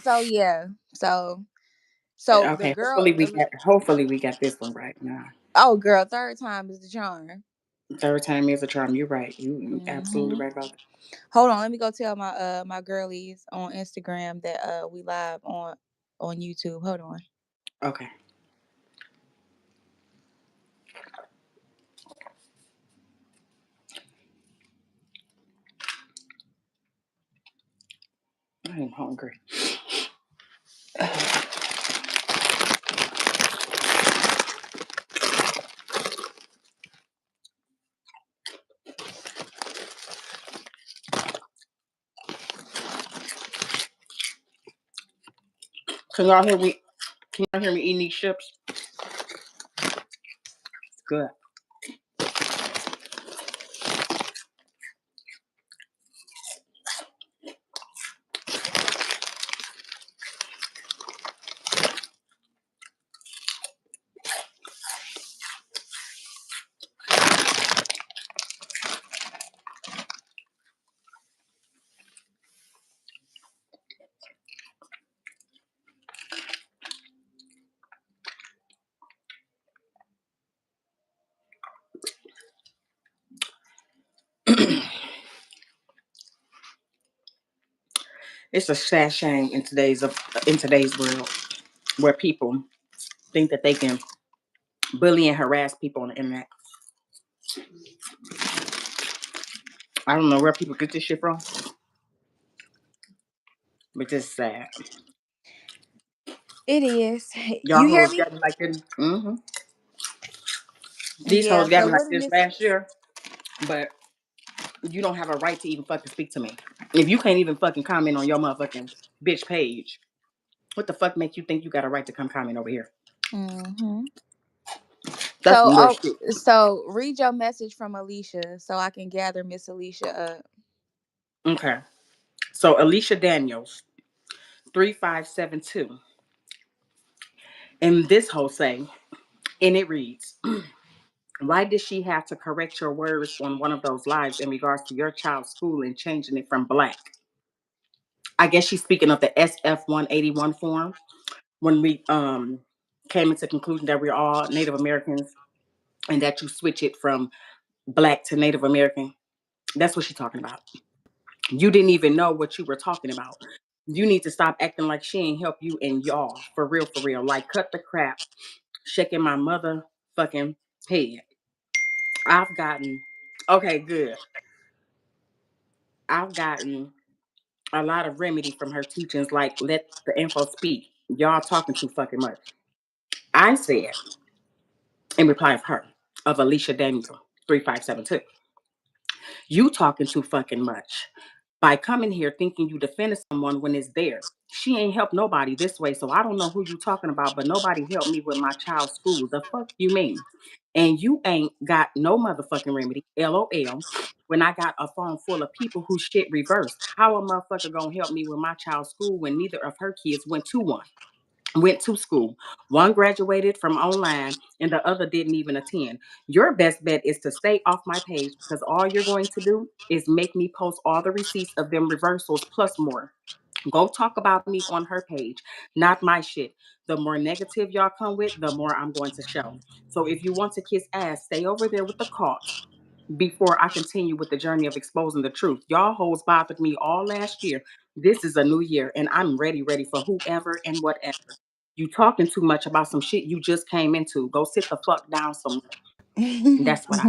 So yeah. So the Okay, girl. hopefully we got this one right now. Oh, girl, third time is the charm. Third time is a charm. You're right. You absolutely Hmm. right about Hold on, let me go tell my girlies on Instagram that we live on YouTube. Hold on. that. Okay. I am hungry. Can y'all hear me? Can y'all hear me eating these chips? It's good. It's a sad shame in today's world where people think that they can bully and harass people on the internet. I don't know where people get this shit from, but it's sad. It is. Y'all You hear hoes me? got me like this. These Yeah. hoes got So me like what in this this? last year, but you don't have a right to even fucking speak to me. If you can't even fucking comment on your motherfucking bitch page, what the fuck make you think you got a right to come comment over here? Hmm. That's So some real shit. so read your message from Alicia so I can gather Miss Alicia up. Okay. So Alicia Daniels, 3572. And this whole thing, and it reads, why did she have to correct your words on one of those lives in regards to your child's school and changing it from black? I guess she's speaking of the SF 181 form when we came into conclusion that we're all Native Americans and that you switch it from black to Native American. That's what she's talking about. You didn't even know what you were talking about. You need to stop acting like she ain't help you and y'all. For real, for real. Like, cut the crap. Shaking my motherfucking head. I've gotten, okay, good. I've gotten a lot of remedy from her teachings, like, let the info speak. Y'all talking too fucking much. I said, in reply of her, of Alicia Daniel, 3572. You talking too fucking much by coming here thinking you defended someone when it's there. She ain't helped nobody this way, so I don't know who you talking about, but nobody helped me with my child's school. The fuck you mean? And you ain't got no motherfucking remedy, LOL, when I got a phone full of people who shit reversed. How a motherfucker gonna help me with my child's school when neither of her kids went to school. One graduated from online and the other didn't even attend. Your best bet is to stay off my page because all you're going to do is make me post all the receipts of them reversals plus more. Go talk about me on her page, not my shit. The more negative y'all come with, the more I'm going to show. So if you want to kiss ass, stay over there with the cause before I continue with the journey of exposing the truth. Y'all hoes bothered me all last year. This is a new year, and I'm ready for whoever and whatever. You talking too much about some shit you just came into. Go sit the fuck down somewhere. That's what I.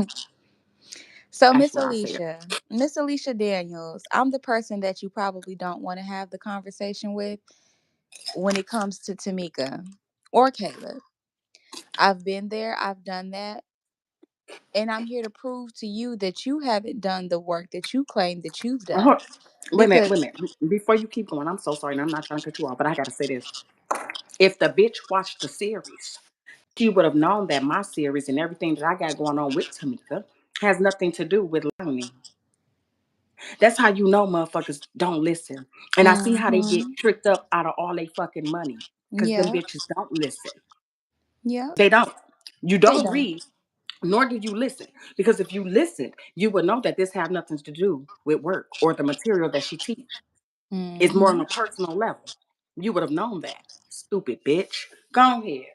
So That's what I said. Miss Alicia Daniels, I'm the person that you probably don't want to have the conversation with when it comes to Tamika or Caleb. I've been there, I've done that, and I'm here to prove to you that you haven't done the work that you claim that you've done. Uh-huh. Wait a minute. Because Wait a minute. Before you keep going, I'm so sorry, and I'm not trying to cut you off, but I gotta say this. If the bitch watched the series, she would have known that my series and everything that I got going on with Tamika has nothing to do with learning. That's how you know motherfuckers don't listen. And I see how they get hmm, tricked up out of all they fucking money. Because them yeah, bitches don't listen. yeah, They don't. You they don't don't. read, nor do you listen. Because if you listen, you would know that this have nothing to do with work or the material that she teach. It's more on Hmm. a personal level. You would have known that. Stupid bitch. Go ahead.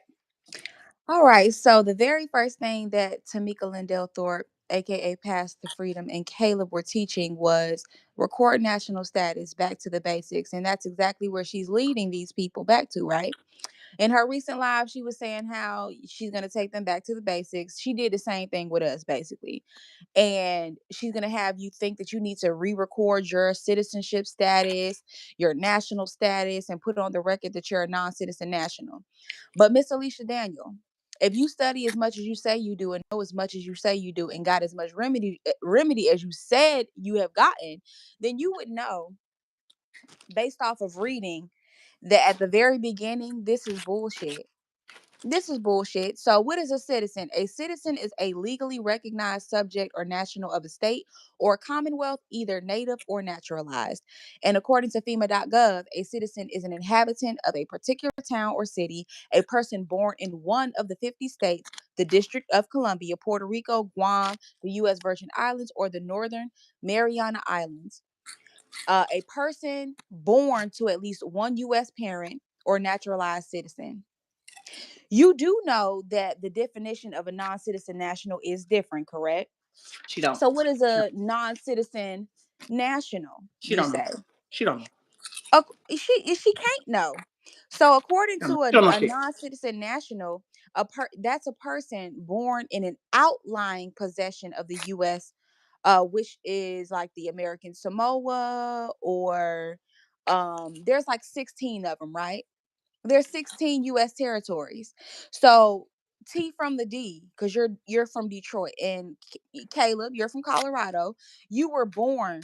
All right. So the very first thing that Tamika Lindell Thorpe, aka Path to Freedom, and Caleb were teaching was record national status, back to the basics. And that's exactly where she's leading these people back to, right? In her recent live, she was saying how she's going to take them back to the basics. She did the same thing with us, basically. And she's going to have you think that you need to re-record your citizenship status, your national status, and put on the record that you're a non-citizen national. But Miss Alicia Daniel, if you study as much as you say you do and know as much as you say you do and got as much remedy as you said you have gotten, then you would know, based off of reading, that at the very beginning, this is bullshit. This is bullshit. So, what is a citizen? A citizen is a legally recognized subject or national of a state or commonwealth, either native or naturalized. And according to FEMA.gov, a citizen is an inhabitant of a particular town or city, a person born in one of the 50 states, the District of Columbia, Puerto Rico, Guam, the U.S. Virgin Islands, or the Northern Mariana Islands. A person born to at least one U.S. parent or naturalized citizen. You do know that the definition of a non-citizen national is different, correct? She don't. So, what is She don't. a non-citizen national? She You don't know. say She don't know. she can't know. So, according She to don't know a shit. non-citizen national, that's a person born in an outlying possession of the U.S., which is like the American Samoa, or there's like 16 of them, right? There's 16 U.S. territories. So T from the D, because you're from Detroit, and Caleb, you're from Colorado. You were born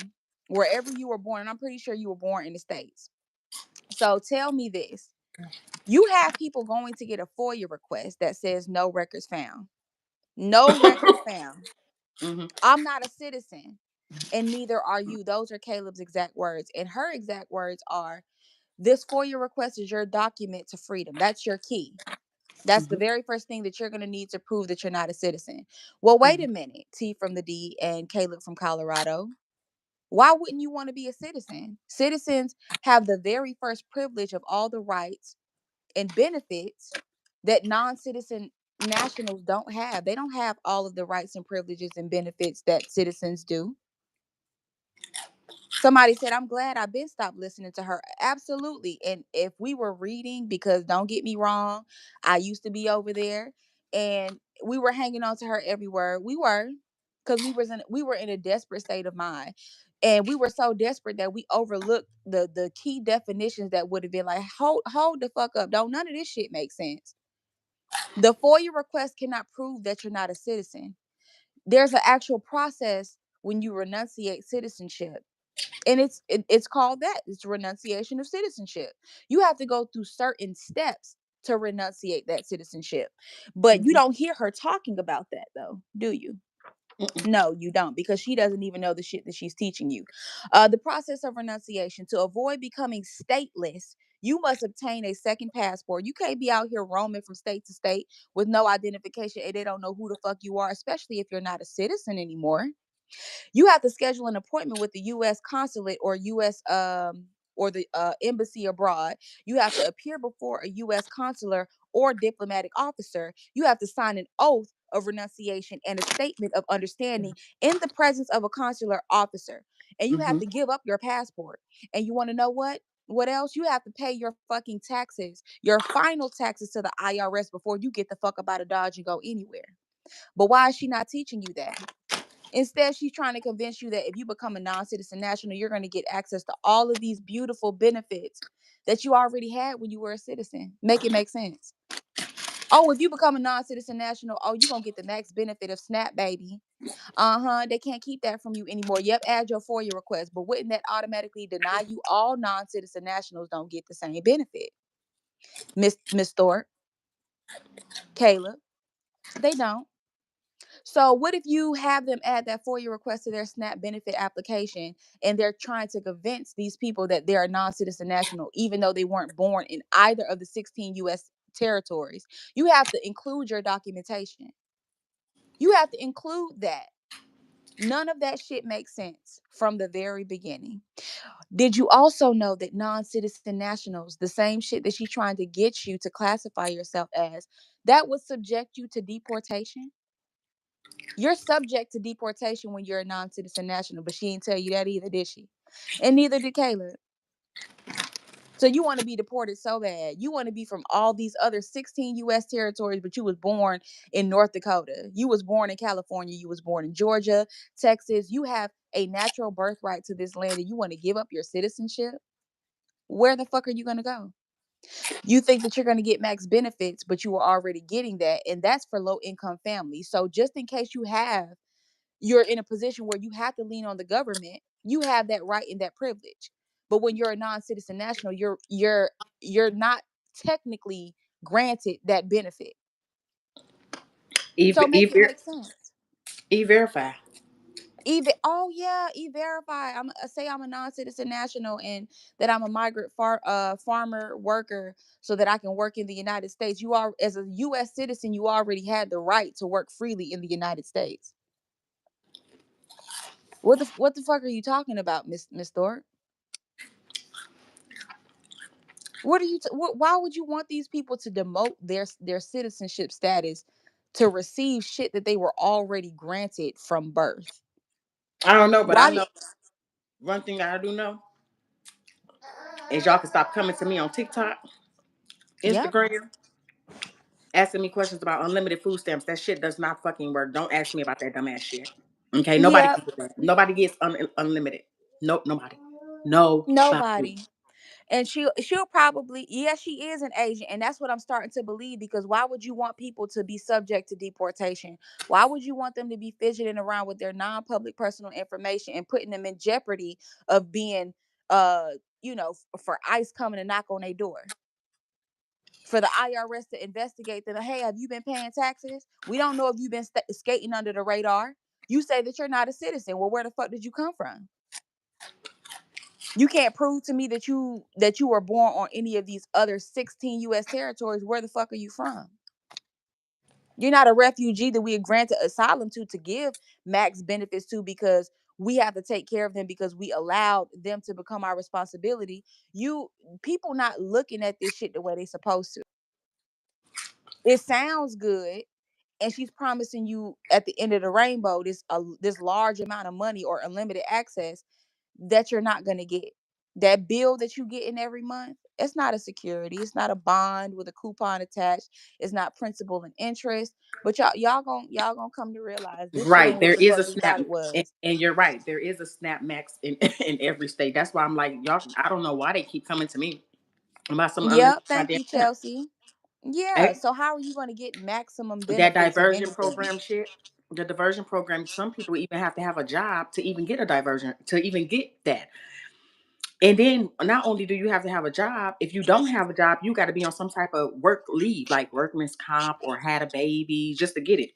wherever you were born, and I'm pretty sure you were born in the States. So tell me this: you have people going to get a FOIA request that says no records found. No records found. Hmm. I'm not a citizen, and neither are you. Those are Caleb's exact words, and her exact words are: this FOIA request is your document to freedom. That's your key. That's the Hmm. very first thing that you're going to need to prove that you're not a citizen. Well, wait Hmm. a minute, T from the D and Caleb from Colorado. Why wouldn't you want to be a citizen? Citizens have the very first privilege of all the rights and benefits that non citizen nationals don't have. They don't have all of the rights and privileges and benefits that citizens do. Somebody said, I'm glad I've been stopped listening to her. Absolutely. And if we were reading, because don't get me wrong, I used to be over there and we were hanging on to her every word. We were, because we were in a desperate state of mind. And we were so desperate that we overlooked the key definitions that would have been like, hold the fuck up. Don't none of this shit make sense. The FOIA request cannot prove that you're not a citizen. There's an actual process when you renunciate citizenship, and it's called that. It's renunciation of citizenship. You have to go through certain steps to renunciate that citizenship, but you Hmm. don't hear her talking about that, though, do you? No, you don't, because she doesn't even know the shit that she's teaching you. The process of renunciation: to avoid becoming stateless, you must obtain a second passport. You can't be out here roaming from state to state with no identification, and they don't know who the fuck you are, especially if you're not a citizen anymore. You have to schedule an appointment with the U.S. consulate or U.S. Or the embassy abroad. You have to appear before a U.S. consular or diplomatic officer. You have to sign an oath of renunciation and a statement of understanding in the presence of a consular officer. And you have Hmm. to give up your passport. And you want to know what? What else? You have to pay your fucking taxes, your final taxes to the IRS before you get the fuck up out of Dodge and go anywhere. But why is she not teaching you that? Instead, she's trying to convince you that if you become a non citizen national, you're going to get access to all of these beautiful benefits that you already had when you were a citizen. Make it make sense. Oh, if you become a non citizen national, oh, you're going to get the next benefit of SNAP, baby. Uh-huh. They can't keep that from you anymore. Yep, add your FOIA request. But wouldn't that automatically deny you all non citizen nationals don't get the same benefit? Miss Thorpe, Caleb, they don't. So what if you have them add that FOIA request to their SNAP benefit application, and they're trying to convince these people that they're a non-citizen national, even though they weren't born in either of the 16 U.S. territories? You have to include your documentation. You have to include that. None of that shit makes sense from the very beginning. Did you also know that non-citizen nationals, the same shit that she's trying to get you to classify yourself as, that would subject you to deportation? You're subject to deportation when you're a non-citizen national, but she didn't tell you that either, did she? And neither did Caleb. So you want to be deported so bad. You want to be from all these other 16 US territories, but you was born in North Dakota. You was born in California. You was born in Georgia, Texas. You have a natural birthright to this land and you want to give up your citizenship? Where the fuck are you going to go? You think that you're going to get max benefits, but you are already getting that. And that's for low income families. So just in case you're in a position where you have to lean on the government, you have that right and that privilege. But when you're a non-citizen national, you're not technically granted that benefit. E, So make it e, make sense. verify. Even oh yeah, e-verify. I'm say I'm a non-citizen national and that I'm a migrant farmer worker so that I can work in the United States. You are as a US citizen, you already had the right to work freely in the United States. What the fuck are you talking about, Miss Thorpe? What are you? Why would you want these people to demote their citizenship status to receive shit that they were already granted from birth? I don't know, but I Why did? know one thing I do know is y'all can stop coming to me on TikTok, Yep. Instagram, asking me questions about unlimited food stamps. That shit does not fucking work. Don't ask me about that dumbass shit. Okay, nobody Yep. can get that. Nobody gets unlimited. Nope, nobody. Nobody. Nobody. And she'll probably, yeah, she is an agent, and that's what I'm starting to believe. Because why would you want people to be subject to deportation? Why would you want them to be fidgeting around with their non-public personal information and putting them in jeopardy of being uh for ICE coming to knock on their door, for the IRS to investigate them? Hey, have you been paying taxes? We don't know if you've been skating under the radar. You say that you're not a citizen. Well, where the fuck did you come from? You can't prove to me that you were born on any of these other 16 US territories. Where the fuck are you from? You're not a refugee that we are granted asylum to give max benefits to because we have to take care of them because we allowed them to become our responsibility. You people not looking at this shit the way they supposed to. It sounds good, and she's promising you at the end of the rainbow this large amount of money or unlimited access that you're not going to get. That bill that you get in every month, it's not a security, it's not a bond with a coupon attached, it's not principal and interest. But y'all gonna come to realize this shit Right. ain't what There the is fuck a we thought snap, it was. and you're right. There is a snap max in in every state. That's why I'm like, y'all. I don't know why they keep coming to me about some unlimited Yep, thank goddamn you, stamp. Chelsea. Yeah, Eh, so how are you going to get maximum That benefits of diversion anything? program shit. The diversion program. Some people even have to have a job to even get a diversion to even get that. And then not only do you have to have a job, if you don't have a job, you got to be on some type of work leave, like workman's comp or had a baby, just to get it.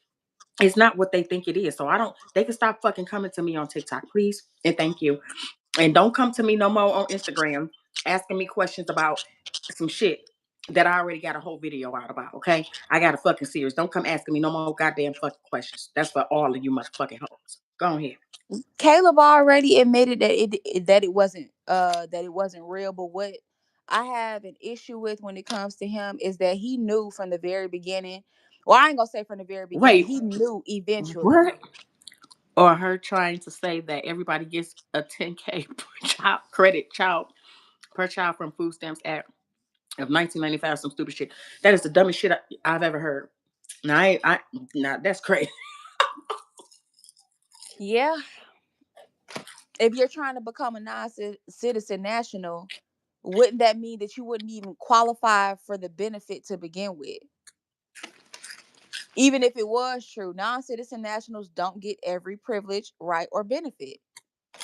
It's not what they think it is. So I don't. They can stop fucking coming to me on TikTok, please, and thank you. And don't come to me no more on Instagram asking me questions about some shit that I already got a whole video out about. Okay, I got a fucking serious. Don't come asking me no more goddamn fucking questions. That's for all of you motherfucking hoes. Go ahead. Caleb already admitted that it wasn't real. But what I have an issue with when it comes to him is that he knew from the very beginning. Well, I ain't gonna say from the very beginning. Wait, He knew eventually. what? Or her trying to say that everybody gets a 10K per child credit child per child from Food Stamps Act of 1995, some stupid shit. That is the dumbest shit I've ever heard. Now, now that's crazy. Yeah, if you're trying to become a non-citizen national, wouldn't that mean that you wouldn't even qualify for the benefit to begin with? Even if it was true, non-citizen nationals don't get every privilege, right, or benefit.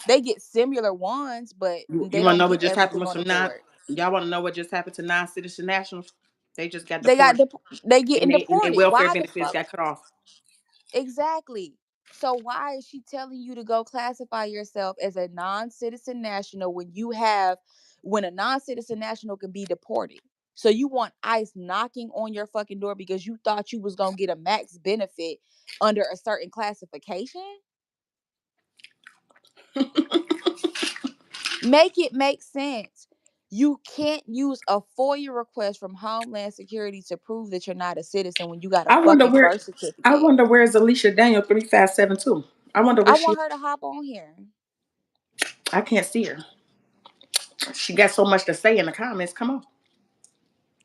They get similar ones, but You they want to don't know get what just happened everything with on the some non? board. Y'all want to know what just happened to non-citizen nationals? They just got They got deported, they and getting their deported. welfare Why the benefits fuck? got cut off. Exactly. So why is she telling you to go classify yourself as a non-citizen national when a non-citizen national can be deported? So you want ICE knocking on your fucking door because you thought you was gonna get a max benefit under a certain classification? Make it make sense. You can't use a FOIA request from Homeland Security to prove that you're not a citizen when you got a I wonder fucking where birth I certificate. wonder where's Alicia Daniel 3572. I wonder I where she. want her to hop on here. I can't see her. She got so much to say in the comments. Come on.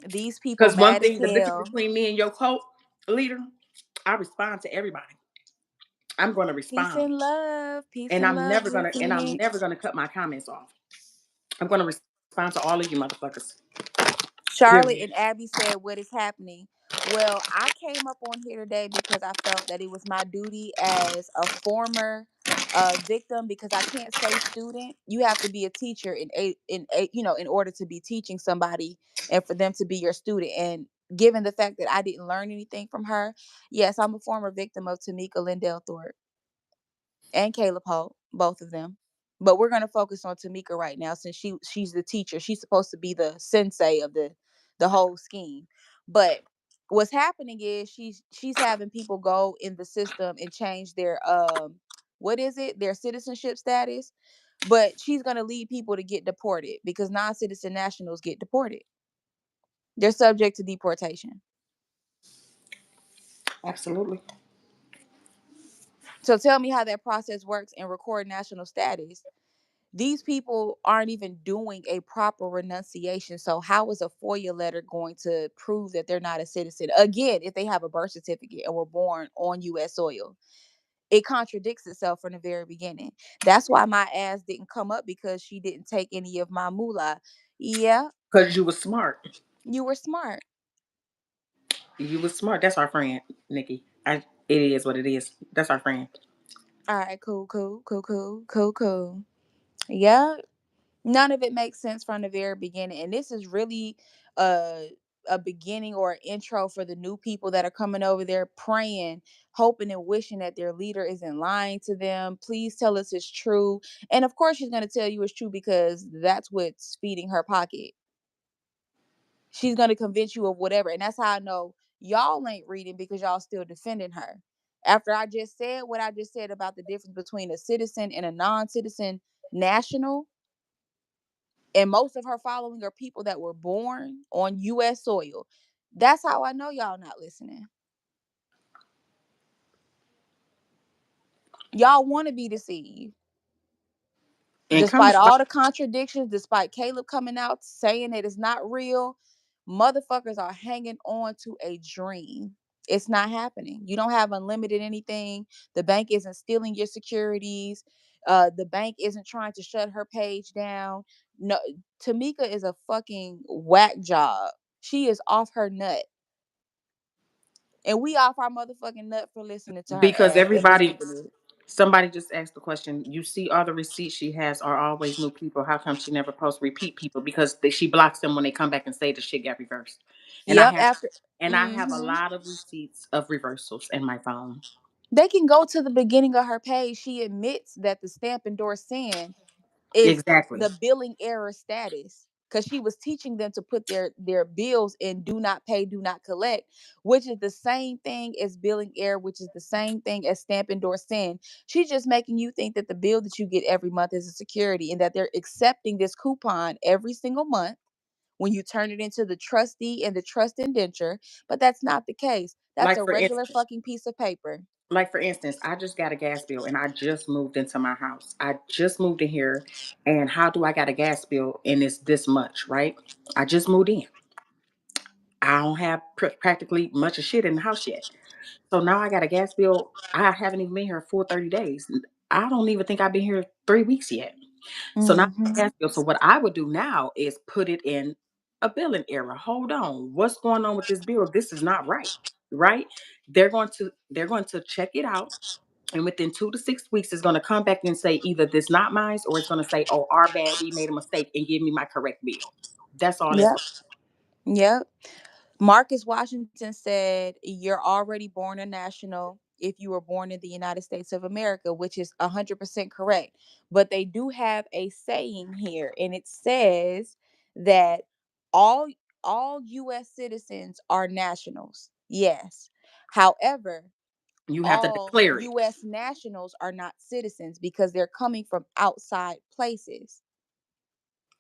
These people Because one mad as thing, the difference hell. between me and your cult leader, I respond to everybody. I'm going to Peace respond, and love. Peace and and I'm love, never dear gonna and I'm never Phoenix. gonna cut my comments off. I'm going to respond to all of you motherfuckers. Charlotte Period. and Abby said, "What is happening?" Well, I came up on here today because I felt that it was my duty as a former victim, because I can't say student. You have to be a teacher in order to be teaching somebody and for them to be your student. And given the fact that I didn't learn anything from her, yes, I'm a former victim of Tamika Lindell Thorpe and Caleb Holt, both of them. But we're gonna focus on Tamika right now since she's the teacher. She's supposed to be the sensei of the whole scheme. But what's happening is she's having people go in the system and change their what is it? Their citizenship status. But she's gonna lead people to get deported because non-citizen nationals get deported. They're subject to deportation. Absolutely. So tell me how that process works and record national status. These people aren't even doing a proper renunciation. So how is a FOIA letter going to prove that they're not a citizen? Again, if they have a birth certificate and were born on US soil, it contradicts itself from the very beginning. That's why my ass didn't come up, because she didn't take any of my moolah. Yeah, Because you was smart. you were smart. You was smart. That's our friend, Nikki. It is what it is. That's our friend. All right, cool, cool, cool, cool, cool, cool. Yeah, none of it makes sense from the very beginning, and this is really a a beginning or an intro for the new people that are coming over there, praying, hoping and wishing that their leader isn't lying to them. Please tell us it's true. And of course she's going to tell you it's true, because that's what's feeding her pocket. She's going to convince you of whatever, and that's how I know y'all ain't reading, because y'all still defending her after I just said what I just said about the difference between a citizen and a non-citizen national. And most of her following are people that were born on US soil. That's how I know y'all not listening. Y'all want to be deceived. And coming Despite from all the contradictions, despite Caleb coming out saying that it's not real, motherfuckers are hanging on to a dream. It's not happening. You don't have unlimited anything. The bank isn't stealing your securities. The bank isn't trying to shut her page down. No, Tamika is a fucking whack job. She is off her nut. And we off our motherfucking nut for listening to her because ass and everybody, believing it. somebody just asked the question. You see, all the receipts she has are always new people. How come she never posts repeat people? Because she blocks them when they come back and say the shit got reversed. And I Yep, have, after and I have a hmm lot of receipts of reversals in my phone. they can go to the beginning of her page. She admits that the stamp endorsed sin is Exactly. the billing error status, because she was teaching them to put their bills in do not pay, do not collect, which is the same thing as billing error, which is the same thing as stamp endorsed sin. She's just making you think that the bill that you get every month is a security, and that they're accepting this coupon every single month when you turn it into the trustee and the trust indenture. But that's not the case. That's Like a for regular instance, fucking piece of paper. I just got a gas bill and I just moved into my house. I just moved in here, and how do I got a gas bill and it's this much, right? I just moved in. I don't have practically much of shit in the house yet. So now I got a gas bill. I haven't even been here for 30 days. I don't even think I've been here 3 weeks yet. So now Hmm. gas bill. So what I would do now is put it in a billing error. Hold on. What's going on with this bill? This is not right. Right? They're going to check it out. And within 2 to 6 weeks, it's going to come back and say either this not mine, or it's going to say, oh, our bad, we made a mistake, and give me my correct bill. That's all that's Yep. going. Yep. Marcus Washington said, "You're already born a national if you were born in the United States of America," which is 100% correct. But they do have a saying here, and it says that all all US citizens are nationals. Yes. However, You have to All declare it. US nationals are not citizens because they're coming from outside places.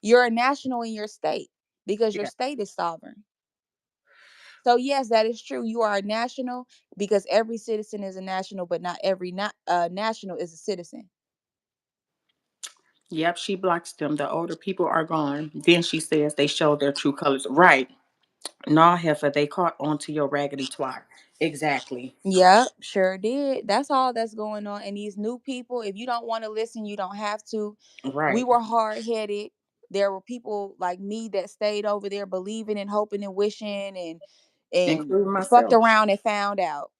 You're a national in your state because your Yeah. state is sovereign. So yes, that is true. You are a national because every citizen is a national, but not every national is a citizen. Yep, she blocks them. The older people are gone. Then she says they show their true colors. Right. Nah, heifer, they caught onto your raggedy twat. Exactly. Yep, sure did. That's all that's going on. And these new people, if you don't want to listen, you don't have to. We Right. were hard headed. There were people like me that stayed over there believing and hoping and wishing and Including fucked myself. around and found out.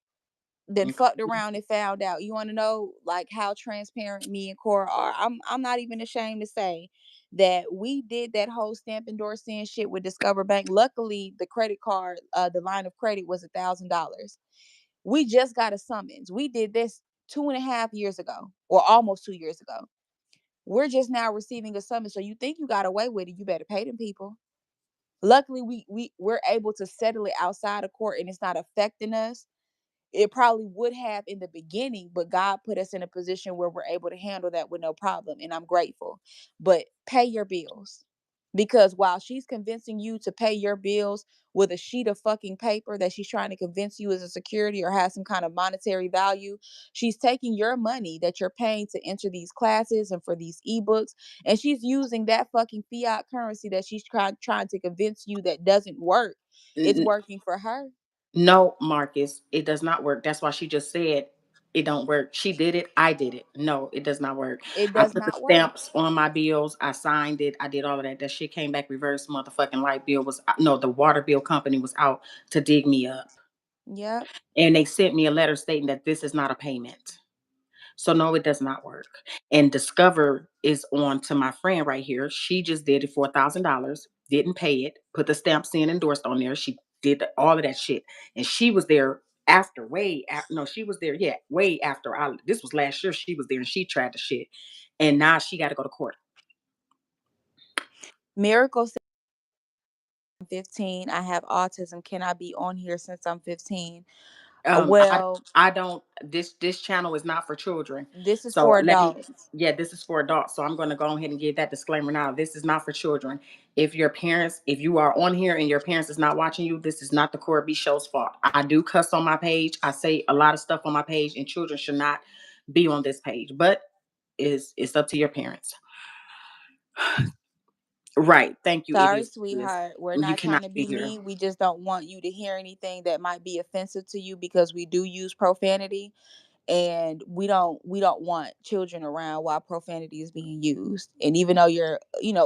Then fucked Including, around and found out. You want to know like how transparent me and Cora are? I'm not even ashamed to say that we did that whole stamp endorsing shit with Discover Bank. Luckily, the credit card, the line of credit was $1,000. We just got a summons. We did this 2.5 years ago, or almost 2 years ago. We're just now receiving a summons. So you think you got away with it? You better pay them people. Luckily, we're able to settle it outside of court, and it's not affecting us. It probably would have in the beginning, but God put us in a position where we're able to handle that with no problem, and I'm grateful. But pay your bills, because while she's convincing you to pay your bills with a sheet of fucking paper that she's trying to convince you is a security or has some kind of monetary value, she's taking your money that you're paying to enter these classes and for these ebooks, and she's using that fucking fiat currency that she's trying to convince you that doesn't work. It's n- working for her. no, Marcus, it does not work. That's why she just said it don't work. She did it. I did it. No, it does not work. It I does put the not work. stamps on my bills. I signed it. I did all of that. That shit came back reverse. Motherfucking light bill was no. The water bill company was out to dig me up, Yep. and they sent me a letter stating that this is not a payment. So no, it does not work. And Discover is on to my friend right here. She just did it for $1,000, didn't pay it, put the stamps in, endorsed on there. She did all of that shit, and she was there after, way after. No, she was there, yeah, way after. I This was last year. She was there, and she tried the shit, and now she got to go to court. Miracle said I'm 15. I have autism. Can I be on here since I'm 15? I Well, I don't. This channel is not for children. this is So for let me. adults. Yeah, this is for adults. So I'm going to go ahead and give that disclaimer now. This is not for children. If your parents, if you are on here and your parents is not watching you, this is not the Cora B Show's fault. I do cuss on my page. I say a lot of stuff on my page, and children should not be on this page. But it's up to your parents. Right. Thank you. It Sorry, is. sweetheart. We're You not cannot trying to be be here. mean. We just don't want you to hear anything that might be offensive to you because we do use profanity, and we don't want children around while profanity is being used. And even though you're,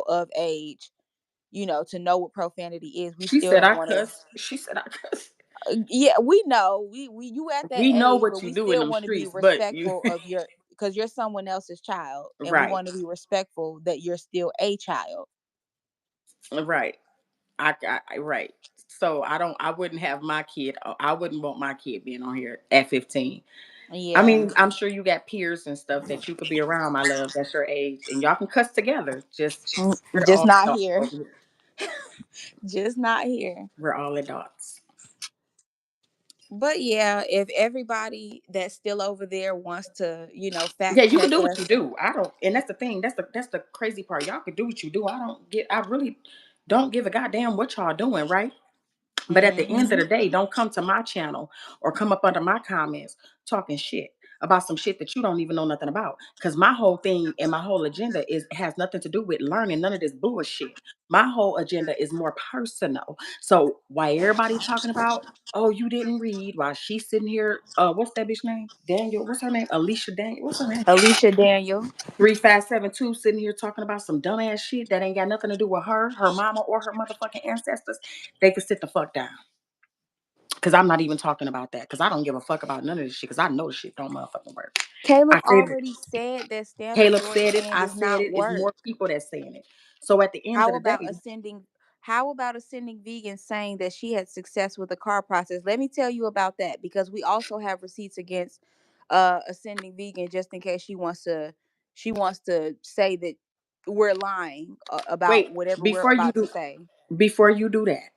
of age, to know what profanity is, we She still said don't I want to. cuss. She said I cuss. Yeah, we know we you at that We know age, but what you we do in still them want to be streets, but you respectful of your, because you're someone else's child, and we right. want to be respectful that you're still a child. Right. Right. So I wouldn't have my kid. I wouldn't want my kid being on here at 15. I Yeah. mean, I'm sure you got peers and stuff that you could be around, my love. That's your age, and y'all can cuss together. Just we're Just all not adults here. over here. Just not here. We're all adults. But yeah, if everybody that's still over there wants to, Yeah, fact you can check do what you us. do. I don't, and that's the thing. That's the crazy part. Y'all can do what you do. I don't get. I really don't give a goddamn what y'all doing, right? But at the end of Hmm. the day, don't come to my channel or come up under my comments talking shit about some shit that you don't even know nothing about. Because my whole thing and my whole agenda is has nothing to do with learning none of this bullshit. My whole agenda is more personal. So why everybody talking about, oh, you didn't read while she's sitting here, what's that bitch name? Daniel, what's her name? Alicia Daniel, what's her name? Alicia Daniel. 3572 sitting here talking about some dumbass shit that ain't got nothing to do with her mama, or her motherfucking ancestors. They can sit the fuck down. Cause I'm not even talking about that. Cause I don't give a fuck about none of this shit. Cause I know the shit don't motherfucking work. Caleb I say that already said that stamp Caleb said it. endorsement I does said not it. It's work. more people that's saying it. So at the end of How the about day, ascending? How about ascending vegan saying that she had success with the car process? Let me tell you about that, because we also have receipts against ascending vegan, just in case she wants to say that we're lying about wait, whatever we're before you about to do say. before you do that,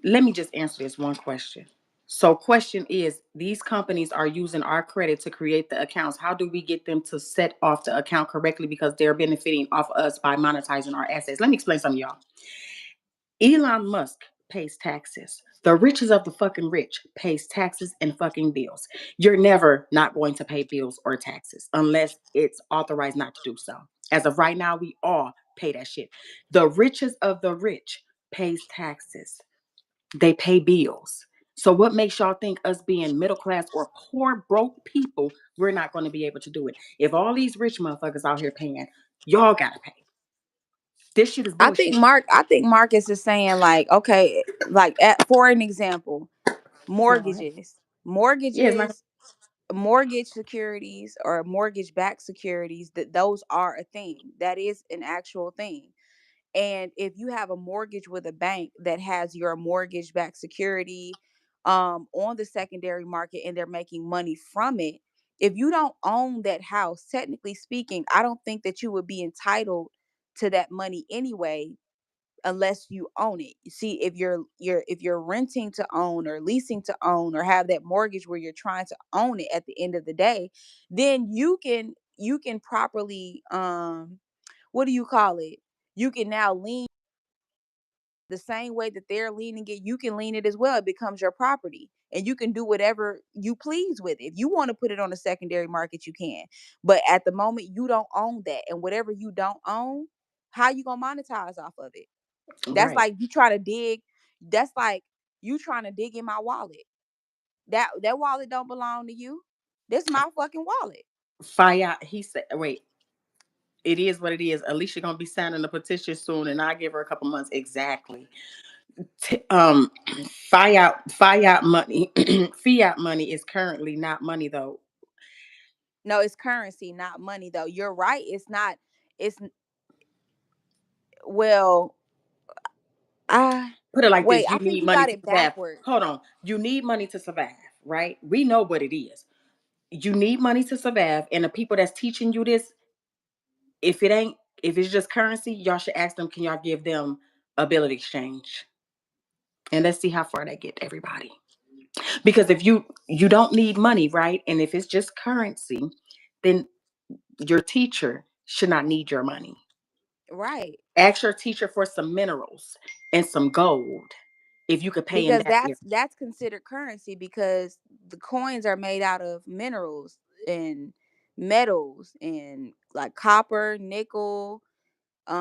let me just answer this one question. So question is, these companies are using our credit to create the accounts. How do we get them to set off the account correctly because they're benefiting off us by monetizing our assets? Let me explain something, y'all. Elon Musk pays taxes. The richest of the fucking rich pays taxes and fucking bills. You're never not going to pay bills or taxes unless it's authorized not to do so. As of right now, we all pay that shit. The richest of the rich pays taxes. They pay bills. So what makes y'all think us being middle class or poor broke people, we're not going to be able to do it? If all these rich motherfuckers out here paying, y'all gotta pay. This shit is bullshit. I think Marcus is saying like, okay, like for an example, It's not right. mortgages. Yeah, it's not. Mortgages, mortgage securities or mortgage backed securities, that those are a thing. That is an actual thing. And if you have a mortgage with a bank that has your mortgage backed security on the secondary market and they're making money from it, if you don't own that house, technically speaking, I don't think that you would be entitled to that money anyway unless you own it. You see, if you're renting to own or leasing to own or have that mortgage where you're trying to own it at the end of the day, then you can properly what do you call it? You can now lean the same way that they're leaning it, you can lean it as well. It becomes your property. And you can do whatever you please with it. If you want to put it on the secondary market, you can. But at the moment, you don't own that. And whatever you don't own, how you gonna monetize off of it? That's Right. like you try to dig. That's like you trying to dig in my wallet. That wallet don't belong to you. This my fucking wallet. Fire. He said, wait, it is what it is. Alicia gonna be signing the petition soon, and I give her a couple months exactly. T- um, fiat money, fiat money is currently not money though. No, it's currency, not money though. You're right. It's not. It's well. I Put it like wait. this: I you think need you money got to it survive. backwards. Hold on, you need money to survive, right? We know what it is. You need money to survive, and the people that's teaching you this, if it ain't, if it's just currency, y'all should ask them, can y'all give them ability exchange, and let's see how far they get everybody. Because if you don't need money, right? And if it's just currency, then your teacher should not need your money. Right. Ask your teacher for some minerals and some gold if you could pay in Because that area. that's considered currency because the coins are made out of minerals and metals and like copper, nickel,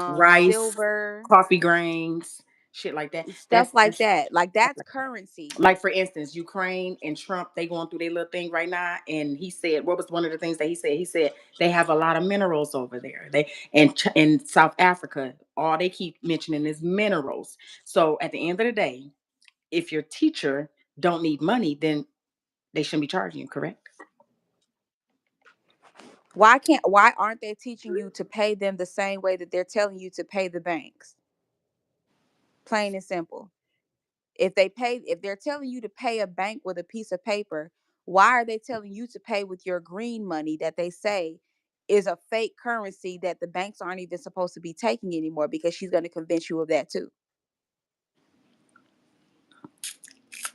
Rice, silver, coffee grains, shit like that. stuff like that. Like that's currency. Like for instance, Ukraine and Trump, they going through their little thing right now. And he said, what was one of the things that he said? He said they have a lot of minerals over there. They and in South Africa, all they keep mentioning is minerals. So at the end of the day, if your teacher don't need money, then they shouldn't be charging you, correct? Why aren't they teaching you to pay them the same way that they're telling you to pay the banks? Plain and simple. If they're telling you to pay a bank with a piece of paper, why are they telling you to pay with your green money that they say is a fake currency that the banks aren't even supposed to be taking anymore, because she's going to convince you of that too.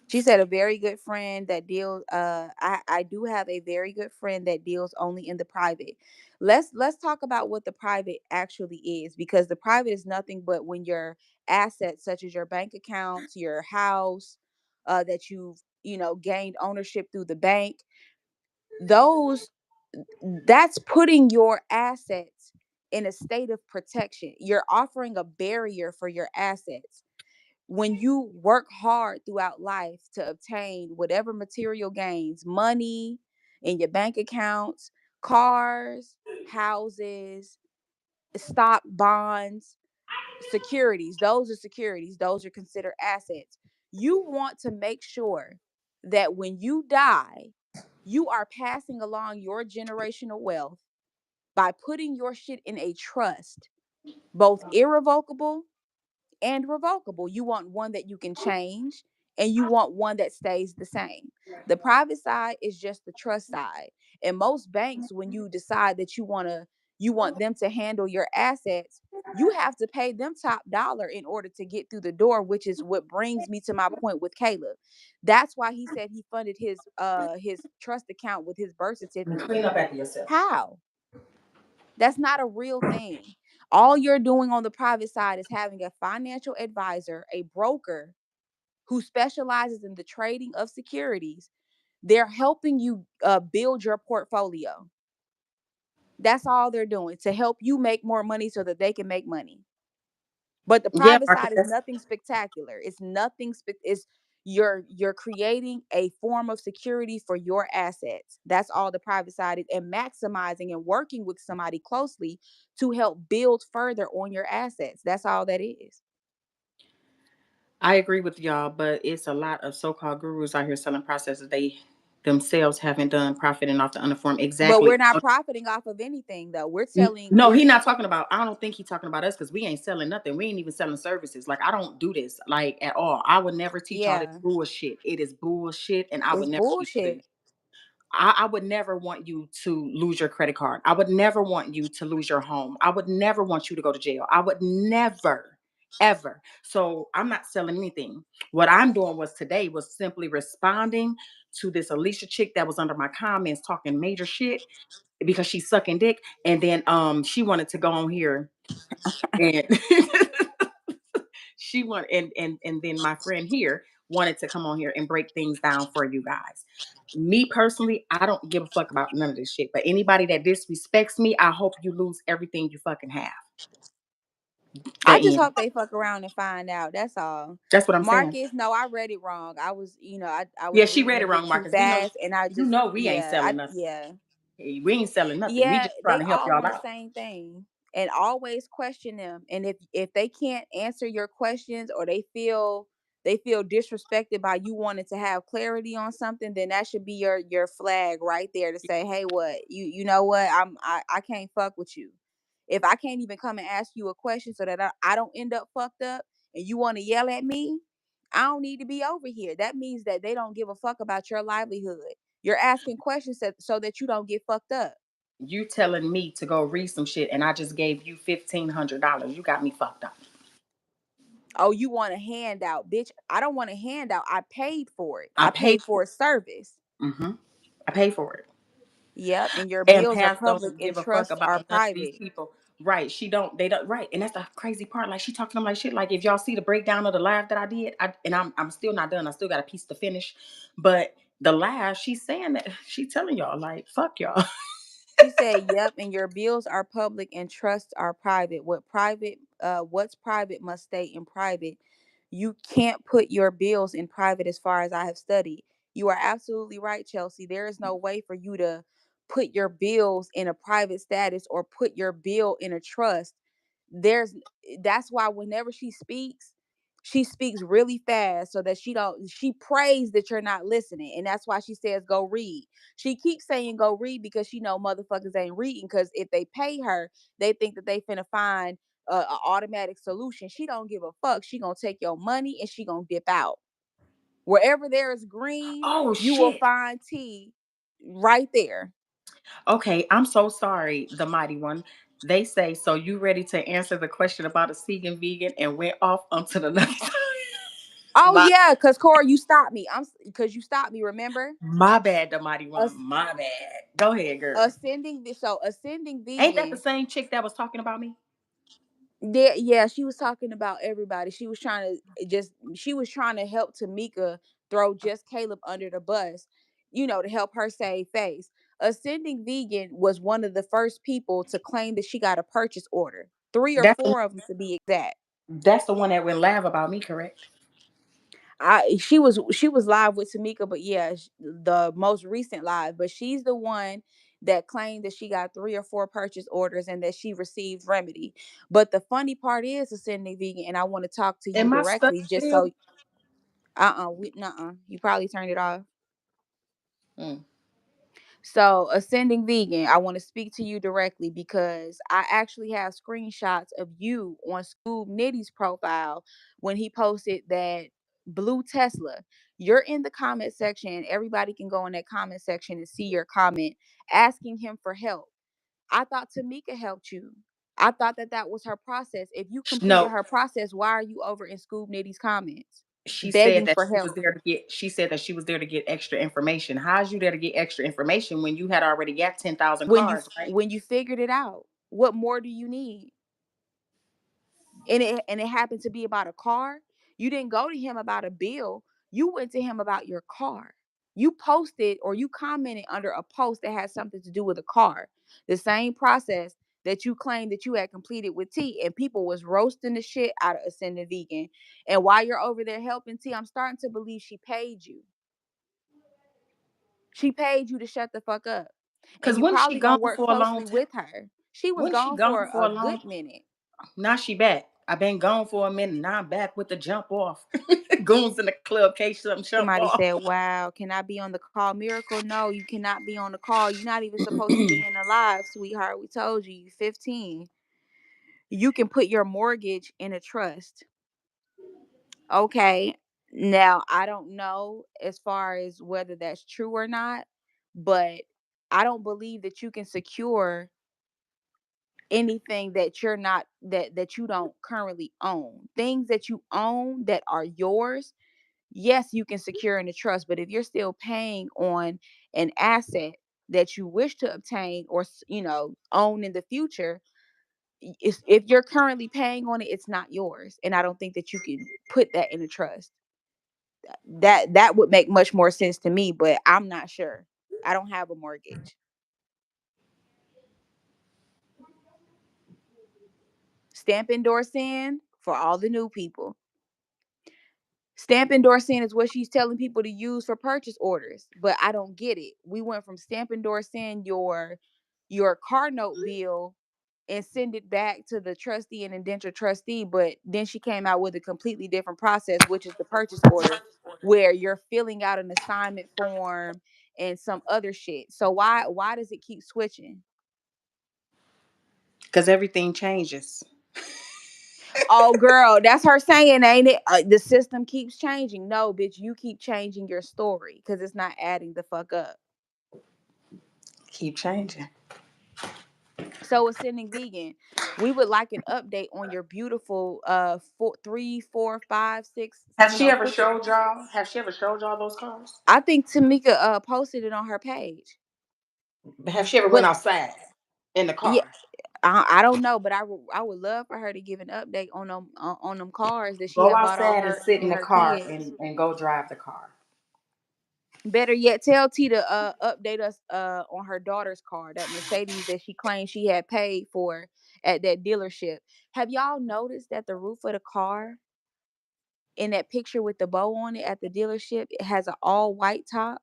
She said a very good friend that deals I do have a very good friend that deals only in the private. Let's talk about what the private actually is, because the private is nothing but when your assets such as your bank accounts, your house, that you've, gained ownership through the bank, those that's putting your assets in a state of protection. You're offering a barrier for your assets when you work hard throughout life to obtain whatever material gains, money in your bank accounts, cars, houses, stock, bonds, securities. Those are securities, those are considered assets. You want to make sure that when you die, you are passing along your generational wealth by putting your shit in a trust, both irrevocable and revocable. You want one that you can change and you want one that stays the same. The private side is just the trust side. And most banks, when you decide that you want them to handle your assets, You have to pay them top dollar in order to get through the door, which is what brings me to my point with Caleb. That's why he said he funded his trust account with his birth Clean certificate. up after yourself. How? That's not a real thing. All you're doing on the private side is having a financial advisor, a broker who specializes in the trading of securities. They're helping you build your portfolio. That's all they're doing, to help you make more money so that they can make money. But the Yeah, private Marcus, side is that's nothing spectacular. It's nothing. It's you're creating a form of security for your assets. That's all the private side is, and maximizing and working with somebody closely to help build further on your assets. That's all that is. I agree with y'all, but it's a lot of so-called gurus out here selling processes they themselves haven't done, profiting off the uninformed. But Exactly. we're not profiting off of anything, though. We're telling No, we're he not talking about. I don't think he talking about us because we ain't selling nothing. We ain't even selling services. Like I don't do this like at all. I would never teach y'all this yeah, bullshit. It is bullshit, and I would it's never teach you this. bullshit. I would never want you to lose your credit card. I would never want you to lose your home. I would never want you to go to jail. I would never, ever. So I'm not selling anything. What I'm doing was today was simply responding to this Alicia chick that was under my comments talking major shit because she's sucking dick. And then she wanted to go on here and she want and then my friend here wanted to come on here and break things down for you guys. Me personally, I don't give a fuck about none of this shit. But anybody that disrespects me, I hope you lose everything you fucking have. The I just end. hope they fuck around and find out. That's all. That's what I'm saying. Marcus, no, I read it wrong. I was, I Yeah, was she reading read a it wrong, bit too Marcus. We know fast, and I you just, know we ain't yeah, selling nothing. yeah. Hey, we ain't selling nothing. We Yeah, just trying they to help all y'all on the out. same thing. And always question them. And if they can't answer your questions, or they feel disrespected by you wanting to have clarity on something, then that should be your flag right there to say, hey, what? You know what? I can't fuck with you. If I can't even come and ask you a question so that I don't end up fucked up, and you want to yell at me, I don't need to be over here. That means that they don't give a fuck about your livelihood. You're asking questions so that you don't get fucked up. You telling me to go read some shit and I just gave you $1,500. You got me fucked up. Oh, you want a handout, bitch? I don't want a handout. I paid for it. I I paid paid for for a service. it. I paid for it. Yep, and your And bills are past public don't and give a fuck trusts about are none of these private. people. Right. They don't right. And that's the crazy part. Like she talking to them like shit. Like if y'all see the breakdown of the live that I did, I'm still not done. I still got a piece to finish. But the live, she's saying that she's telling y'all, like, fuck y'all. She said, "Yep, and your bills are public and trusts are private. What's private must stay in private. You can't put your bills in private, as far as I have studied." You are absolutely right, Chelsea. There is no way for you to put your bills in a private status or put your bill in a trust. There's That's why whenever she speaks really fast so that she prays that you're not listening, and that's why she says go read. She keeps saying go read because she know motherfuckers ain't reading, because if they pay her, they think that they finna find a automatic solution. She don't give a fuck. She gonna take your money and she gonna dip out. Wherever there is green, Oh you will shit. find tea right there. Okay, I'm so sorry, the mighty one. They say, so you ready to answer the question about a vegan and went off onto the next Oh my yeah, because Cora, you stopped me. Because you stopped me, remember? my bad, the mighty one. As- My bad. Go ahead, girl. ascending Ain't that the vegan. same chick that was talking about me? Yeah, she was talking about everybody. She was trying to help Tamika throw just Caleb under the bus, to help her save face. Ascending Vegan was one of the first people to claim that she got a purchase order. Three or That's the four of them, to be exact. that's the one that went live about me, correct? She was live with Tamika, but yeah, the most recent live. But she's the one that claimed that she got three or four purchase orders and that she received remedy. But the funny part is, Ascending Vegan, and I want to talk to you Am I stuck directly, just still? so you probably turned it off. Mm. So, Ascending Vegan, I want to speak to you directly because I actually have screenshots of you on Scoob Nitty's profile when he posted that blue Tesla. You're in the comment section. Everybody can go in that comment section and see your comment asking him for help. I thought Tamika helped you. I thought that that was her process. If you completed No, her process, why are you over in Scoob Nitty's comments she said begging that for she was help? there to get. She said that she was there to get extra information. How's you there to get extra information when you had already got 10,000 cards, right? When you figured it out, what more do you need? And it happened to be about a car. You didn't go to him about a bill. You went to him about your car. You posted or you commented under a post that had something to do with a car. The same process that you claimed that you had completed with T, and people was roasting the shit out of Ascendant Vegan. And while you're over there helping T, I'm starting to believe she paid you. She paid you to shut the fuck up. And Because you when she probably gonna gone work for a long closely time, with her. She was when she gone gone for for a a long, good minute. now she back. I've been gone for a minute. Now I'm back with the jump off. Goons in the club, case something jump Somebody off. said, "Wow, can I be on the call?" Miracle, no, you cannot be on the call. You're not even supposed to be in the live, sweetheart. We told you, you 15. You can put your mortgage in a trust. Okay. Now, I don't know as far as whether that's true or not, but I don't believe that you can secure anything that you're not that you don't currently own. Things that you own that are yours, yes, you can secure in a trust, but if you're still paying on an asset that you wish to obtain or own in the future, if you're currently paying on it, it's not yours, and I don't think that you can put that in a trust. That would make much more sense to me, but I'm not sure. I don't have a mortgage. Stamp endorsing for all the new people. Stamp endorsing is what she's telling people to use for purchase orders, but I don't get it. We went from stamp endorsing your car note bill and send it back to the trustee and indenture trustee, but then she came out with a completely different process, which is the purchase order, where you're filling out an assignment form and some other shit. So why does it keep switching? Because everything changes. Oh, girl, that's her saying, ain't it? The system keeps changing. No, bitch, you keep changing your story because it's not adding the fuck up. Keep changing. So, ascending vegan, we would like an update on your beautiful 3, 4, 5, 6, picture. Have she ever showed y'all those cars? I think Tamika posted it on her page. Have she ever went What? outside in the Yeah, car? I don't know, but I would love for her to give an update on them cars that she Go had bought all outside and her sit in and the her car kids. and go drive the car. Better yet, tell T to update us on her daughter's car, that Mercedes that she claimed she had paid for at that dealership. Have y'all noticed that the roof of the car in that picture with the bow on it at the dealership, it has an all white top?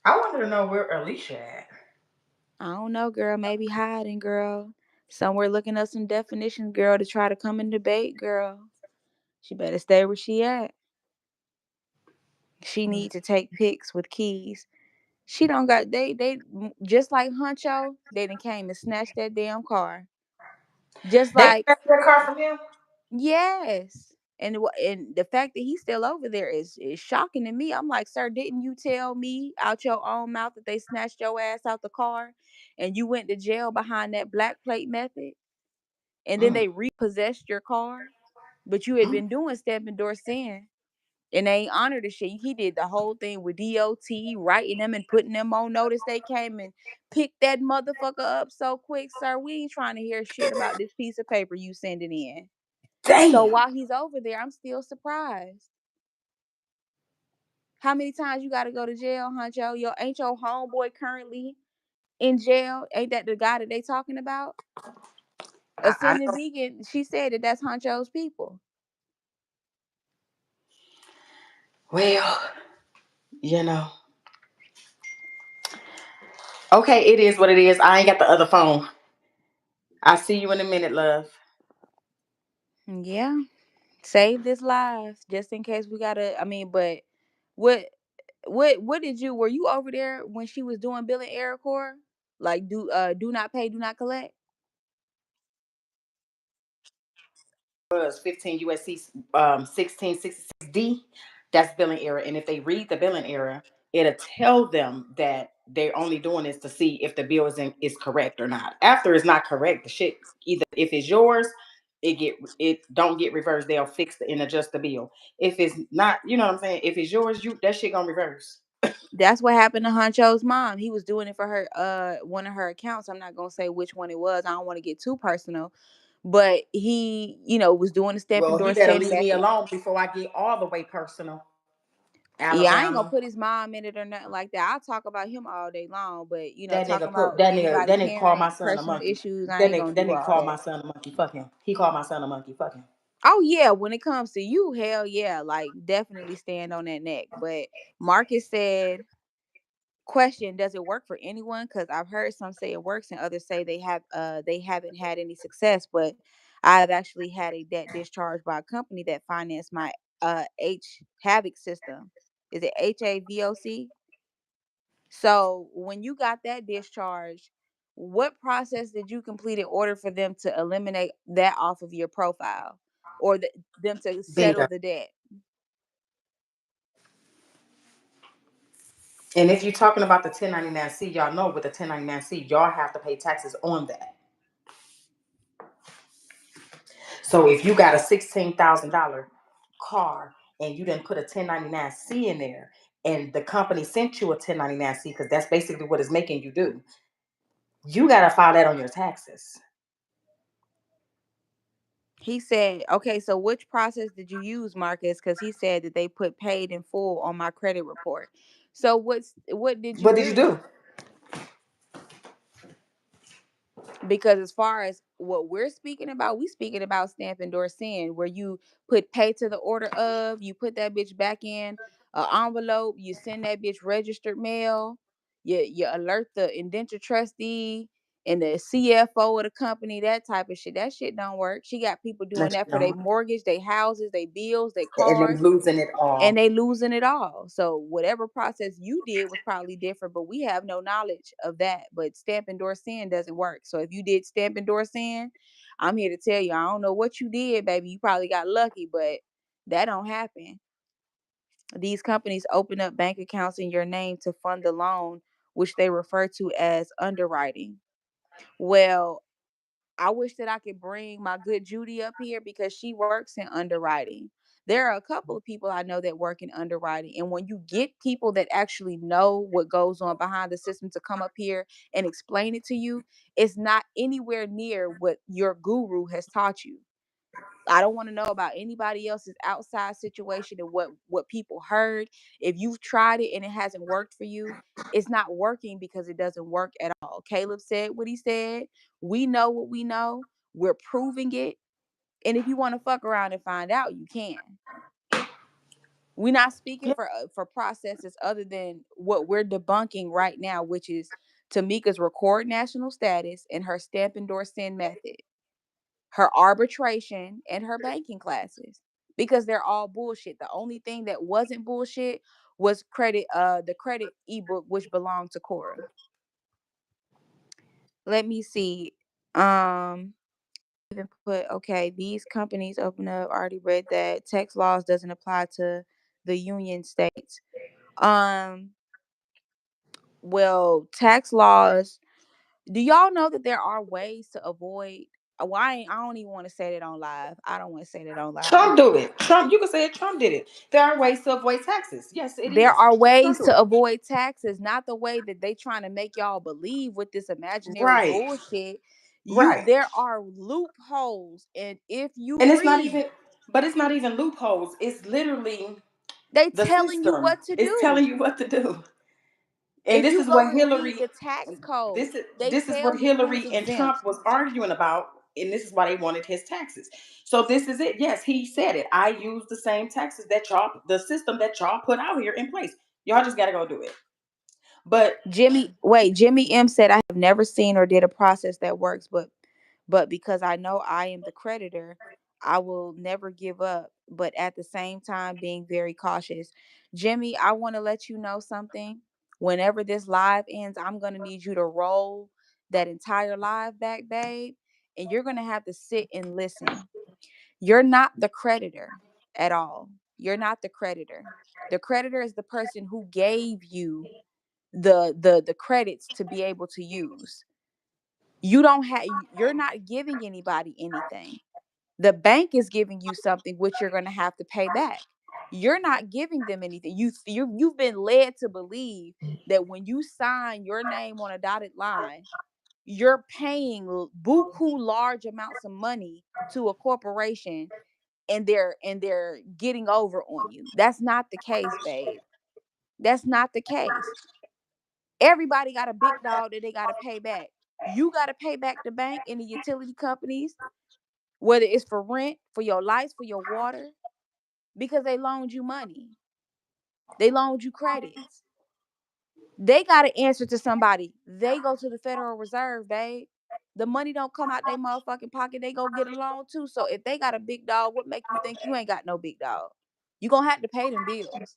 I wanted to know where Alicia at. I don't know, girl. Maybe hiding, girl. Somewhere looking up some definitions, girl, to try to come and debate, girl. She better stay where she at. She need to take pics with keys. She don't got just like Huncho, they done came and snatched that damn car. Just They like, got that car from him. yes. And the fact that he's still over there is shocking to me. I'm like, sir, didn't you tell me out your own mouth that they snatched your ass out the car and you went to jail behind that black plate method? And then Mm, they repossessed your car, but you had mm. been doing step endorsed sin. And they ain't honored the shit. He did the whole thing with DOT, writing them and putting them on notice. They came and picked that motherfucker up so quick, sir. We ain't trying to hear shit about this piece of paper you sending in. So Damn. while he's over there, I'm still surprised. How many times you got to go to jail, Huncho? Ain't your homeboy currently in jail? Ain't that the guy that they talking about? I Ascending know. Vegan, she said that that's Huncho's people. Well, you know. Okay, it is what it is. I ain't got the other phone. I'll see you in a minute, love. Yeah. Save this live just in case we gotta. I mean, but what what did you were you over there when she was doing billing error core? Like do not pay, do not collect? Was 15 USC 1666D. That's billing error. And if they read the billing error, it'll tell them that they're only doing this to see if the bill is correct or not. After it's not correct, the shit, either if it's yours, it don't get reversed. They'll fix it and adjust the bill. If it's not, you know what I'm saying? If it's yours, you that shit gonna reverse. That's what happened to Huncho's mom. He was doing it for her one of her accounts. I'm not gonna say which one it was. I don't want to get too personal. But he, was doing the stamp Well, he endorse better send leave me method. alone before I get all the way personal. Yeah, I ain't gonna Alabama. put his mom in it or nothing like that. I'll talk about him all day long, but That talking nigga put about anybody that nigga called my parent son a personal monkey. issues, I ain't gonna That do nigga all called that. my son a monkey. Fuck him. He called my son a monkey. Fuck him. Oh yeah, when it comes to you, hell yeah, like definitely stand on that neck. But Marcus said, question, does it work for anyone? Because I've heard some say it works and others say they haven't had any success. But I've actually had a debt discharged by a company that financed my H Havoc system. Is it HAVOC? So when you got that discharge, what process did you complete in order for them to eliminate that off of your profile, or them to settle Bingo. the debt? And if you're talking about the 1099-C, y'all know with the 1099-C, y'all have to pay taxes on that. So if you got a $16,000 car and you didn't put a 1099-C in there, and the company sent you a 1099-C, because that's basically what it's making you do, you got to file that on your taxes. He said, okay, so which process did you use, Marcus? Because he said that they put paid in full on my credit report. So what did you What did you do? do? Because as far as what we're speaking about, we speaking about stamp endorsing, where you put pay to the order of, you put that bitch back in an envelope, you send that bitch registered mail, you alert the indenture trustee and the CFO of the company, that type of shit. That shit don't work. She got people doing That you that for their don't. mortgage, their houses, their bills, their And they cars, losing it and all. they losing it all. So whatever process you did was probably different, but we have no knowledge of that. But stamp endorsing doesn't work. So if you did stamp endorsing, I'm here to tell you, I don't know what you did, baby. You probably got lucky, but that don't happen. These companies open up bank accounts in your name to fund the loan, which they refer to as underwriting. Well, I wish that I could bring my good Judy up here because she works in underwriting. There are a couple of people I know that work in underwriting. And when you get people that actually know what goes on behind the system to come up here and explain it to you, it's not anywhere near what your guru has taught you. I don't want to know about anybody else's outside situation and what people heard. If you've tried it and it hasn't worked for you, it's not working because it doesn't work at all. Caleb said what he said. We know what we know. We're proving it. And if you want to fuck around and find out, you can. We're not speaking Yeah. for processes other than what we're debunking right now, which is Tamika's record national status and her stamp endorsing method, her arbitration, and her banking classes, because they're all bullshit. The only thing that wasn't bullshit was the credit ebook, which belonged to Cora. Let me see. Um Even put, okay, these companies open up, already read that. Tax laws doesn't apply to the union states. Um well, tax laws, do y'all know that there are ways to avoid, I don't even want to say that on live. I don't want to say that on live. Trump do it. Trump, you can say it. Trump did it. There are ways to avoid taxes. Yes, it There is. are Trump ways do to it. avoid taxes, not the way that they trying to make y'all believe with this imaginary Right. bullshit. Right. There are loopholes, and if you And it's not read, even, but it's not even loopholes. It's literally they the telling you system. what to It's telling do. you what to do. And If this you is go what and read Hillary, the tax code, they this is what tell you who's Hillary and exempt. Trump was arguing about, and this is why they wanted his taxes. So this is it. Yes, he said it. I use the same taxes that y'all, the system that y'all put out here in place. Y'all just gotta go do it. But Jimmy M said, I have never seen or did a process that works, but because I know I am the creditor, I will never give up, but at the same time being very cautious. Jimmy, I want to let you know something. Whenever this live ends, I'm going to need you to roll that entire live back, babe, and you're going to have to sit and listen. You're not the creditor at all. You're not the creditor. The creditor is the person who gave you the credits to be able to use. You're not giving anybody anything. The bank is giving you something which you're going to have to pay back. You're not giving them anything. You've been led to believe that when you sign your name on a dotted line, you're paying buku large amounts of money to a corporation, and they're getting over on you. That's not the case, babe. That's not the case. Everybody got a big dog that they got to pay back. You got to pay back the bank and the utility companies, whether it's for rent, for your lights, for your water, because they loaned you money. They loaned you credits. They got to answer to somebody. They go to the Federal Reserve, babe. The money don't come out their motherfucking pocket. They go get a loan too. So if they got a big dog, what make you think you ain't got no big dog? You gonna have to pay them bills.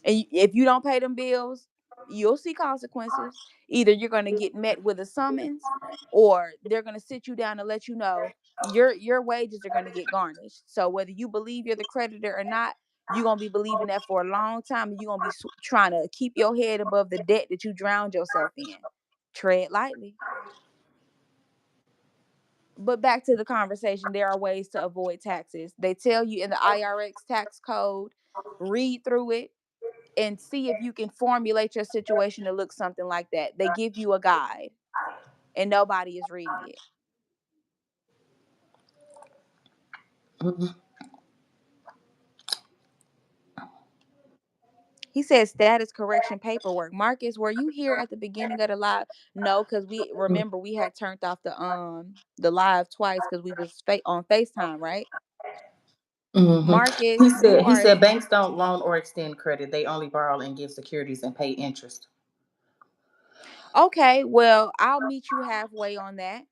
And if you don't pay them bills, you'll see consequences. Either you're going to get met with a summons, or they're going to sit you down and let you know your wages are going to get garnished. So whether you believe you're the creditor or not, you're going to be believing that for a long time, and you're going to be trying to keep your head above the debt that you drowned yourself in. Tread lightly. But back to the conversation, there are ways to avoid taxes. They tell you in the IRS tax code, read through it and see if you can formulate your situation to look something like that. They give you a guide, and nobody is reading it. He said status correction paperwork. Marcus, were you here at the beginning of the live? No, because we remember we had turned off the live twice because we was on FaceTime, right? Hmm. Marcus, you He are said banks don't loan or extend credit. They only borrow and give securities and pay interest. okay. Well, I'll meet you halfway on that.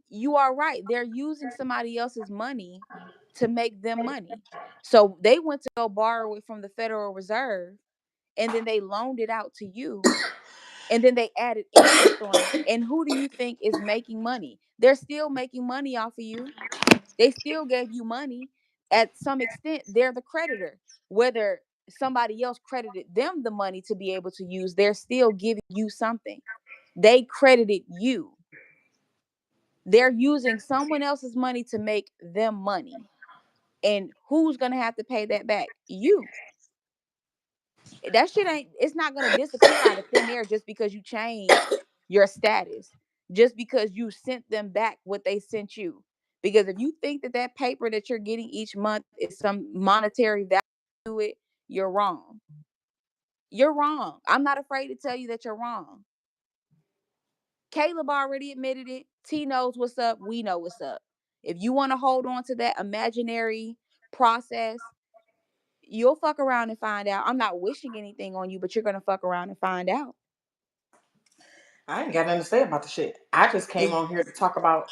You are right. They're using somebody else's money to make them money. So they went to go borrow it from the Federal Reserve, and then they loaned it out to you, and then they added interest on it. And who do you think is making money? They're still making money off of you. They still gave you money. At some extent, they're the creditor. Whether somebody else credited them the money to be able to use, they're still giving you something. They credited you. They're using someone else's money to make them money. And who's going to have to pay that back? You. That shit ain't, it's not going to disappear out of thin air just because you changed your status, just because you sent them back what they sent you. Because if you think that that paper that you're getting each month is some monetary value to it, you're wrong. You're wrong. I'm not afraid to tell you that you're wrong. Caleb already admitted it. T knows what's up. We know what's up. If you want to hold on to that imaginary process, you'll fuck around and find out. I'm not wishing anything on you, but you're gonna fuck around and find out. I ain't got nothing to say about the shit. I just came It, on here to talk about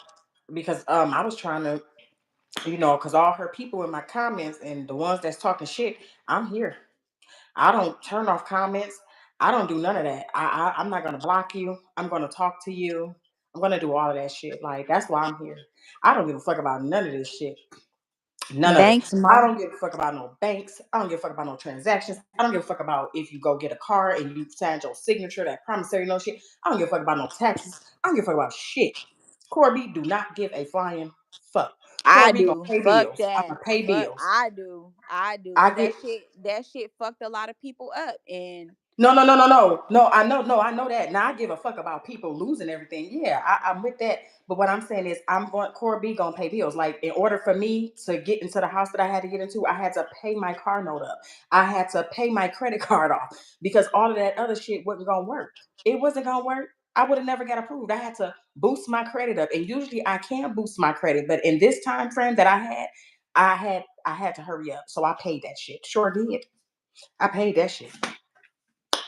because I was trying to, because all her people in my comments and the ones that's talking shit, I'm here. I don't turn off comments. I don't do none of that. I'm not gonna block you. I'm gonna talk to you. I'm gonna do all of that shit. Like that's why I'm here. I don't give a fuck about none of this shit. None of it. Banks, I Mark. don't give a fuck about no banks. I don't give a fuck about no transactions. I don't give a fuck about if you go get a car and you signed your signature, that promissory no shit. I don't give a fuck about no taxes. I don't give a fuck about shit. Corby do not give a flying fuck. I Corby gonna do. pay Fuck bills. I'm that. gonna pay Fuck. bills. I do. I do. I Cause get that shit fucked a lot of people up. And No, no, no, no, no, no. I know, no, I know that. Now I give a fuck about people losing everything. Yeah, I'm with that. But what I'm saying is, I'm going. Core B gonna pay bills. Like in order for me to get into the house that I had to get into, I had to pay my car note up. I had to pay my credit card off because all of that other shit wasn't gonna work. It wasn't gonna work. I would have never got approved. I had to boost my credit up, and usually I can boost my credit, but in this time frame that I had to hurry up. So I paid that shit. Sure did. I paid that shit.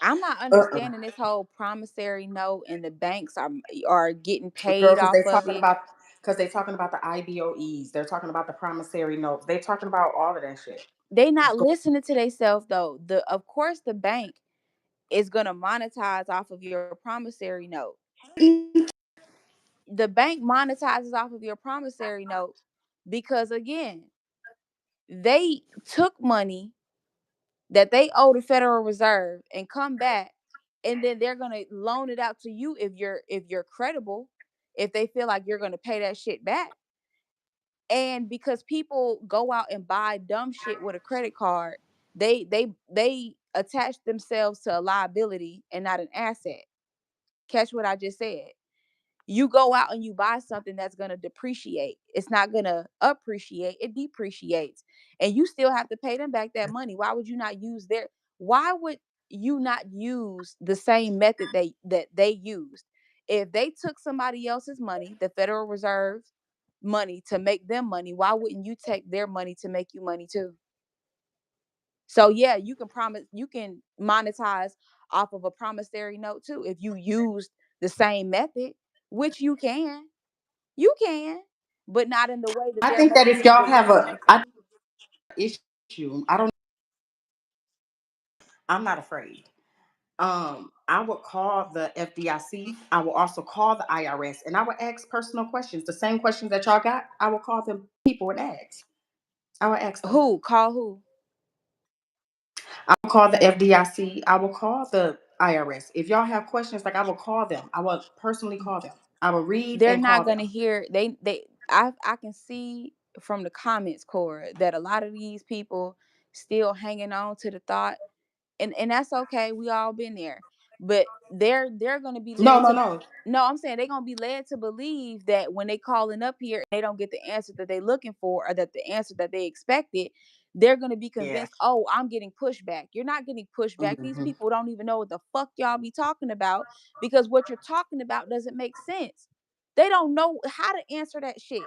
I'm not Uh-uh. understanding this whole promissory note, and the banks are getting Girl, paid off of it. because they talking about the IBOEs. They're talking about the promissory notes. They're talking about all of that shit. They not listening to themselves though. The Of course the bank is gonna monetize off of your promissory note. The bank monetizes off of your promissory note because again, they took money that they owe the Federal Reserve and come back, and then they're gonna loan it out to you if you're credible, if they feel like you're gonna pay that shit back. And because people go out and buy dumb shit with a credit card, they attach themselves to a liability and not an asset. Catch what I just said. You go out and you buy something that's going to depreciate. It's not going to appreciate, it depreciates. And you still have to pay them back that money. Why would you not use the same method that they used? If they took somebody else's money, the Federal Reserve money, to make them money, why wouldn't you take their money to make you money too? So yeah, you can monetize off of a promissory note too if you used the same method, which you can, but not in the way that I they're think that making if you y'all have believe. a issue, I'm not afraid. I would call the FDIC. I will also call the IRS, and I would ask personal questions. The same questions that y'all got, I will call them people and ask. I will ask them. Who call who? I will call the FDIC. I will call the IRS. If y'all have questions, like I will call them. I will personally call them. I will read They're and not call gonna them. hear. I can see from the comments, Cora, that a lot of these people still hanging on to the thought, and that's okay. We all been there, but they're gonna be No, led no, to. no. No, I'm saying they're gonna be led to believe that when they calling up here, they don't get the answer that they looking for, or that the answer that they expected. They're gonna be Yeah. convinced, oh, I'm getting pushback. You're not getting pushback. These Mm-hmm. people don't even know what the fuck y'all be talking about, because what you're talking about doesn't make sense. They don't know how to answer that shit.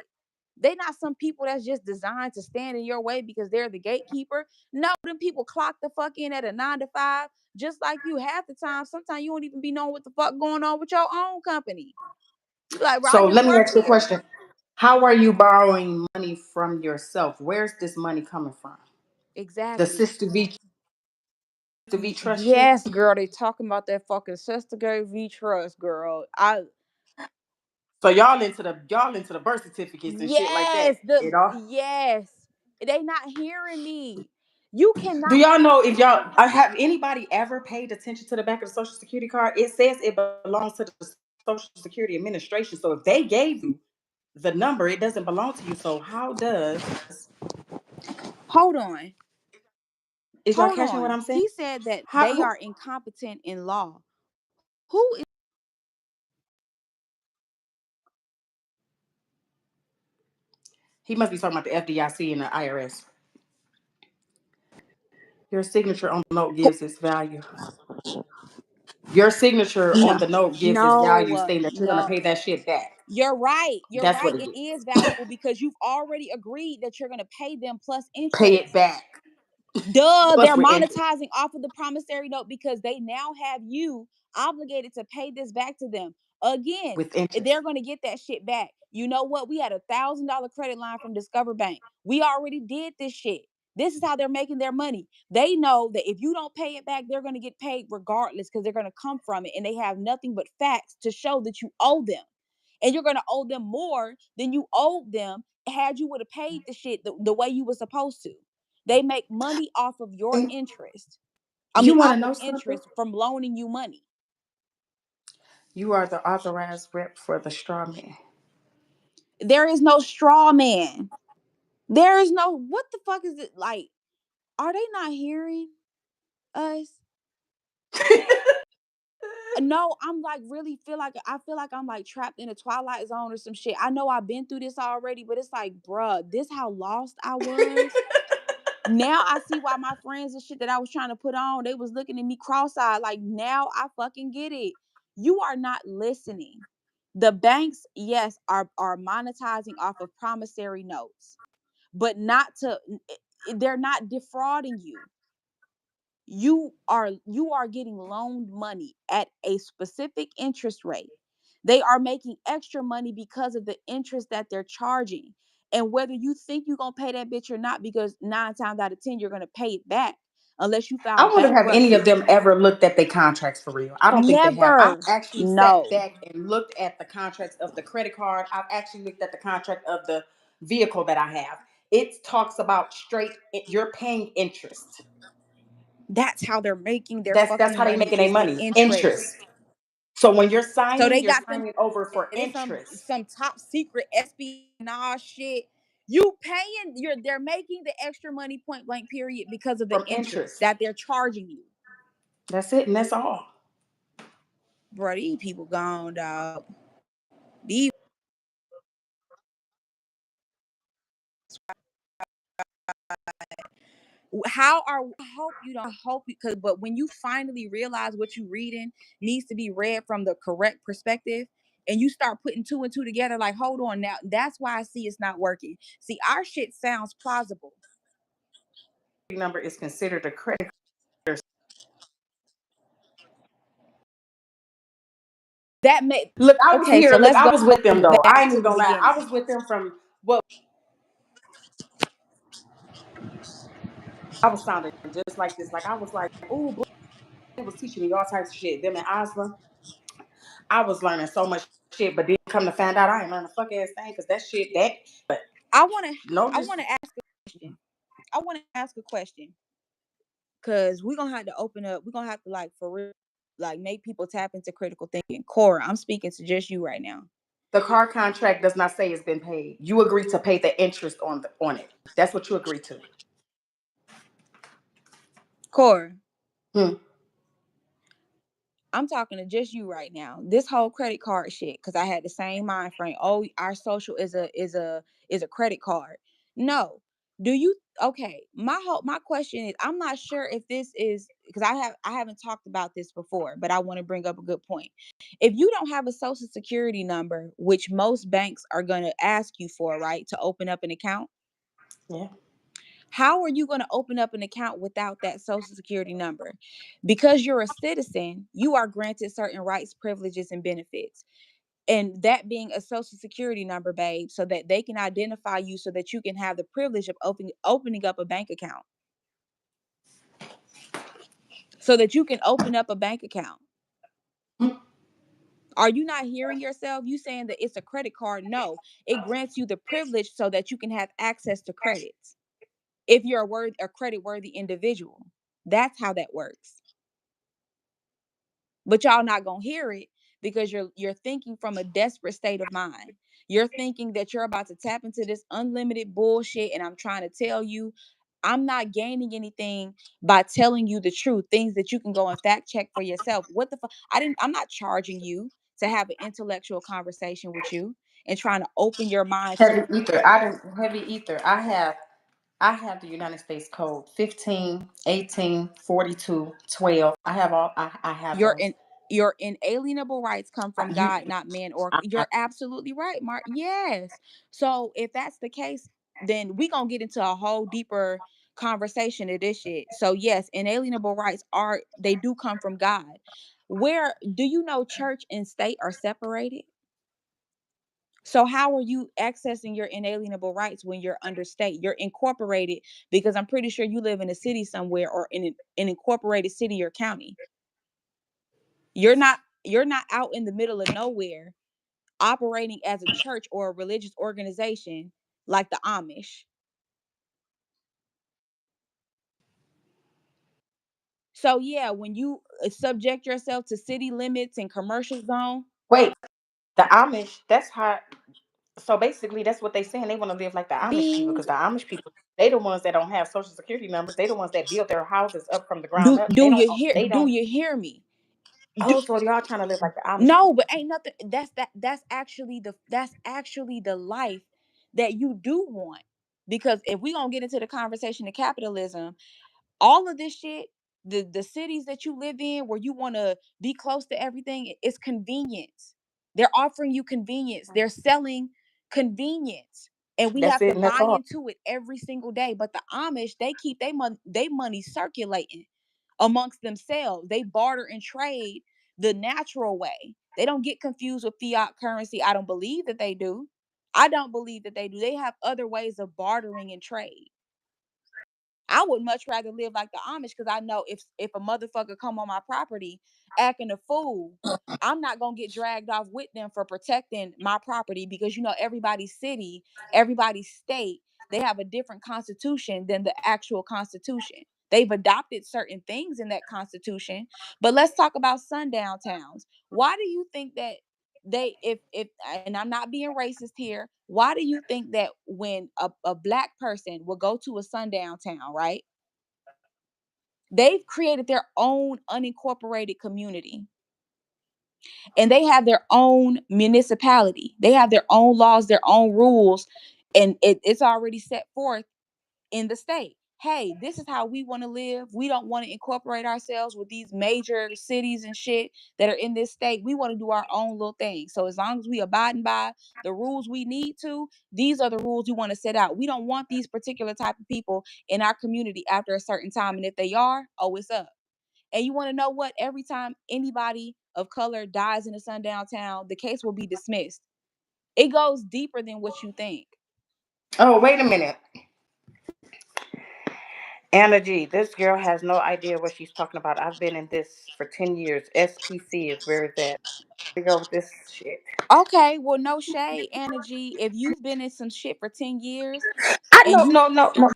They not some people that's just designed to stand in your way because they're the gatekeeper. No, them people clock the fuck in at a 9 to 5, just like you. Half the time, sometimes you don't even be knowing what the fuck going on with your own company. You be like, bro, I So just let me work ask you a here. question. How are you borrowing money from yourself? Where's this money coming from? The Exactly. sister V trust shit. Yes, girl. They talking about that fucking sister gave V trust, girl. So y'all into the birth certificates and shit like that. Yes, the It all. yes. They not hearing me. You Do cannot. y'all know if y'all have anybody ever paid attention to the back of the Social Security card? It says it belongs to the Social Security Administration. So if they gave you the number, it doesn't belong to you. So how does Hold on. is y'all Hold catching what on. I'm saying? He said that How they who, are incompetent in law. Who is he must be talking about the FDIC and the IRS. Your signature on the note gives its value. Your signature on no, the note gives its value, no, stating that you're gonna no. pay that shit back. You're right. You're That's right. what it It is. is valuable because you've already agreed that you're gonna pay them plus Pay it interest. back. Duh, Plus they're with interest. monetizing off of the promissory note because they now have you obligated to pay this back to them. Again, With interest. they're going to get that shit back. You know what? We had $1,000 credit line from Discover Bank. We already did this shit. This is how they're making their money. They know that if you don't pay it back, they're going to get paid regardless because they're going to come from it, and they have nothing but facts to show that you owe them. And you're going to owe them more than you owed them had you would have paid the shit the way you were supposed to. They make money off of your And interest. I you mean, want to off of know something? interest from loaning you money. You are the authorized rep for the straw man. There is no straw man. There is no, what the fuck is it like? Are they not hearing us? No, I'm like really feel like I'm like trapped in a twilight zone or some shit. I know I've been through this already, but it's like, bruh, this how lost I was. Now I see why my friends and shit that I was trying to put on, they was looking at me cross-eyed. Like, now I fucking get it. You are not listening. The banks, yes, are monetizing off of promissory notes, but not to they're not defrauding you. You are getting loaned money at a specific interest rate. They are making extra money because of the interest that they're charging. And whether you think you're gonna pay that bitch or not, because 9 times out of 10 you're gonna pay it back unless you I file wonder have any of bankruptcy. them ever looked at their contracts for real. I don't think they have. I've Never. actually sat No. back and looked at the contracts of the credit card. I've actually looked at the contract of the vehicle that I have. It talks about straight, you're paying interest. That's how they're making their That's fucking how they money, making their is with money. interest. Interest. So when So they you're got them signing over for interest. some top secret espionage shit. You paying, they're making the extra money, point blank period, because of the From interest interest. that they're charging you. That's it, and that's all. Bro, these people gone, dog. These how are I hope you, because but when you finally realize what you reading needs to be read from the correct perspective, and you start putting two and two together, like, hold on now, that's why I see it's not working. See, our shit sounds plausible. Number is considered a credit. That may Look, I was Okay, here. so Look, let's I go was with them though. I back ain't to even the gonna lie. I beginning. was with them from what I was sounding just like this. Like I was like, oh, they was teaching me all types of shit. Them in Oslo, I was learning so much shit, but then come to find out I ain't learning a fuck ass thing because that shit that. But I want to no, I just want to ask a question. I want to ask a question, cuz we're going to have to open up. We're going to have to, like, for real, like, make people tap into critical thinking. Cora, I'm speaking to just you right now. the car contract does not say it's been paid. You agree to pay the interest on it. That's what you agree to. Cora, Hmm. I'm talking to just you right now. This whole credit card shit, because I had the same mind frame. Oh, our social is a credit card. No. Do you Okay? My question is, I'm not sure if this is, because I haven't talked about this before, but I want to bring up a good point. If you don't have a social security number, which most banks are gonna ask you for, right, to open up an account, Yeah. how are you going to open up an account without that social security number? Because you're a citizen, you are granted certain rights, privileges, and benefits. And that being a social security number, babe, so that they can identify you, so that you can have the privilege of opening up a bank account. So that you can open up a bank account. Hmm. Are you not hearing yourself? You saying that it's a credit card? No, it grants you the privilege so that you can have access to credits. If you're a credit worthy individual, that's how that works. But y'all not gonna hear it, because you're thinking from a desperate state of mind. You're thinking that you're about to tap into this unlimited bullshit, and I'm trying to tell you, I'm not gaining anything by telling you the truth, things that you can go and fact check for yourself. What the fuck? I'm not charging you to have an intellectual conversation with you and trying to open your mind to. Heavy ether. I didn't heavy ether. I have the United States Code 15, 18, 42, 12. I have all I have your those. in your inalienable rights come from You God, not man. Or I you're absolutely right, Mark. Yes. So if that's the case, then we gonna get into a whole deeper conversation of this shit. So yes, inalienable rights they do come from God. Where do you know church and state are separated? So how are you accessing your inalienable rights when you're under state? You're incorporated, because I'm pretty sure you live in a city somewhere, or in an incorporated city or county. You're not out in the middle of nowhere operating as a church or a religious organization like the Amish. So yeah, when you subject yourself to city limits and commercial zone, wait, the Amish, that's how so basically that's what they saying. They want to live like the Amish people bing. because the Amish people, they the ones that don't have social security numbers. They the ones that build their houses up from the ground Do up. do you hear They do don't you hear me? Do oh, so y'all trying to live like the Amish No, people. but ain't nothing. That's actually the life that you do want. Because if we gonna get into the conversation of capitalism, all of this shit, the cities that you live in where you want to be close to everything, it's convenience. They're offering you convenience. They're selling convenience, and we That's have to it, and that's buy all. into it every single day. But the Amish, they keep they money circulating amongst themselves. They barter and trade the natural way. They don't get confused with fiat currency. I don't believe that they do. I don't believe that they do. They have other ways of bartering and trade. I would much rather live like the Amish, because I know if a motherfucker come on my property acting a fool, I'm not gonna get dragged off with them for protecting my property, because everybody's city, everybody's state, they have a different constitution than the actual constitution. They've adopted certain things in that constitution. But let's talk about sundown towns. Why do you think that they, if and I'm not being racist here, why do you think that when a black person will go to a sundown town, right? They've created their own unincorporated community, and they have their own municipality. They have their own laws, their own rules, and it's already set forth in the state. Hey, this is how we want to live. We don't want to incorporate ourselves with these major cities and shit that are in this state. We want to do our own little thing. So as long as we abiding by the rules we need to, these are the rules we want to set out. We don't want these particular type of people in our community after a certain time. And if they are, oh, it's up. And you want to know what? Every time anybody of color dies in a sundown town, the case will be dismissed. It goes deeper than what you think. Oh, wait a minute. Anna G, this girl has no idea what she's talking about. I've been in this for 10 years. SPC is where it's at. We go with this shit. Okay, well, no shade, energy. If you've been in some shit for 10 years I and no you, no no no.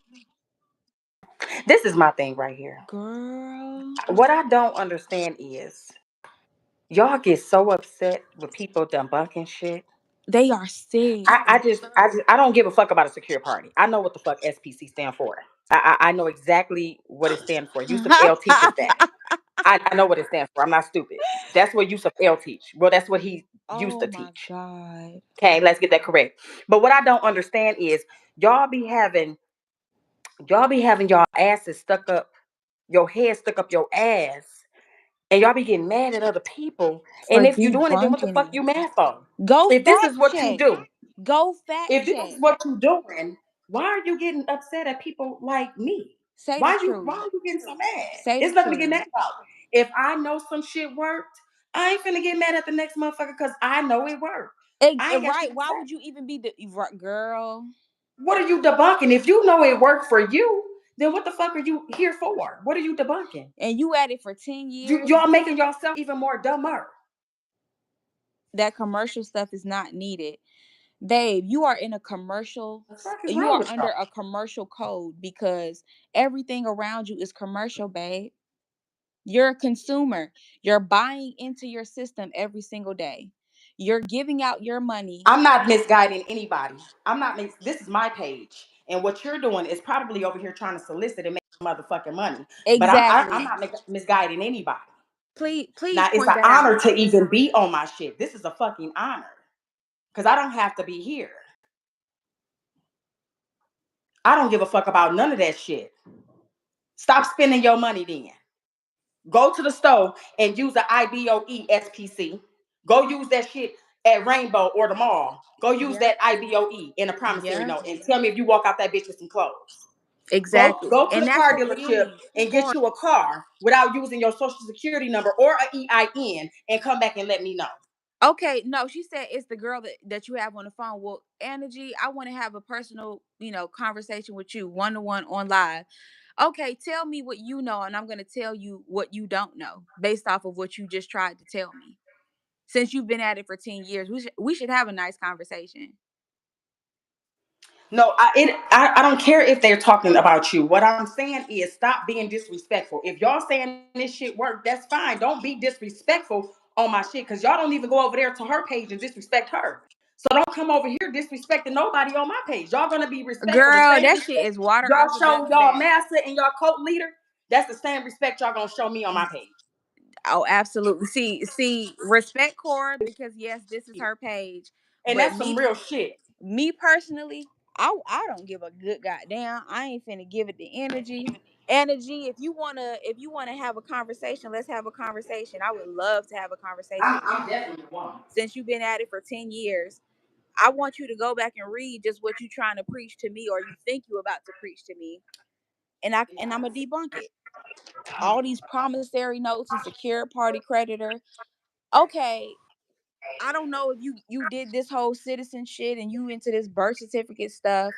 This is my thing right here. girl, What I don't understand is y'all get so upset with people debunking shit. they are sick. I don't give a fuck about a secure party. I know what the fuck SPC stand for. I know exactly what it stands for. Yusuf L teaches that. I know what it stands for. I'm not stupid. That's what Yusuf L teach. Well, that's what he used Oh to my teach. God. Okay, let's get that correct. But what I don't understand is y'all be having y'all asses stuck up, your head stuck up your ass, and y'all be getting mad at other people. And For if you doing it, then what the debunking fuck it. you mad for? Go If this is fact what you check. do, Go fact if this is check. what you doing, why are you getting upset at people like me? Say the Why truth. are you getting so mad? Say the It's nothing to get truth. mad about. If I know some shit worked, I ain't finna get mad at the next motherfucker because I know it worked. I ain't got Right. shit to Why say. would you even be the girl? What are you debunking? If you know it worked for you, then what the fuck are you here for? What are you debunking? And you at it for 10 years. Y'all making yourself even more dumber. That commercial stuff is not needed. Babe, you are in a The fuck is you wrong are with under y'all? a commercial code because everything around you is commercial, babe. You're a consumer. You're buying into your system every single day. You're giving out your money. I'm not misguiding anybody. I'm not. This is my page, and what you're doing is probably over here trying to solicit and make motherfucking money. But I'm Exactly. not misguiding anybody. Please Now it's point an that out. honor to even be on my shit. This is a fucking honor because I don't have to be here. I don't give a fuck about none of that shit. Stop spending your money then. Go to the store and use the IBOE SPC. Go use that shit at Rainbow or the mall. Go use Yep. that IBOE in a promissory Yep. note and tell me if you walk out that bitch with some clothes. Exactly. Go to And the that's car the dealership thing. and get Cora, you a car without using your social security number or a EIN and come back and let me know. okay, no, she said it's the girl that you have on the phone. Well, Energy, I want to have a personal, conversation with you, one to one on live. Okay, tell me what you know, and I'm gonna tell you what you don't know based off of what you just tried to tell me. Since you've been at it for 10 years, we should have a nice conversation. No, I don't care if they're talking about you. What I'm saying is stop being disrespectful. If y'all saying this shit work, that's fine. Don't be disrespectful on my shit because y'all don't even go over there to her page and disrespect her. So don't come over here disrespecting nobody on my page. Y'all gonna be respectful. The Girl, same that shit respect is water y'all off a show duck's y'all back. master and y'all cult leader. That's the same respect y'all gonna show me on my page. Oh, absolutely. See, respect Cora because yes, this is her page. And But that's some real shit. me personally, I don't give a good goddamn. I ain't finna give it the energy. Energy, if you wanna have a conversation, let's have a conversation. I would love to have a conversation with I'm you. definitely one. Since you've been at it for 10 years, I want you to go back and read just what you trying to preach to me or you think you about to preach to me. And I'm gonna debunk it. All these promissory notes and secured party creditor. Okay, I don't know if you did this whole citizen shit and you into this birth certificate stuff,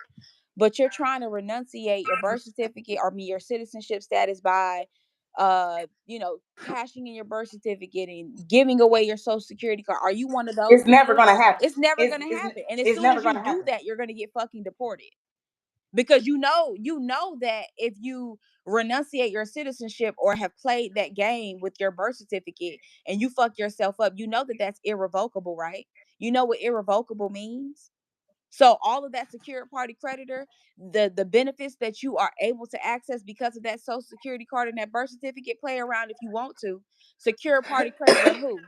but you're trying to renunciate your birth certificate or your citizenship status by cashing in your birth certificate and giving away your social security card. Are you one of those It's never people? gonna happen. It's never gonna happen. And as It's soon never as you gonna do happen. that, you're gonna get fucking deported. because you know that if you renunciate your citizenship or have played that game with your birth certificate and you fuck yourself up, you know that that's irrevocable, right? You know what irrevocable means. So all of that secured party creditor, the benefits that you are able to access because of that social security card and that birth certificate, play around if you want to. Secured party creditor who?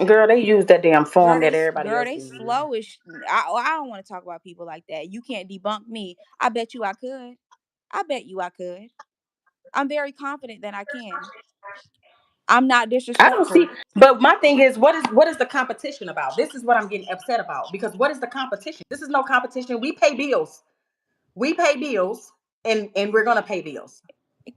Girl, they use that damn Girl, form that everybody else they uses. slow as I don't want to talk about people like that. You can't debunk me. I bet you I could. I bet you I could. I'm very confident that I can. I'm not I don't see, disrespectful. but my thing is, what is the competition about? This is what I'm getting upset about, because what is the competition? This is no competition. We pay bills. We pay bills, and we're gonna pay bills.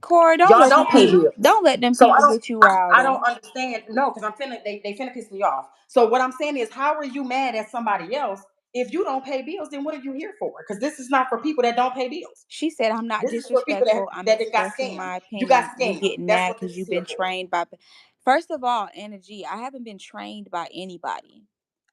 Cora, Y'all don't pay bills. don't let them So people get you riled I don't up. understand. No, because I'm finna they finna piss me off. So what I'm saying is, how are you mad at somebody else if you don't pay bills? Then what are you here for? Because this is not for people that don't pay bills. She said, I'm not This is for people that disrespectful. I'm that got expressing scammed. my You got opinion. You scammed. getting That's mad what because this is you've here been for. trained by. First of all, Anna G, I haven't been trained by anybody.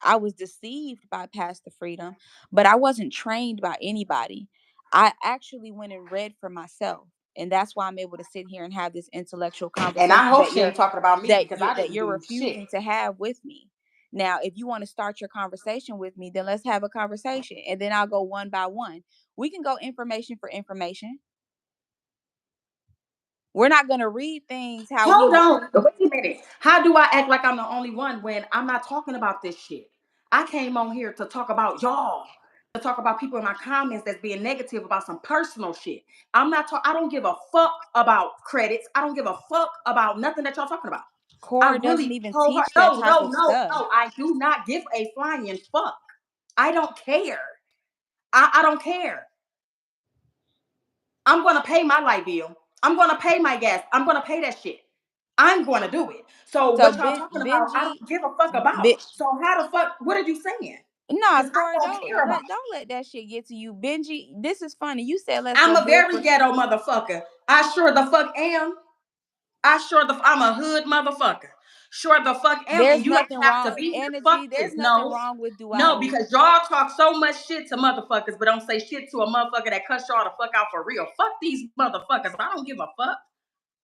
I was deceived by Pastor Freedom, but I wasn't trained by anybody. I actually went and read for myself. And that's why I'm able to sit here and have this intellectual And I conversation hope she ain't talking about me, because I that didn't you're do shit. refusing to have with me. Now, if you want to start your conversation with me, then let's have a conversation and then I'll go one by one. We can go information for information. We're not going to read things how Hold we on. Wait a minute. How do I act like I'm the only one when I'm not talking about this shit? I came on here to talk about y'all, to talk about people in my comments that's being negative about some personal shit. I don't give a fuck about credits. I don't give a fuck about nothing that y'all talking about. I Cora doesn't really even wholeheart. teach that No, type no, of no, stuff. no. I do not give a flying fuck. I don't care. I don't care. I'm gonna pay my light bill. I'm gonna pay my gas. I'm gonna pay that shit. I'm gonna do it. So So what y'all talking about, I Benji, don't give a fuck about. ben, So how the fuck, what are you saying? nah, Because I Cora, don't care about it. don't let that shit get to you. Benji, this is funny. You said let's I'm go a bill very for. ghetto motherfucker. I sure the fuck am. I'm a hood motherfucker. Sure the fuck am. There's And you don't nothing have to wrong, be here. Fuck energy. this. There's nothing No. wrong with No, duality. because y'all talk so much shit to motherfuckers, but don't say shit to a motherfucker that cuss y'all the fuck out for real. Fuck these motherfuckers. I don't give a fuck.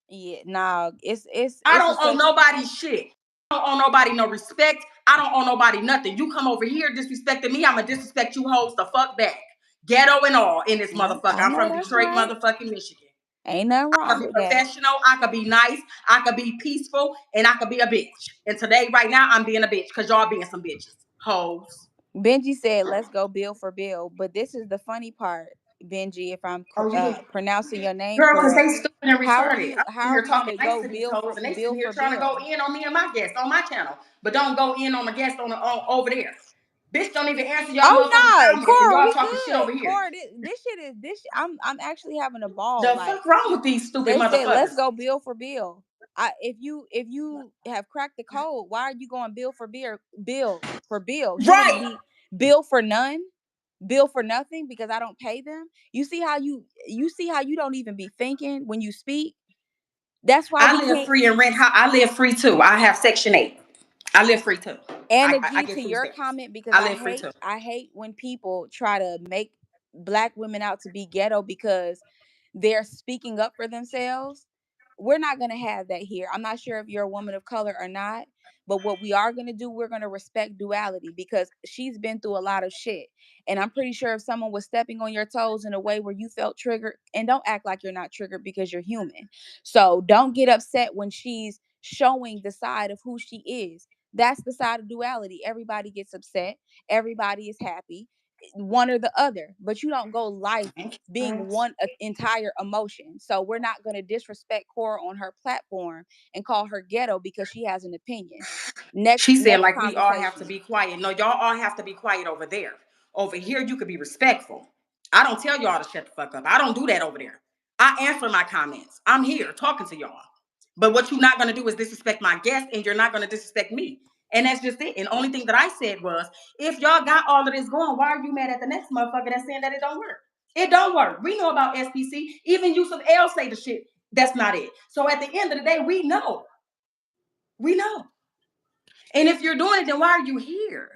Yeah, nah, I it's a don't owe such. nobody shit. I don't owe nobody no respect. I don't owe nobody nothing. You come over here disrespecting me, I'ma disrespect you hoes the fuck back. Ghetto and all in this Yeah, motherfucker. I I'm know from that's Detroit, right. motherfucking Michigan. Ain't nothing I could wrong be with that. professional, I could be nice, I could be peaceful, and I could be a bitch. And today, right now, I'm being a bitch because y'all being some bitches. Hoes. Benji said, "Let's go bill for bill." But this is the funny part, Benji. If I'm Oh, yeah. pronouncing your name Girl, because correct, they stupid and retarded. I'm how sitting are here we talking gonna nice go to these hoes, and they sitting bill here for trying to go bill? in on me and my guest on my channel, but don't go in on the guest on over there. Bitch, don't even answer y'all Oh motherfucking no, comments, and Cora, y'all we talking shit over good. here. Cora, this shit is this. I'm actually having a ball. The Like fuck wrong with these stupid they said, let's motherfuckers? go bill for bill. If you have cracked the code, why are you going bill for bill? Shouldn't it Right. be bill for none? Bill for nothing because I don't pay them. You see how you don't even be thinking when you speak. That's why I we live can't. free and rent. I live free too. I have Section 8. I live free too. I Energy get to food your stamps. comment because I live free too. I hate when people try to make black women out to be ghetto because they're speaking up for themselves. We're not going to have that here. I'm not sure if you're a woman of color or not, but what we are going to do, we're going to respect duality because she's been through a lot of shit. And I'm pretty sure if someone was stepping on your toes in a way where you felt triggered, and don't act like you're not triggered because you're human. So don't get upset when she's showing the side of who she is. That's the side of duality. Everybody gets upset, everybody is happy, one or the other, but you don't go life being one entire emotion. So we're not going to disrespect Cora on her platform and call her ghetto because she has an opinion. She said, Next like, we all have to conversation. be quiet. No, y'all all have to be quiet over there. Over here, you could be respectful. I don't tell y'all to shut the fuck up. I don't do that over there. I answer my comments. I'm here talking to y'all. But what you're not going to do is disrespect my guest, and you're not going to disrespect me. And that's just it. And the only thing that I said was, if y'all got all of this going, why are you mad at the next motherfucker that's saying that it don't work? It don't work. We know about SPC. Even Yusuf L say the shit. That's not it. So at the end of the day, we know. We know. And if you're doing it, then why are you here?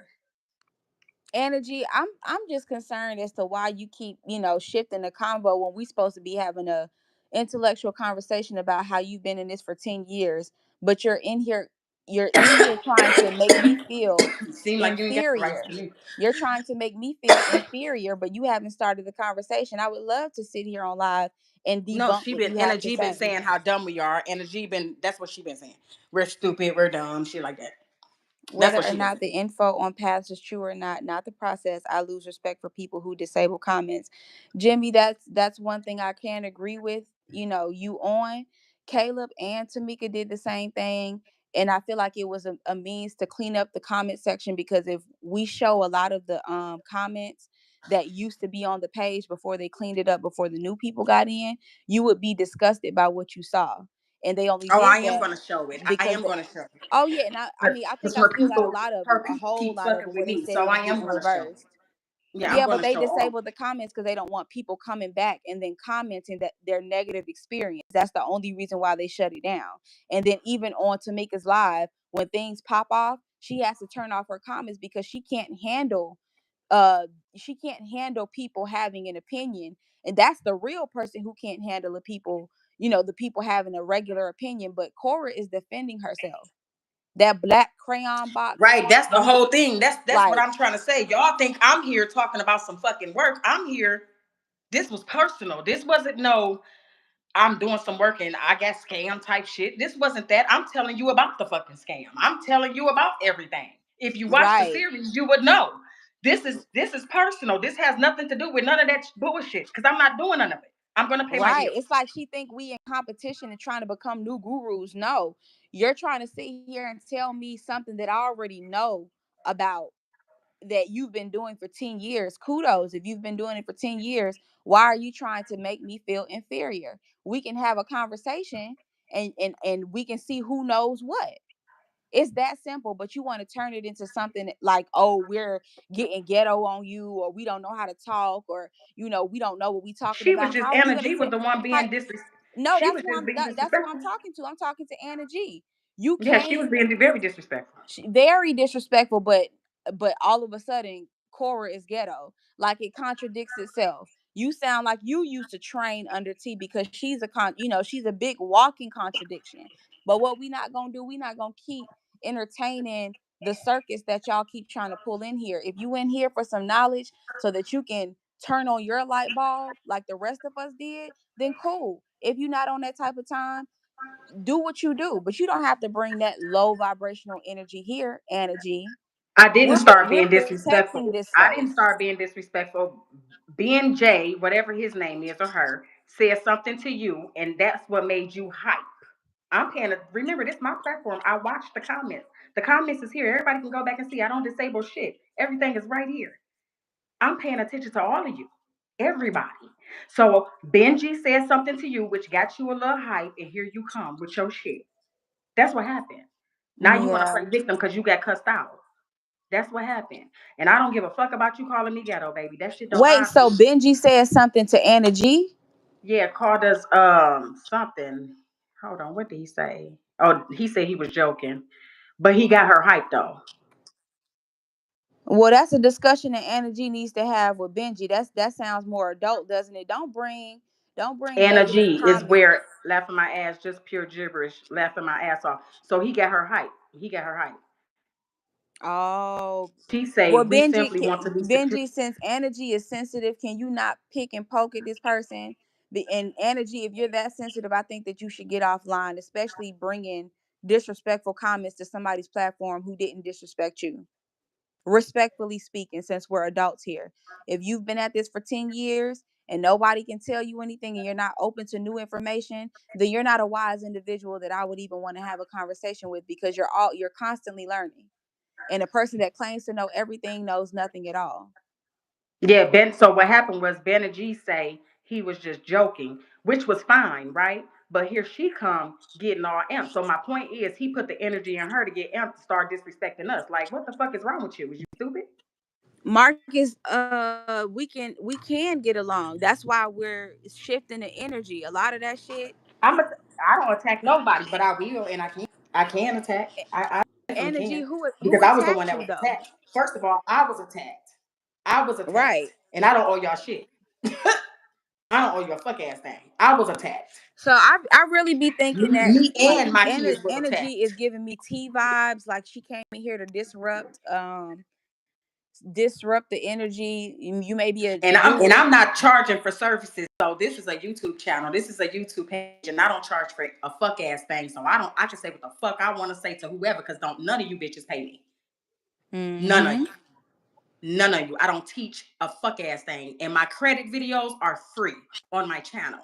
Energy, I'm just concerned as to why you keep, shifting the convo when we supposed to be having a intellectual conversation about how you've been in this for 10 years, but you're in here trying to make me feel Seem like you ain't got the rights to inferior. me. You're trying to make me feel inferior, but you haven't started the conversation. I would love to sit here on live and No, debunk she what been you have to Energy been say. saying how dumb we are. Energy been That's what she been saying. We're stupid, we're dumb, shit like that. That's Whether what or she been not saying. the info on paths is true or not, not the process. I lose respect for people who disable comments. Jimmy, that's one thing I can agree with. You on. Caleb and Tamika did the same thing. And I feel like it was a means to clean up the comment section, because if we show a lot of the comments that used to be on the page before they cleaned it up, before the new people got in, you would be disgusted by what you saw. And they only Oh, I did am that gonna show it. I because am gonna show it. oh yeah, and I mean I think Because I still got her a people whole keep lot of fucking it with where they me, said so it I was am getting gonna show it. reversed. Yeah, I'm Yeah, but gonna they show all. disabled the comments because they don't want people coming back and then commenting that their negative experience. That's the only reason why they shut it down. And then even on Tamika's live, when things pop off, she has to turn off her comments because uh she can't handle people having an opinion. And that's the real person who can't handle the people having a regular opinion. But Cora is defending herself. That black crayon box, Right, that's the don't whole thing. That's what like I'm trying to say. Y'all think I'm here talking about some fucking work. I'm here. This was personal. This wasn't no I'm doing some work and I got scam type shit. This wasn't that. I'm telling you about the fucking scam. I'm telling you about everything. If you watch the right. series, you would know. This is personal. This has nothing to do with none of that bullshit. Because I'm not doing none of it. I'm gonna pay my Right. bills. It's like she think we in competition and trying to become new gurus. No. You're trying to sit here and tell me something that I already know about, that you've been doing for 10 years. Kudos. If you've been doing it for 10 years, why are you trying to make me feel inferior? We can have a conversation and we can see who knows what. It's that simple, but you want to turn it into something like, oh, we're getting ghetto on you, or we don't know how to talk, or we don't know what we talking She was about. just How are we Anna gonna G was tell? the one How, being no, she was just being that's who I'm disrespectful. talking to. I'm talking to Anna G. You Yeah, she was came being very disrespectful. very disrespectful, but all of a sudden Cora is ghetto. Like it contradicts itself. You sound like you used to train under T, because she's a big walking contradiction. But what we not gonna do, we not gonna keep entertaining the circus that y'all keep trying to pull in here. If you in here for some knowledge so that you can turn on your light bulb like the rest of us did, then cool. If you're not on that type of time, do what you do, but you don't have to bring that low vibrational energy here, Anna G. I didn't start We're being disrespectful. protecting this I didn't space. start being disrespectful. Ben J, whatever his name is or her, said something to you, and that's what made you hype. I'm paying. Remember, this is my platform. I watch the comments. The comments is here. Everybody can go back and see. I don't disable shit. Everything is right here. I'm paying attention to all of you, everybody. So Benji said something to you, which got you a little hype, and here you come with your shit. That's what happened. Now you want to Yeah. play victim because you got cussed out. That's what happened. And I don't give a fuck about you calling me ghetto, baby. That shit don't Wait, bother so me. Benji said something to Anna G? Yeah, called us something. Hold on, what did he say? Oh, he said he was joking. But he got her hyped though. Well, that's a discussion that Anna G needs to have with Benji. That sounds more adult, doesn't it? Don't bring Anna negative G is comments. where laughing my ass, just pure gibberish, laughing my ass off. So he got her hype. He got her hype. Oh, She say well, we simply want to be secure. Benji, since energy is sensitive, can you not pick and poke at this person? And energy, if you're that sensitive, I think that you should get offline, especially bringing disrespectful comments to somebody's platform who didn't disrespect you. Respectfully speaking, since we're adults here, if you've been at this for 10 years and nobody can tell you anything and you're not open to new information, then you're not a wise individual that I would even want to have a conversation with, because you're constantly learning. And a person that claims to know everything knows nothing at all. Yeah, Ben. So what happened was Ben and G say he was just joking, which was fine, right? But here she come getting all amped. So my point is, he put the energy in her to get amped to start disrespecting us. Like, what the fuck is wrong with you? Is you stupid? Marcus, we can get along. That's why we're shifting the energy. A lot of that shit. I don't attack nobody, but I will, and I can attack. I definitely Energy, can who because I was the one attacked that you was though? attacked. First of all, I was attacked. I was attacked, Right. and I don't owe y'all shit. I don't owe you a fuck ass thing. I was attacked. So I really be thinking that Me like and my kids was energy attacked. is giving me T vibes. Like she came in here to disrupt the energy. You may be a And guru. I'm not charging for services. So this is a YouTube channel. This is a YouTube page, and I don't charge for a fuck ass thing. So I can say what the fuck I want to say to whoever, because don't none of you bitches pay me. None of Mm-hmm. you. None of you. I don't teach a fuck ass thing. And my credit videos are free on my channel.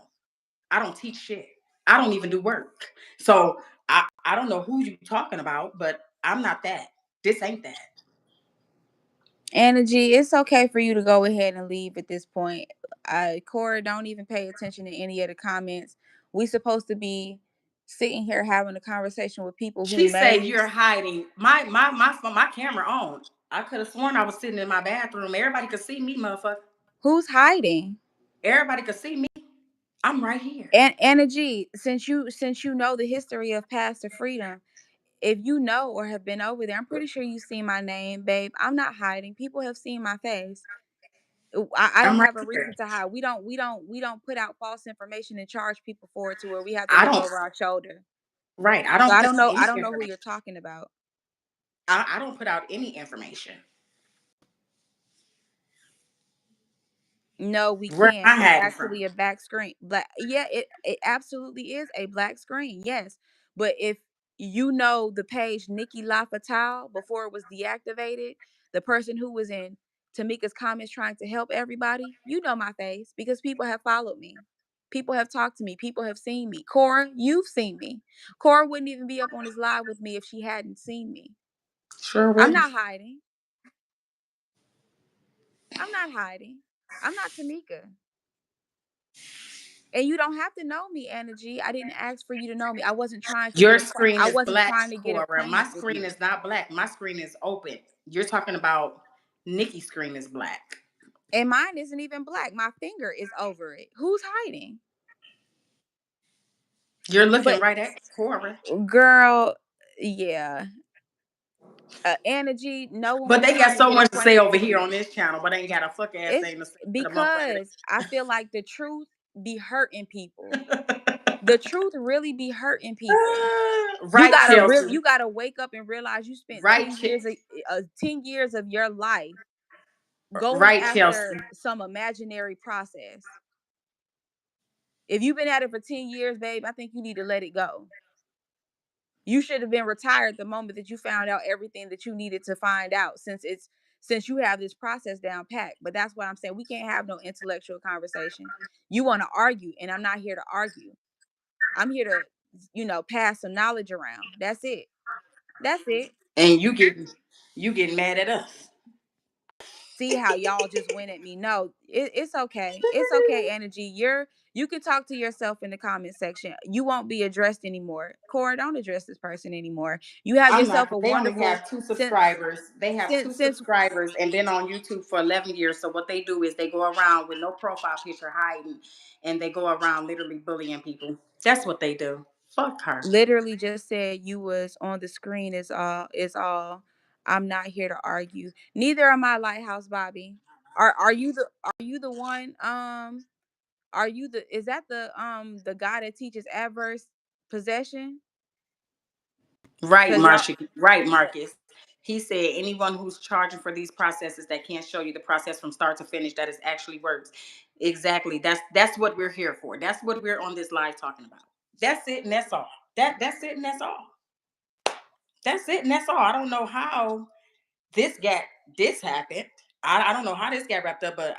I don't teach shit. I don't even do work. So I don't know who you talking about, but I'm not that. This ain't that. Energy, it's okay for you to go ahead and leave at this point. Cora, don't even pay attention to any of the comments. We supposed to be sitting here having a conversation with people who She said you're knows. hiding. My camera on. I could have sworn I was sitting in my bathroom. Everybody could see me, motherfucker. Who's hiding. Everybody could see me. I'm right here. And energy, since you know the history of Path to Freedom, if you know or have been over there, I'm pretty sure you've seen my name, babe. I'm not hiding. People have seen my face. I don't I'm right have a reason here. to hide. We don't put out false information and charge people for it to where we have to I look don't. over our shoulder. Right. I So don't I put don't out know. any I don't know who information. you're talking about. I don't put out any information. No, we Where can't. am I It's hiding from? actually a back screen. Black, yeah, it absolutely is a black screen. Yes, but if you know the page Nikki LaFatal before it was deactivated, the person who was in Tamika's comments trying to help everybody, you know my face because people have followed me. People have talked to me. People have seen me. Cora, you've seen me. Cora wouldn't even be up on this live with me if she hadn't seen me. Sure I'm wouldn't. not hiding. I'm not hiding. I'm not Tamika. And you don't have to know me, energy. I didn't ask for you to know me. I wasn't trying to Your get screen I is wasn't black, trying to get Cora. My acquainted with screen you. is not black. My screen is open. You're talking about Nikki's screen is black. And mine isn't even black. My finger is over it. Who's hiding? You're looking But right at Cora. girl, yeah. Energy, no one But was they got trying to so get much to say acquainted over with here you. on this channel, but ain't got a fuck ass It's thing to say to the motherfucker. because I feel like the truth be hurting people. The truth really be hurting people. Right, You Chelsea. gotta wake up and realize you spent Right, 10 years of your life going right, after Chelsea. some imaginary process. If you've been at it for 10 years, babe, I think you need to let it go. You should have been retired the moment that you found out everything that you needed to find out since you have this process down packed. But that's what I'm saying. We can't have no intellectual conversation. You want to argue, and I'm not here to argue. I'm here to, pass some knowledge around. That's it. That's it. And you getting mad at us. See how y'all just went at me. No, it's okay. It's okay, energy. You can talk to yourself in the comment section. You won't be addressed anymore. Cora, don't address this person anymore. You have I'm yourself a not. They only wonderful have two since subscribers. They have two since subscribers, and been on YouTube for 11 years. So what they do is they go around with no profile picture hiding, and they go around literally bullying people. That's what they do. Fuck her. literally just said you was on the screen is all. I'm not here to argue. Neither am I, Lighthouse Bobby. Are you the one are you the is that the guy that teaches adverse possession? Right, Cuz y'all Marcia. Right, Marcus. He said anyone who's charging for these processes that can't show you the process from start to finish that it actually works. Exactly. That's what we're here for. That's what we're on this live talking about. That's it, and that's all. That's it, and that's all. That's it, and that's all. I don't know how this got this happened. I don't know how this got wrapped up, but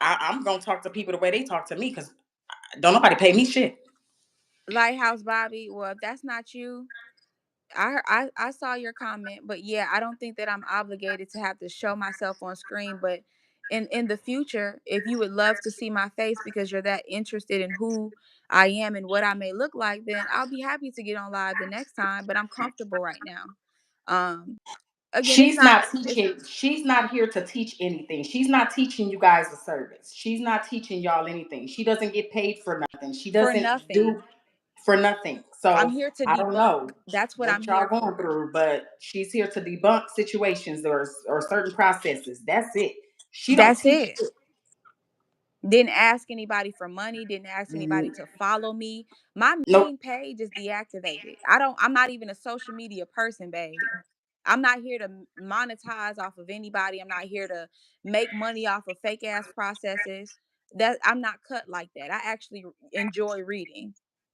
I'm gonna talk to people the way they talk to me because don't nobody pay me shit. Lighthouse Bobby, well, if that's not you, I saw your comment, but yeah, I don't think that I'm obligated to have to show myself on screen. But in the future, if you would love to see my face because you're that interested in who I am and what I may look like, then I'll be happy to get on live the next time. But I'm comfortable right now. Um, again, it's She's not. not It's teaching. She's not here to teach anything. She's not teaching you guys a service. She's not teaching y'all anything. She doesn't get paid for nothing. She for doesn't do nothing. for nothing. I'm So here to I don't debunk. know That's what I'm what y'all here going for. through, but she's here to debunk situations or certain processes. That's it. She don't That's teach it. shit. Didn't ask anybody for money, didn't ask anybody Mm, to follow me. My nope. main page is deactivated. I'm not even a social media person, babe. I'm not here to monetize off of anybody. I'm not here to make money off of fake ass processes. That I'm not cut like that. I actually enjoy reading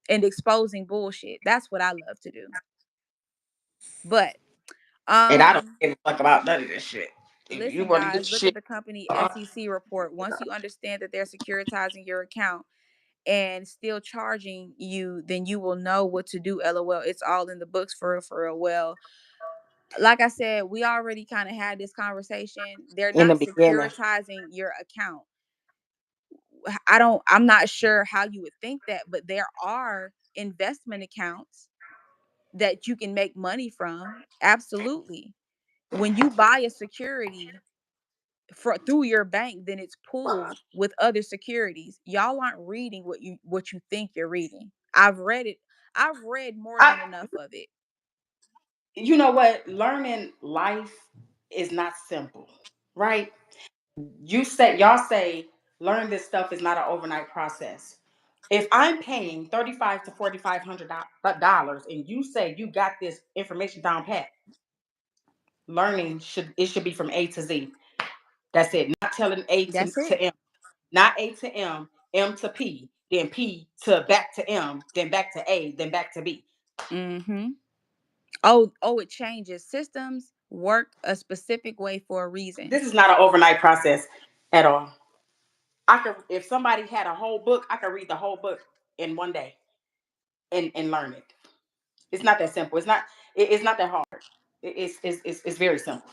and exposing bullshit. That's what I love to do. But And I don't um give a fuck about none of this shit. If you listen want to get guys, your look shit, at the company uh, SEC report. Once you understand that they're securitizing your account and still charging you, then you will know what to do. LOL. It's all in the books for real, for real. Well, like I said, we already kind of had this conversation. They're in not the beginning. securitizing your account. I'm not sure how you would think that, but there are investment accounts that you can make money from. Absolutely. When you buy a security for through your bank, then it's pooled with other securities. Y'all aren't reading what you think you're reading. I've read it. I've read more I, than enough of it. you know what? Learning life is not simple, right? Y'all say learn this stuff is not an overnight process. If I'm paying $3,500 to $4,500 and you say you got this information down pat, learning should be from A to Z. That's it. Not telling A That's to it. M, not A to M, M to P, then P to back to M, then back to A, then back to B. Mm-hmm. Oh, it changes. Systems work a specific way for a reason. This is not an overnight process at all. I could, if somebody had a whole book, I could read the whole book in one day and learn it. It's not that simple. It's not that hard. It's very simple.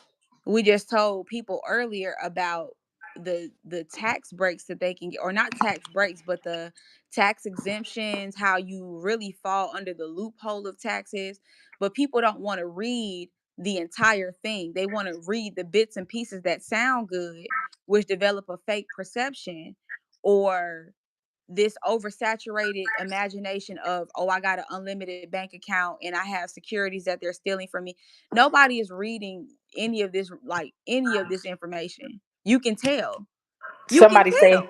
We just told people earlier about the tax breaks that they can get, or not tax breaks, but the tax exemptions, how you really fall under the loophole of taxes. But people don't want to read the entire thing. They want to read the bits and pieces that sound good, which develop a fake perception, or this oversaturated imagination of, oh, I got an unlimited bank account and I have securities that they're stealing from me. Nobody is reading any of this, like any of this information. You can tell. You can Somebody say, tell.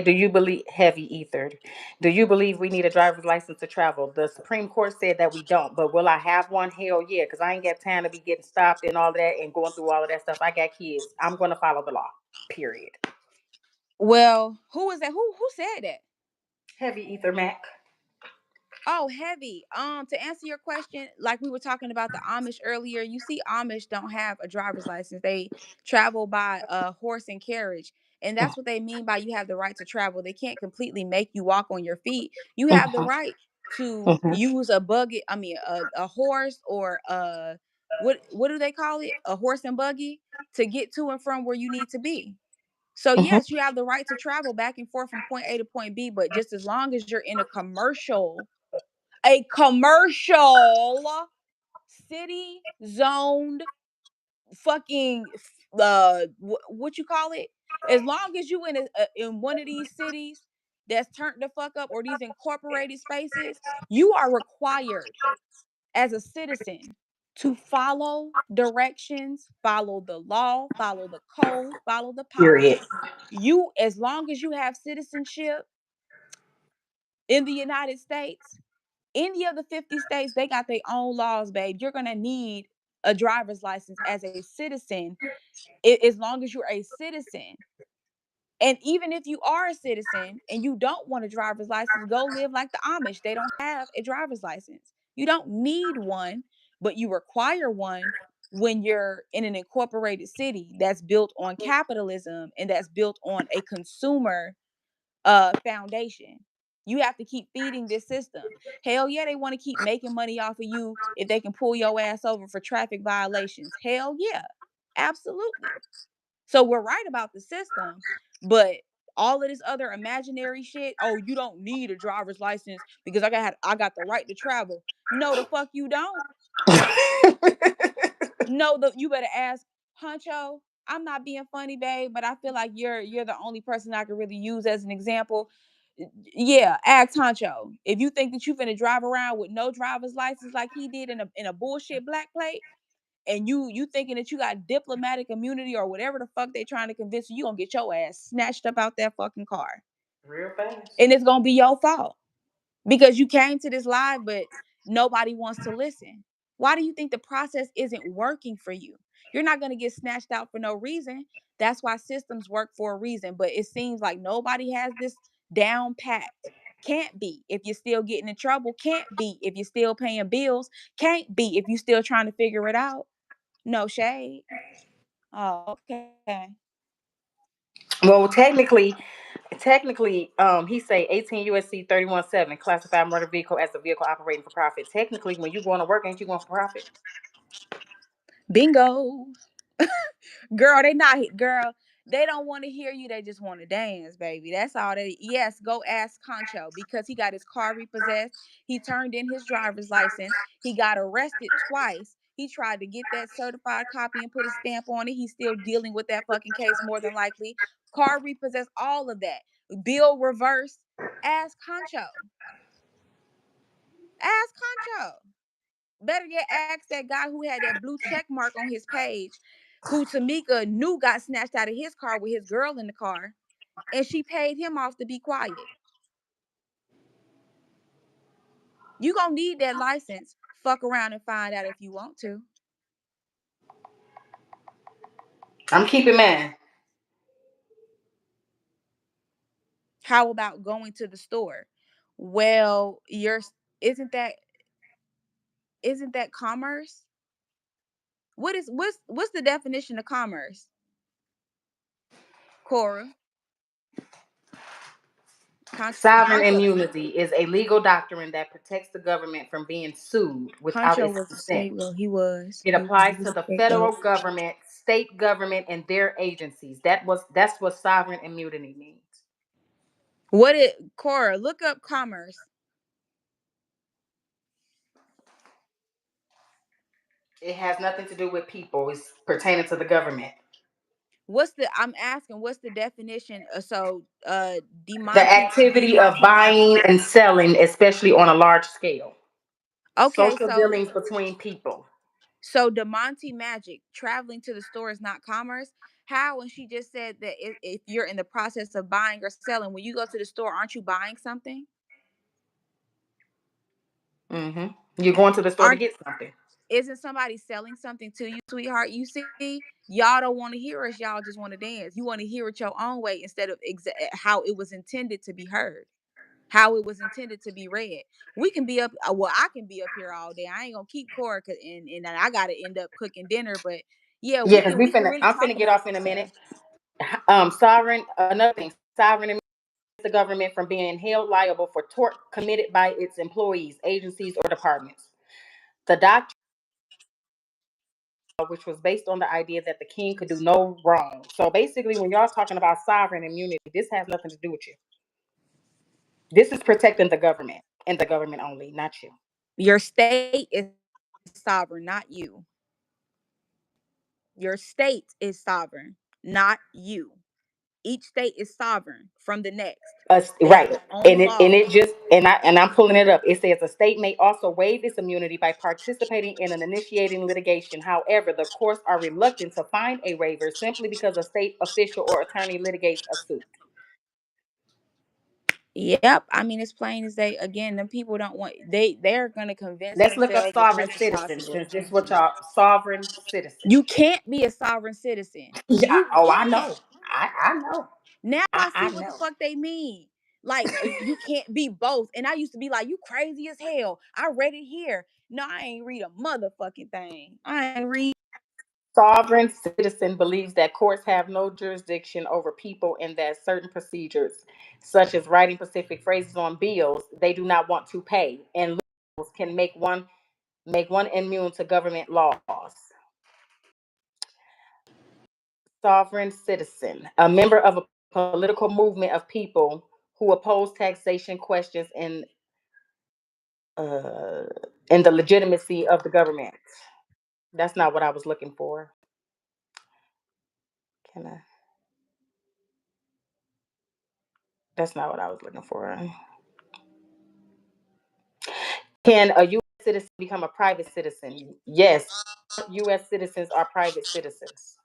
do you believe heavy ethered? Do you believe we need a driver's license to travel? The Supreme Court said that we don't, but will I have one? Hell yeah, because I ain't got time to be getting stopped and all that and going through all of that stuff. I got kids. I'm gonna follow the law. Period. Well, who is that? Who said that? Heavy ether Mac. Oh, heavy. To answer your question, like we were talking about the Amish earlier, you see Amish don't have a driver's license. They travel by horse and carriage. And that's what they mean by you have the right to travel. They can't completely make you walk on your feet. You have the Mhm, right to mhm. use a buggy, I mean a horse, or what do they call it? A horse and buggy to get to and from where you need to be. So Mhm. yes, you have the right to travel back and forth from point A to point B, but just as long as you're in a commercial city zoned fucking what you call it, as long as you in one of these cities that's turned the fuck up, or these incorporated spaces, you are required as a citizen to follow directions, follow the law, follow the code, follow the Period. policy. You, as long as you have citizenship in the United States, any of the 50 states, they got their own laws, babe. You're going to need a driver's license as a citizen, as long as you're a citizen. And even if you are a citizen and you don't want a driver's license, go live like the Amish. They don't have a driver's license. You don't need one, but you require one when you're in an incorporated city that's built on capitalism and that's built on a consumer foundation. You have to keep feeding this system. Hell yeah, they want to keep making money off of you if they can pull your ass over for traffic violations. Hell yeah, absolutely. So we're right about the system, but all of this other imaginary shit, oh, you don't need a driver's license because I got the right to travel. No, the fuck you don't. No, you better ask Huncho. I'm not being funny, babe, but I feel like you're the only person I could really use as an example. Yeah, ask Huncho. If you think that you finna drive around with no driver's license like he did in a bullshit black plate, and you thinking that you got diplomatic immunity or whatever the fuck they trying to convince you, you gonna get your ass snatched up out that fucking car. Real fast. And it's gonna be your fault because you came to this live, but nobody wants to listen. Why do you think the process isn't working for you? You're not gonna get snatched out for no reason. That's why systems work for a reason. But it seems like nobody has this down packed. Can't be if you're still getting in trouble. Can't be if you're still paying bills. Can't be if you're still trying to figure it out. No shade. Oh, okay. Well, technically, he say 18 USC 31-7 classified motor vehicle as a vehicle operating for profit. Technically, when you going to work, ain't you going for profit? Bingo. Girl, they not girl. They don't want to hear you. They just want to dance, baby. That's all they. Yes, go ask Concho because he got his car repossessed. He turned in his driver's license. He got arrested twice. He tried to get that certified copy and put a stamp on it. He's still dealing with that fucking case more than likely. Car repossessed, all of that. Bill reversed. Ask Concho. Ask Concho. Better yet, ask that guy who had that blue check mark on his page, who Tamika knew got snatched out of his car with his girl in the car, and she paid him off to be quiet. You gonna need that license. Fuck around and find out if you want to. I'm keeping mine. How about going to the store? Well, you're isn't that isn't that commerce? What's the definition of commerce, Cora? Sovereign Concho, immunity is a legal doctrine that protects the government from being sued without Concho its was a consent. state. Well, he was. It He was applies to a the scapegoat. federal government, state government, and their agencies. That's what sovereign immunity means. What it Cora? Look up commerce. It has nothing to do with people. It's pertaining to the government. I'm asking what's the definition? The Demonte activity of Magic. buying and selling, especially on a large scale. Okay, Social dealings between people. so Demonte Magic traveling to the store is not commerce. How? When she just said that if you're in the process of buying or selling, when you go to the store, aren't you buying something? Hmm. You're going to the store to Aren't get something. Isn't somebody selling something to you, sweetheart? You see, y'all don't want to hear us. Y'all just want to dance. You want to hear it your own way instead of how it was intended to be heard, how it was intended to be read. We can be up. Well, I can be up here all day. I ain't gonna keep Cora, and I gotta end up cooking dinner. But yeah, Yeah, we because can really I'm talk finna get about off some in a stuff. minute. Sovereign, another thing, sovereign immunity the government from being held liable for tort committed by its employees, agencies, or departments. The doctrine, which was based on the idea that the king could do no wrong. So basically, when y'all talking about sovereign immunity, this has nothing to do with you. This is protecting the government and the government only, not you. Your state is sovereign, not you. Your state is sovereign, not you. Each state is sovereign from the next. They have Right, their own and laws. it just and I'm pulling it up. It says a state may also waive its immunity by participating in an initiating litigation. However, the courts are reluctant to find a waiver simply because a state official or attorney litigates a suit. Yep. I mean, it's plain as day. Again, them people don't want they're gonna convince Let's look up themselves as sovereign much as citizen possible. since this what y'all sovereign citizen. You can't be a sovereign citizen. Yeah, You oh, I can't. know. I know. Now I see I what the know. fuck they mean. Like you can't be both. And I used to be like, you crazy as hell. I read it here. No, I ain't read a motherfucking thing. I ain't read. Sovereign citizen believes that courts have no jurisdiction over people and that certain procedures, such as writing specific phrases on bills they do not want to pay, and laws can make one immune to government laws. Sovereign citizen, a member of a political movement of people who oppose taxation questions uh, and the legitimacy of the government. That's not what I was looking for. Can I? That's not what I was looking for. Can a U.S. citizen become a private citizen. Yes, U.S. citizens are private citizens.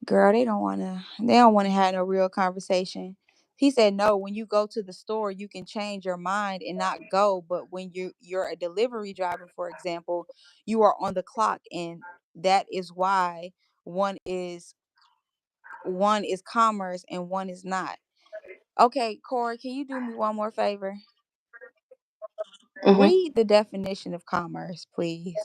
Girl, they don't want to have no real conversation. He said no, when you go to the store, you can change your mind and not go, but when you're a delivery driver, for example, you are on the clock, and that is why one is one is commerce and one is not. Okay, Cora, can you do me one more favor? Mm-hmm. Read the definition of commerce, please.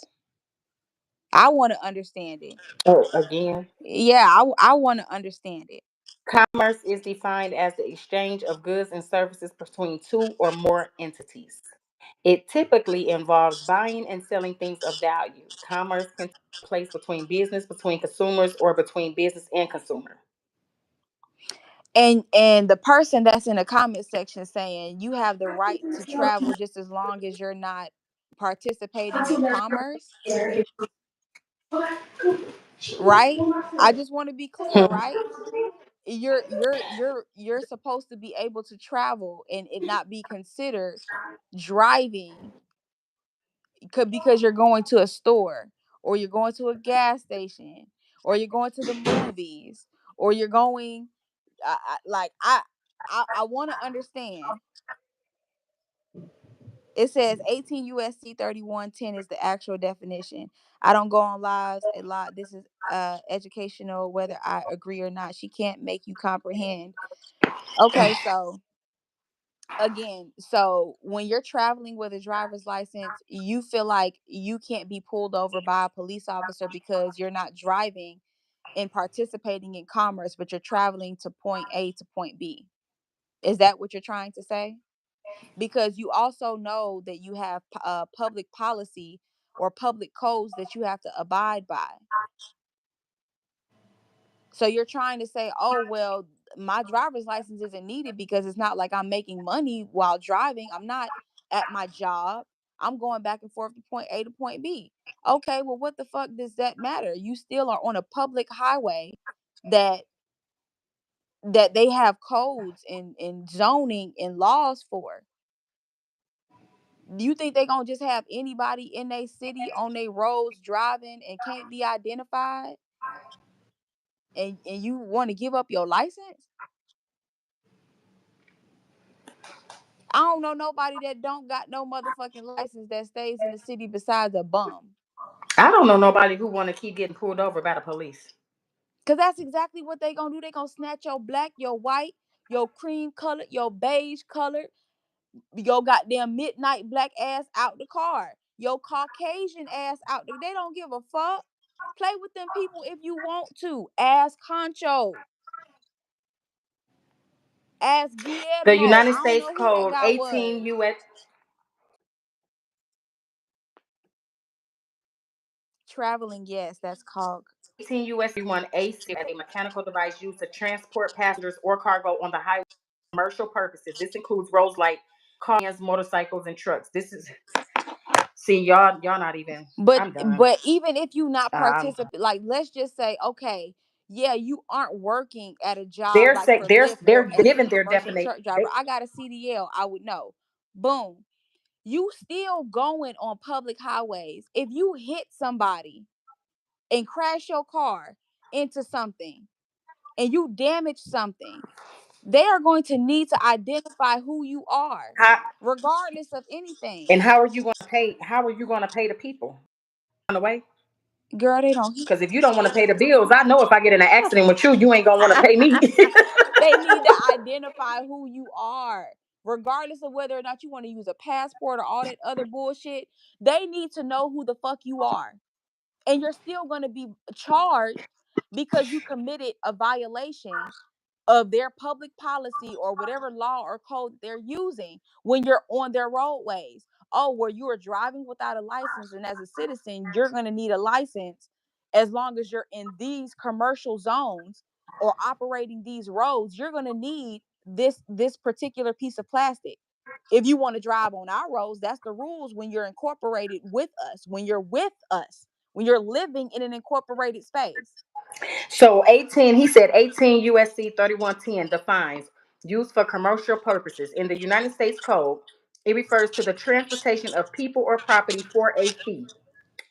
I want to understand it. Oh, again. Yeah, I want to understand it. Commerce is defined as the exchange of goods and services between two or more entities. It typically involves buying and selling things of value. Commerce can take place between business, between consumers, or between business and consumer. And the person that's in the comment section saying you have the right to travel just as long as you're not participating in commerce, right? I just want to be clear, right? You're supposed to be able to travel and it not be considered driving because you're going to a store, or you're going to a gas station, or you're going to the movies, or you're going like I want to understand. It says 18 USC 3110 is the actual definition. I don't go on lives a lot. This is educational, whether I agree or not. She can't make you comprehend. Okay, so again, so when you're traveling with a driver's license, you feel like you can't be pulled over by a police officer because you're not driving and participating in commerce, but you're traveling to point A to point B. Is that what you're trying to say? Because you also know that you have public policy or public codes that you have to abide by. So you're trying to say, oh, well, my driver's license isn't needed because it's not like I'm making money while driving. I'm not at my job. I'm going back and forth to point A to point B. Okay, well, what the fuck does that matter? You still are on a public highway that they have codes and zoning and laws for. Do you think they gonna just have anybody in their city on their roads driving and can't be identified? And you want to give up your license? I don't know nobody that don't got no motherfucking license that stays in the city besides a bum. I don't know nobody who want to keep getting pulled over by the police. Cause that's exactly what they gonna do. They gonna snatch your black, your white, your cream colored, your beige colored, your goddamn midnight black ass out the car. Your Caucasian ass out the. They don't give a fuck. Play with them people if you want to. Ask Concho. Ask The Guillermo. United I don't States know who that Code guy 18 was. US Traveling, yes, that's called. 18 US 31A as a mechanical device used to transport passengers or cargo on the highway for commercial purposes. This includes roads like cars, motorcycles, and trucks. This is see y'all not even. But I'm done. but even if you not Um, participate, like let's just say, okay, yeah, you aren't working at a job they're like for Lyft or they're as a giving their commercial definition. truck driver. I got a CDL, I would know. Boom. You still going on public highways. If you hit somebody and crash your car into something and you damage something, they are going to need to identify who you are, How, regardless of and anything. how are you going to pay? How are you going to pay the people on the way? Girl, they don't. Because if you don't want to pay the bills, I know if I get in an accident with you, you ain't gonna want to pay me. They need to identify who you are, regardless of whether or not you want to use a passport or all that other bullshit. They need to know who the fuck you are. And you're still going to be charged because you committed a violation of their public policy or whatever law or code they're using when you're on their roadways. Oh, where you are driving without a license, and as a citizen, you're going to need a license as long as you're in these commercial zones or operating these roads. You're going to need this particular piece of plastic. If you want to drive on our roads, that's the rules when you're incorporated with us, when you're with us, when you're living in an incorporated space. So 18, he said 18 USC 3110 defines used for commercial purposes in the United States Code. It refers to the transportation of people or property for a fee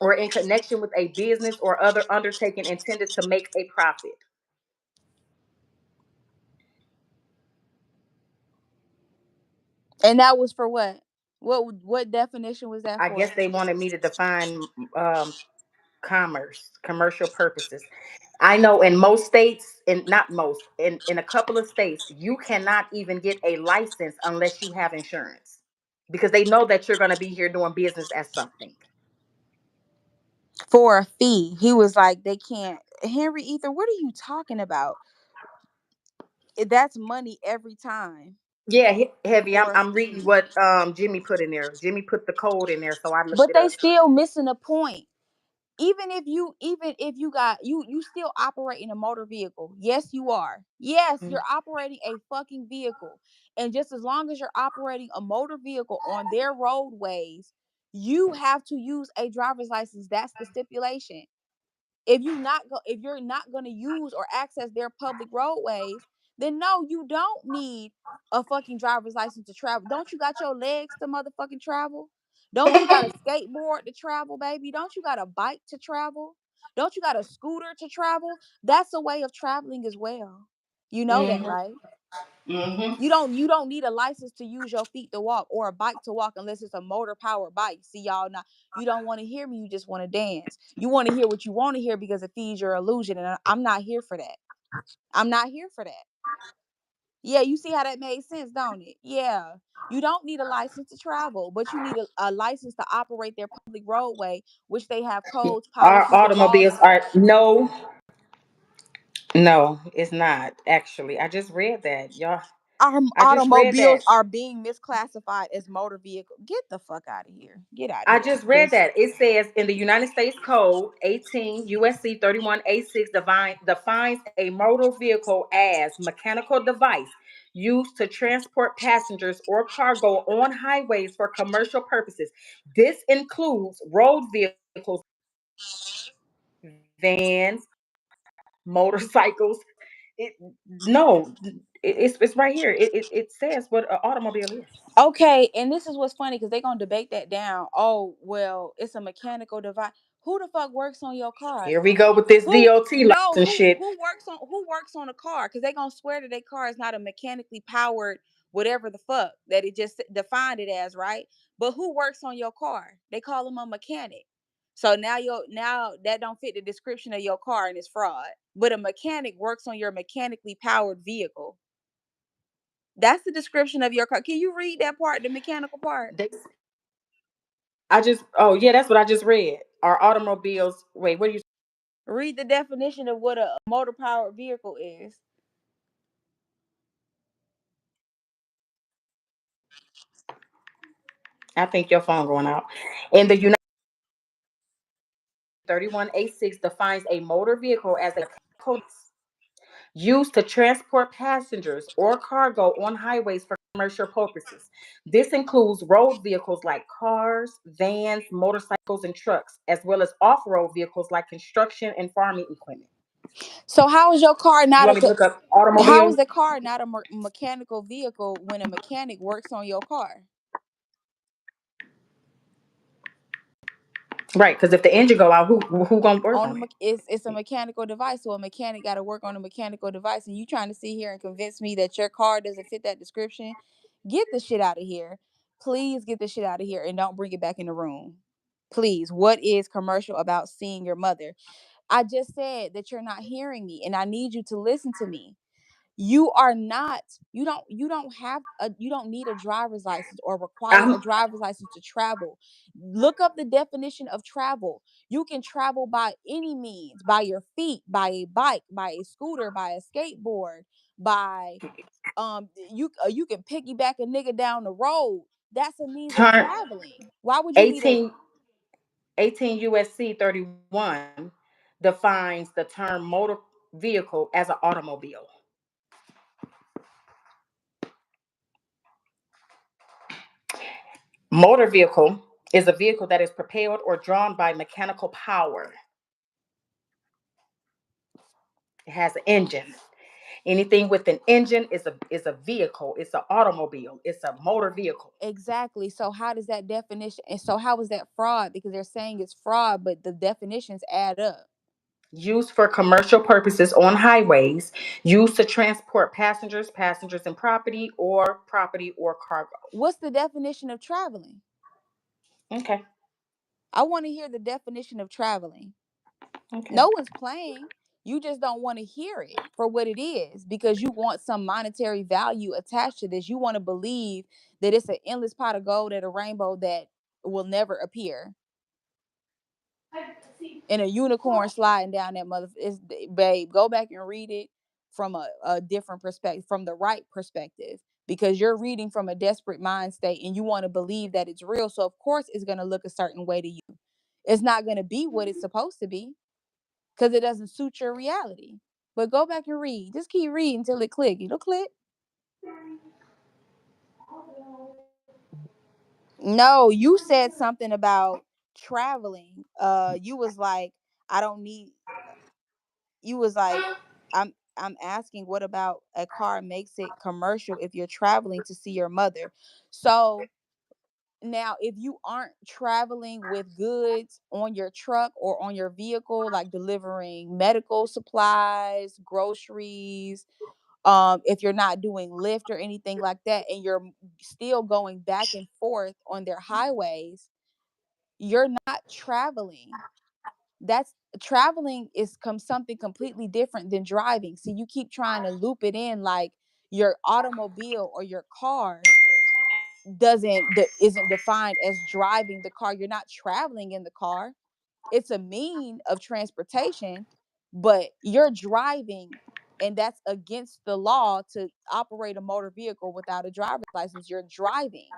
or in connection with a business or other undertaking intended to make a profit. And that was for what? What definition was that I for? guess they wanted me to define commerce, commercial purposes. I know in most states, and not most, in a couple of states, you cannot even get a license unless you have insurance because they know that you're going to be here doing business as something. For a fee. He was like, they can't. Henry Ether, what are you talking about? That's money every time Yeah, heavy. I'm, for a I'm reading fee. what Jimmy put in there. Jimmy put the code in there, so I looked But it they up. still missing the point. Even if you got you still operating a motor vehicle. Yes, you are. Yes, Mhm. you're operating a fucking vehicle. And just as long as you're operating a motor vehicle on their roadways, you have to use a driver's license. That's the stipulation. If you're not going to use or access their public roadways, then no, you don't need a fucking driver's license to travel. Don't you got your legs to motherfucking travel? Don't you got a skateboard to travel, baby? Don't you got a bike to travel? Don't you got a scooter to travel? That's a way of traveling as well. You know that, Mhm. right? Mhm. You don't need a license to use your feet to walk or a bike to walk unless it's a motor powered bike. See, y'all, now you don't want to hear me, you just want to dance. You want to hear what you want to hear because it feeds your illusion, and I'm not here for that. I'm not here for that. Yeah, you see how that made sense, don't it? Yeah. You don't need a license to travel, but you need a license to operate their public roadway, which they have codes, Our policies, and laws automobiles are for. no, no, it's not actually. I just read that, y'all. Our I just read automobiles that. are being misclassified as motor vehicle. Get the fuck out of here. Get out of I here. just read that. It says in the United States Code 18 USC 31A6 defines a motor vehicle as mechanical device used to transport passengers or cargo on highways for commercial purposes. This includes road vehicles, vans, motorcycles. It, no, it's right here. It says what an automobile is. Okay, and this is what's funny because they're gonna debate that down. Oh, well, it's a mechanical device. Who the fuck works on your car? Here we go with this Who DOT no, license shit. who works on a car? Because they gonna swear that their car is not a mechanically powered whatever the fuck that it just defined it as, right? But who works on your car? They call them a mechanic. So now that don't fit the description of your car and it's fraud. But a mechanic works on your mechanically powered vehicle. That's the description of your car. Can you read that part, the mechanical part? They, oh yeah, that's what I just read. Our automobiles. Wait, what do you? Read the definition of what a motor powered vehicle is. I think your phone going out. In the United 31A6 defines a motor vehicle as a mechanical used to transport passengers or cargo on highways for commercial purposes. This includes road vehicles like cars, vans, motorcycles, and trucks, as well as off-road vehicles like construction and farming equipment. So how is your car You not want me to a look up how is automobile? the car not a mechanical vehicle when a mechanic works on your car? Right, because if the engine go out, who gonna work on it? It's a mechanical device, so a mechanic got to work on a mechanical device. And you trying to sit here and convince me that your car doesn't fit that description? Get the shit out of here. Please get the shit out of here and don't bring it back in the room. Please. What is commercial about seeing your mother? I just said that you're not hearing me, and I need you to listen to me. You are not you don't need a driver's license or require a I'm driver's license to travel. Look up the definition of travel. You can travel by any means, by your feet, by a bike, by a scooter, by a skateboard, by you can piggyback a nigga down the road. That's a means of turn traveling. Why would you need a 18 18 USC 31 defines the term motor vehicle as an automobile. Motor vehicle is a vehicle that is propelled or drawn by mechanical power. It has an engine. Anything with an engine is a vehicle. It's an automobile. It's a motor vehicle. Exactly. So how does that definition, and so how is that fraud? Because they're saying it's fraud, but the definitions add up. Used for commercial purposes on highways. Used to transport passengers and property or cargo. What's the definition of traveling? Okay. I want to hear the definition of traveling. Okay. No one's playing. You just don't want to hear it for what it is because you want some monetary value attached to this. You want to believe that it's an endless pot of gold at a rainbow that will never appear, and a unicorn sliding down that mother. Is, babe, go back and read it from a different perspective, from the right perspective, because you're reading from a desperate mind state and you want to believe that it's real. So of course it's going to look a certain way to you. It's not going to be what it's supposed to be because it doesn't suit your reality. But go back and read. Just keep reading until it click. It'll click. No, you said something about traveling. You was like, I don't need. You was like, I'm asking, what about a car makes it commercial if you're traveling to see your mother? So now, if you aren't traveling with goods on your truck or on your vehicle, like delivering medical supplies, groceries, if you're not doing Lyft or anything like that, and you're still going back and forth on their highways, you're not traveling. That's traveling is something completely different than driving. See, you keep trying to loop it in like your automobile or your car isn't defined as driving the car. You're not traveling in the car. It's a mean of transportation, but you're driving, and that's against the law to operate a motor vehicle without a driver's license. You're driving.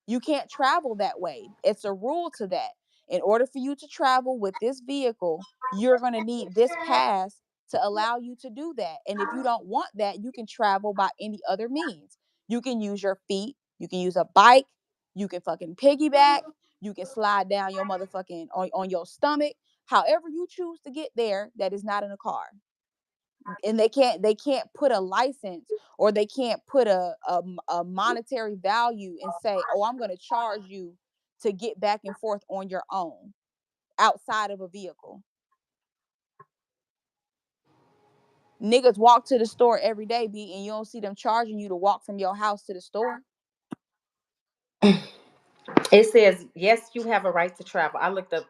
You can't travel that way. It's a rule to that. In order for you to travel with this vehicle, you're going to need this pass to allow you to do that. And if you don't want that, you can travel by any other means. You can use your feet, you can use a bike, you can fucking piggyback, you can slide down your motherfucking on your stomach. However you choose to get there, that is not in a car. And they can't put a license, or they can't put a monetary value and say, oh, I'm going to charge you to get back and forth on your own outside of a vehicle. Niggas walk to the store every day, B, and you don't see them charging you to walk from your house to the store. It says, yes, you have a right to travel. I looked up,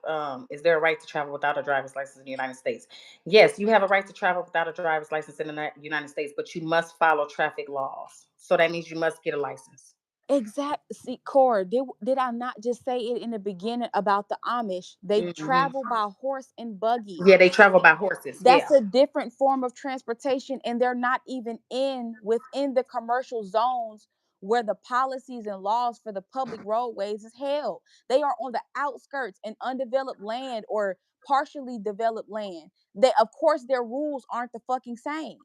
is there a right to travel without a driver's license in the United States? Yes, you have a right to travel without a driver's license in the United States, but you must follow traffic laws. So that means you must get a license. Exactly. See, Cora, did I not just say it in the beginning about the Amish? They Hmm. travel by horse and buggy. Yeah, they travel by horses. That's Yeah. a different form of transportation, and they're not even in within the commercial zones where the policies and laws for the public roadways is held. They are on the outskirts and undeveloped land or partially developed land. They, of course, their rules aren't the fucking same.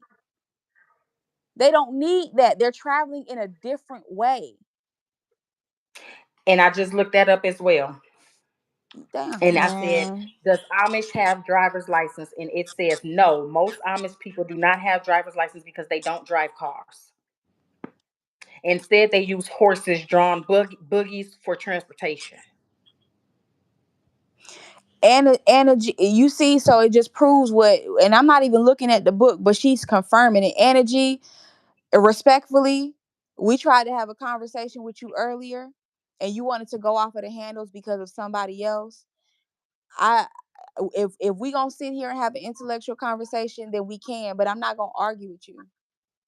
They don't need that. They're traveling in a different way. And I just looked that up as well. Damn, And I said, man. does Amish have driver's license? And it says no. Most Amish people do not have driver's license because they don't drive cars. Instead, they use horses drawn buggies for transportation. You see, so it just proves what, and I'm not even looking at the book, but she's confirming it. Energy, respectfully, we tried to have a conversation with you earlier, and you wanted to go off of the handles because of somebody else. I if we gonna sit here and have an intellectual conversation, then we can, but I'm not gonna argue with you.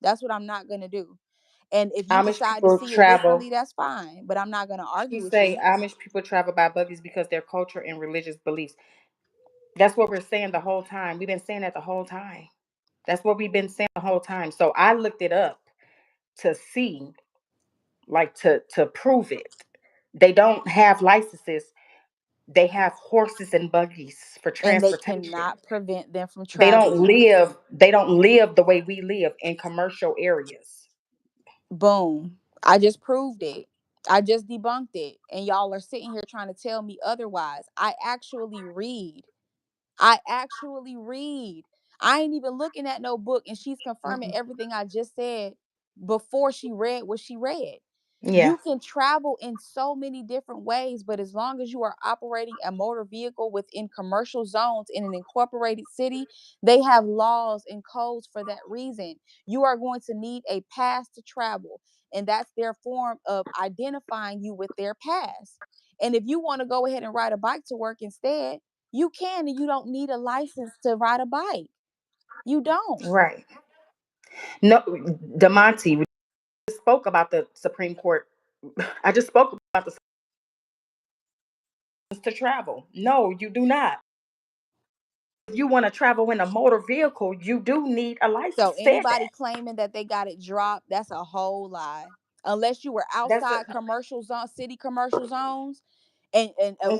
That's what I'm not gonna do. And if you Amish decide to people see it travel. differently, that's fine, but I'm not gonna She argue with say you. Amish people travel by buggies because their culture and religious beliefs. That's what we're saying the whole time. We've been saying that the whole time. That's what we've been saying the whole time. So I looked it up to see, like to prove it. They don't have licenses. They have horses and buggies for And they transportation. cannot prevent them from They don't traveling. live. They don't live the way we live in commercial areas. Boom. I just proved it. I just debunked it. And y'all are sitting here trying to tell me otherwise. I actually read. I actually read. I ain't even looking at no book, and she's confirming everything I just said before she read what she read. Yeah. You can travel in so many different ways, but as long as you are operating a motor vehicle within commercial zones in an incorporated city, they have laws and codes for that reason. You are going to need a pass to travel, and that's their form of identifying you with their pass. And if you want to go ahead and ride a bike to work instead, you can, and you don't need a license to ride a bike. You don't. Right. No, Demonte, we just spoke about the Supreme Court. I just spoke about the to travel. No, you do not. If you want to travel in a motor vehicle, you do need a So license. Said anybody that. claiming that they got it dropped, that's a whole lie. Unless you were That's a outside commercial zone, city commercial zones, and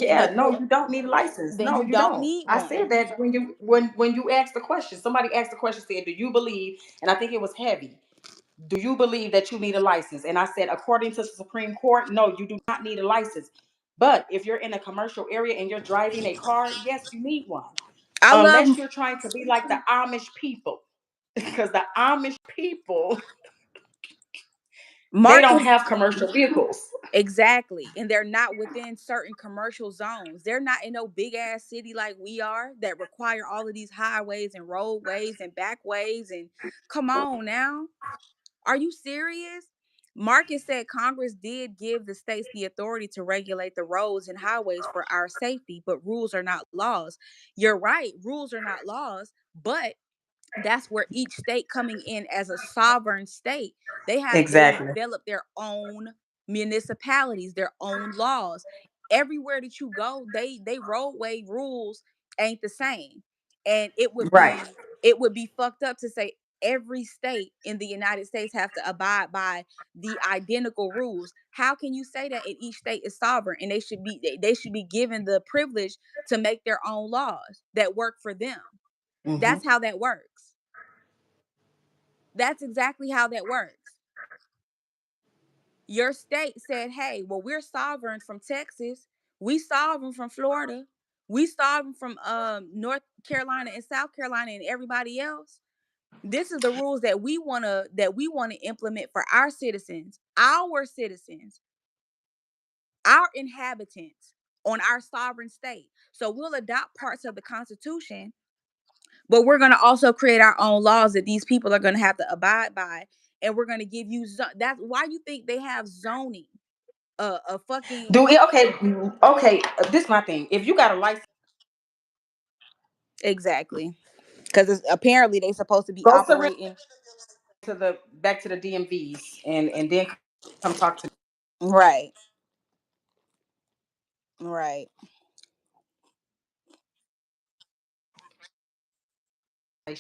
yeah. but No, you don't need a license. then No, you you don't don't. need I said one. that when you asked the question. Somebody asked the question. Said, "Do you believe?" And I think it was heavy. Do you believe that you need a license? And I said, according to the Supreme Court, no, you do not need a license. But if you're in a commercial area and you're driving a car, yes, you need one. I love Unless you're trying to be like the Amish people. Because the Amish people, they don't Marcus. have commercial vehicles. Exactly. And they're not within certain commercial zones. They're not in no big ass city like we are that require all of these highways and roadways and backways. And come on now. Are you serious? Marcus said Congress did give the states the authority to regulate the roads and highways for our safety, but rules are not laws. You're right, rules are not laws, but that's where each state coming in as a sovereign state, they Exactly. develop their own municipalities, their own laws. Everywhere that you go, they roadway rules ain't the same. And Right. it would be fucked up to say every state in the United States have to abide by the identical rules. How can you say that? And each state is sovereign and they should be given the privilege to make their own laws that work for them. Mm-hmm. That's how that works. That's exactly how that works. Your state said, hey, well, we're sovereign from Texas. We sovereign from Florida. We sovereign from North Carolina and South Carolina and everybody else. This is the rules that we want to implement for our citizens, our inhabitants on our sovereign state. So we'll adopt parts of the Constitution, but we're going to also create our own laws that these people are going to have to abide by, and we're going to give you that's why you think they have zoning, a fucking Do it. Okay. Okay. This is my thing. If you got a license, exactly, because apparently they supposed to be go surrender operating to the back to the DMVs and then come talk to right, right.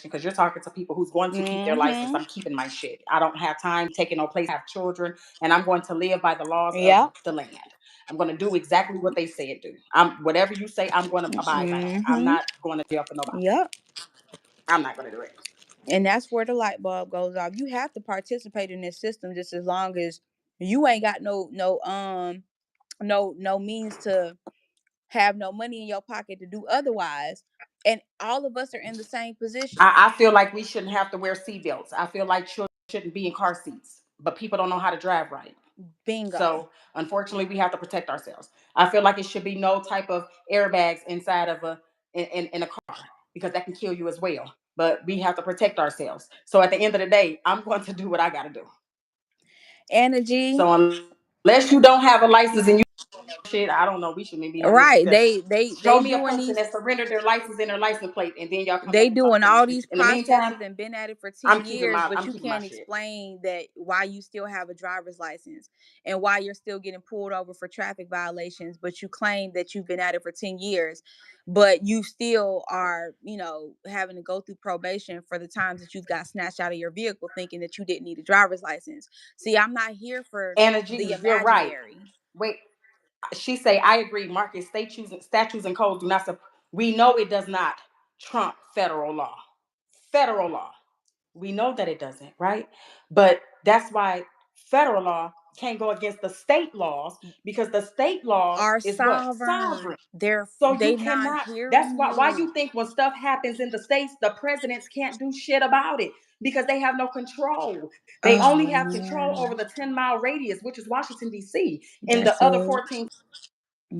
because you're talking to people who's going to keep their license. Mm-hmm. I'm keeping my shit. I don't have time taking no place. I have children, and I'm going to live by the laws of Yep. the land. I'm going to do exactly what they say it do. I'm whatever you say. I'm going to abide by that. I'm Mm-hmm. not going to jail for nobody. Yep. I'm not going to do it. And that's where the light bulb goes off. You have to participate in this system just as long as you ain't got no means to have no money in your pocket to do otherwise. And all of us are in the same position. I feel like we shouldn't have to wear seatbelts. I feel like children shouldn't be in car seats, but people don't know how to drive right. Bingo. So unfortunately, we have to protect ourselves. I feel like it should be no type of airbags inside of in a car because that can kill you as well. But we have to protect ourselves. So at the end of the day, I'm going to do what I got to do. Energy. So unless you don't have a license and you shit, I don't know. We shouldn't even be having this Right. discussion. They Show me a doing person that these surrendered their license and their license plate, and then y'all come back they and talk doing to me. all these In the meantime, processes and been at it for 10 I'm keeping years, my but I'm you keeping my can't shit. explain that why you still have a driver's license and why you're still getting pulled over for traffic violations, but you claim that you've been at it for 10 years, but you still are, having to go through probation for the times that you've got snatched out of your vehicle thinking that you didn't need a driver's license. See, I'm not here for Anna the G, you're right. imaginary. Wait, she say I agree. Market statutes and codes do not. We know it does not trump federal law. Federal law. We know that it doesn't, right? But that's why federal law can't go against the state laws because the state laws Are is what? sovereign. Sovereign. So you They not cannot. That's hearing why you. you think when stuff happens in the states, the presidents can't do shit about it because they have no control. They only Oh have control yeah. over the 10-mile radius, which is Washington D.C. And That's the other it. 14,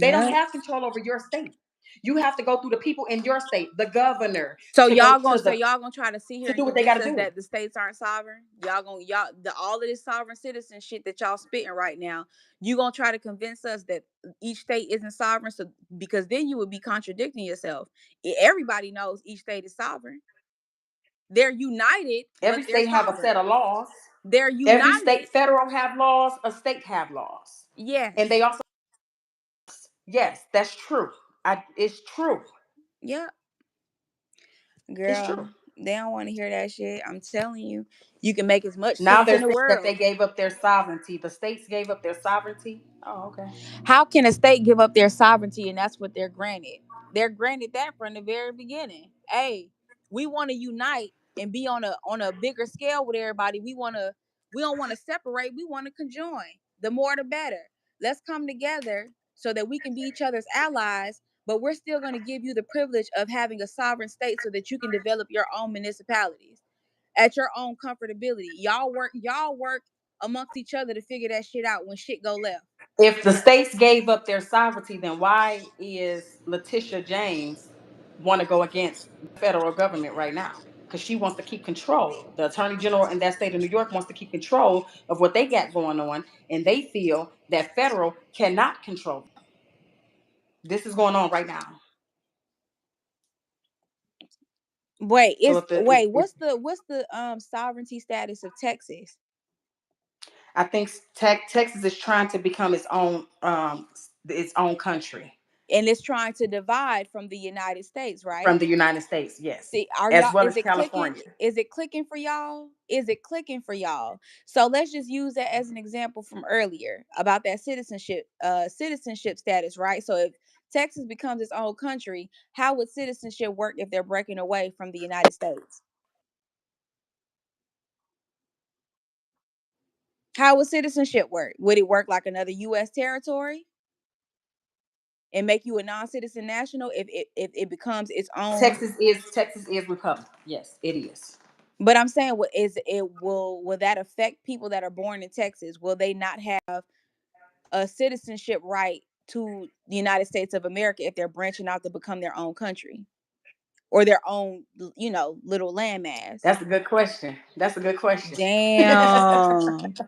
they don't Yep. have control over your state. You have to go through the people in your state, the governor, So to go y'all gonna to so the y'all gonna try to sit here to and do what they got convince to us do. that the states aren't sovereign? Y'all the all of this sovereign citizen shit that y'all spitting right now. You gonna try to convince us that each state isn't sovereign? So because then you would be contradicting yourself. Everybody knows each state is sovereign. They're united, Every but they're state have a set sovereign. of laws. They're Every state, united. federal have laws, a state have laws. And Yes. they also, yes, that's true. It's true. Yep. It's Girl, true. they don't want to hear that shit. I'm telling you, you can make as much Now sense they're in the saying that they world. gave up their sovereignty. The states gave up their sovereignty. Oh, okay. How can a state give up their sovereignty and that's what they're granted? They're granted that from the very beginning. Hey, we want to unite and be on a bigger scale with everybody. We don't want to separate. We want to conjoin. The more the better. Let's come together so that we can be each other's allies, but we're still going to give you the privilege of having a sovereign state so that you can develop your own municipalities at your own comfortability. Y'all work amongst each other to figure that shit out when shit go left. If the states gave up their sovereignty, then why is Letitia James want to go against the federal government right now? Because she wants to keep control. The attorney general in that state of New York wants to keep control of what they got going on, and they feel that federal cannot control them. This is going on right now. So if What's the sovereignty status of Texas? I think Texas is trying to become its own country And it's trying to divide from the United States, from right? the United States. Yes, See, are as y'all well is as it clicking? California. Is it clicking for y'all? Is it clicking for y'all? So let's just use that as an example from earlier about that citizenship status, right? So if Texas becomes its own country, how would citizenship work if they're breaking away from the United States? How would citizenship work? Would it work like another US territory and make you a non-citizen national if it becomes its own? Texas is Republic. Yes, it is. But I'm saying, what is it? Will that affect people that are born in Texas? Will they not have a citizenship right to the United States of America if they're branching out to become their own country or their own, little landmass? That's a good question. That's a good question. Damn.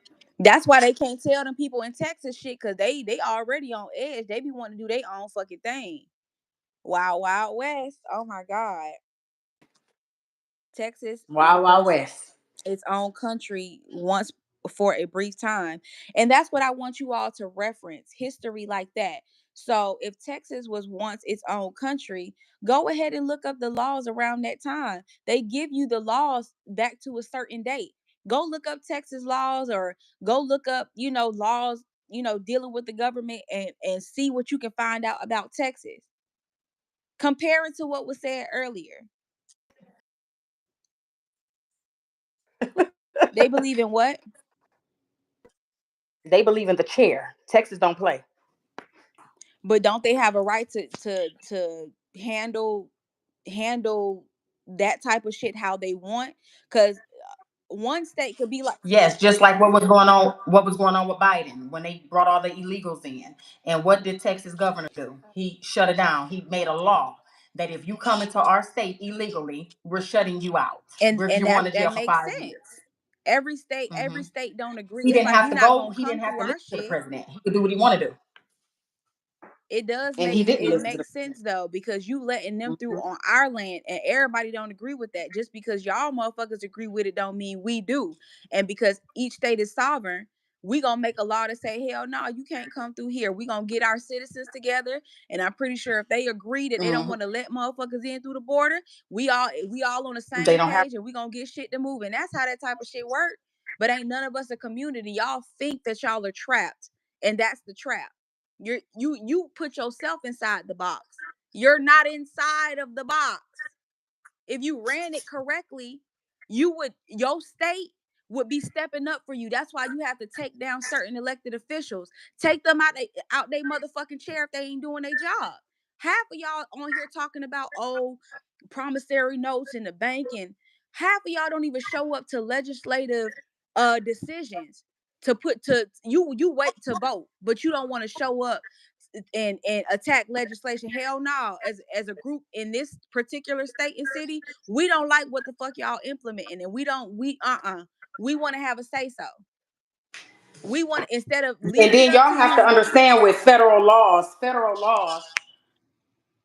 That's why they can't tell them people in Texas shit because they already on edge. They be wanting to do their own fucking thing. Wild Wild West. Oh my God. Texas Wild Wild was West. its own country once for a brief time. And that's what I want you all to reference history like that. So if Texas was once its own country, go ahead and look up the laws around that time. They give you the laws back to a certain date. Go look up Texas laws or go look up, laws, dealing with the government and see what you can find out about Texas. Compare it to what was said earlier. They believe in what? They believe in the chair. Texas don't play. But don't they have a right to handle that type of shit how they want? Because one state could be like, Yes, just like what was going on with Biden when they brought all the illegals in. And what did Texas governor do? He shut it down. He made a law that if you come into our state illegally, we're shutting you out. and You're going that to that jail for makes 5 years. sense. Every Hmm. state don't agree. He It's didn't like have you're to not go. gonna He come didn't have through to our listen to the shit. president. He could do what he wanted to do, It does and he didn't it listen to the makes sense though because you letting them through president. on our land and everybody don't agree with that. Just because y'all motherfuckers agree with it don't mean we do. And because each state is sovereign, we gonna make a law to say hell no, you can't come through here. We gonna get our citizens together, and I'm pretty sure if they agree that they don't Hmm. want to let motherfuckers in through the border, we all on the They same don't have. page and we gonna get shit to move. And that's how that type of shit work. But ain't none of us a community. Y'all think that y'all are trapped, and that's the trap. You put yourself inside the box. You're not inside of the box. If you ran it correctly, your state would be stepping up for you. That's why you have to take down certain elected officials. Take them out they motherfucking chair if they ain't doing their job. Half of y'all on here talking about promissory notes in the bank, and half of y'all don't even show up to legislative decisions to put to you wait to vote, but you don't want to show up and attack legislation. Hell no. As a group in this particular state and city, we don't like what the fuck y'all implementing, and we want to have a say so. We want, instead of And leaving it then up y'all to have to these. understand with federal laws,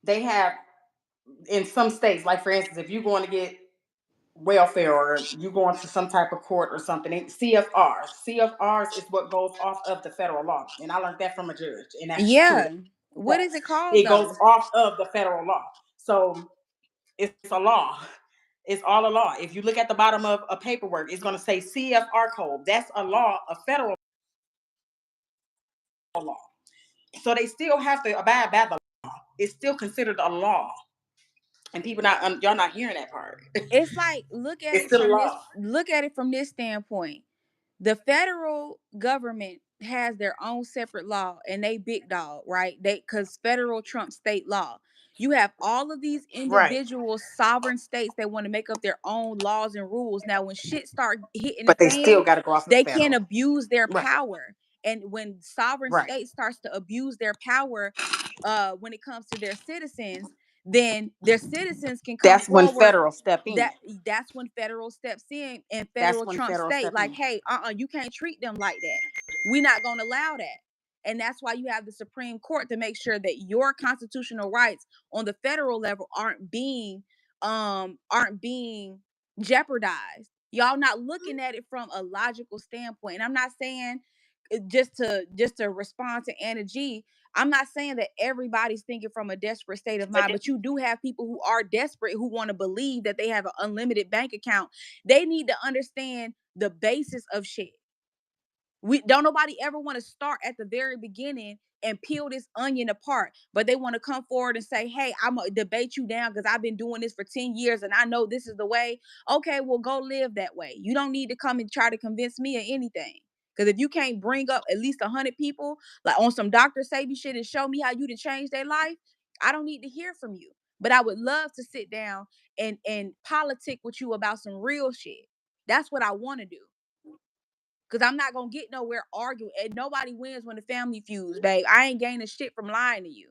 they have in some states, like for instance, if you're going to get welfare or you going to some type of court or something, CFRs is what goes off of the federal law. And I learned that from a judge, and that's true. Yeah. What is it called It goes though? off of the federal law. So it's a law. It's all a law. If you look at the bottom of a paperwork, it's going to say CFR code. That's a law, a federal law. So they still have to abide by the law. It's still considered a law. And people y'all not hearing that part. It's like, It's still a law. look at it from this standpoint. The federal government has their own separate law, and they big dog, right? They, because federal trumps state law. You have all of these Right. individual sovereign states that want to make up their own laws and rules. Now when shit start hitting the But they fan, still got to go off of they federal. can't abuse their Right. power. And when sovereign Right. states starts to abuse their power when it comes to their citizens, then their citizens can come That's when forward. federal step in. That's when federal steps in, and That's federal when Trump federal state step like, in. hey, you can't treat them like that. We're not going to allow that. And that's why you have the Supreme Court to make sure that your constitutional rights on the federal level aren't being jeopardized. Y'all not looking at it from a logical standpoint. And I'm not saying, just to respond to Anna G, I'm not saying that everybody's thinking from a desperate state of mind, but you do have people who are desperate, who want to believe that they have an unlimited bank account. They need to understand the basis of shit. We don't nobody ever want to start at the very beginning and peel this onion apart, but they want to come forward and say, hey, I'm gonna debate you down because I've been doing this for 10 years and I know this is the way. Okay, well, go live that way. You don't need to come and try to convince me of anything. Because if you can't bring up at least 100 people like on some Dr. Sabi shit and show me how you to change their life, I don't need to hear from you. But I would love to sit down and politic with you about some real shit. That's what I want to do. Cause I'm not gonna get nowhere arguing. And nobody wins when the family feuds, babe. I ain't gaining shit from lying to you.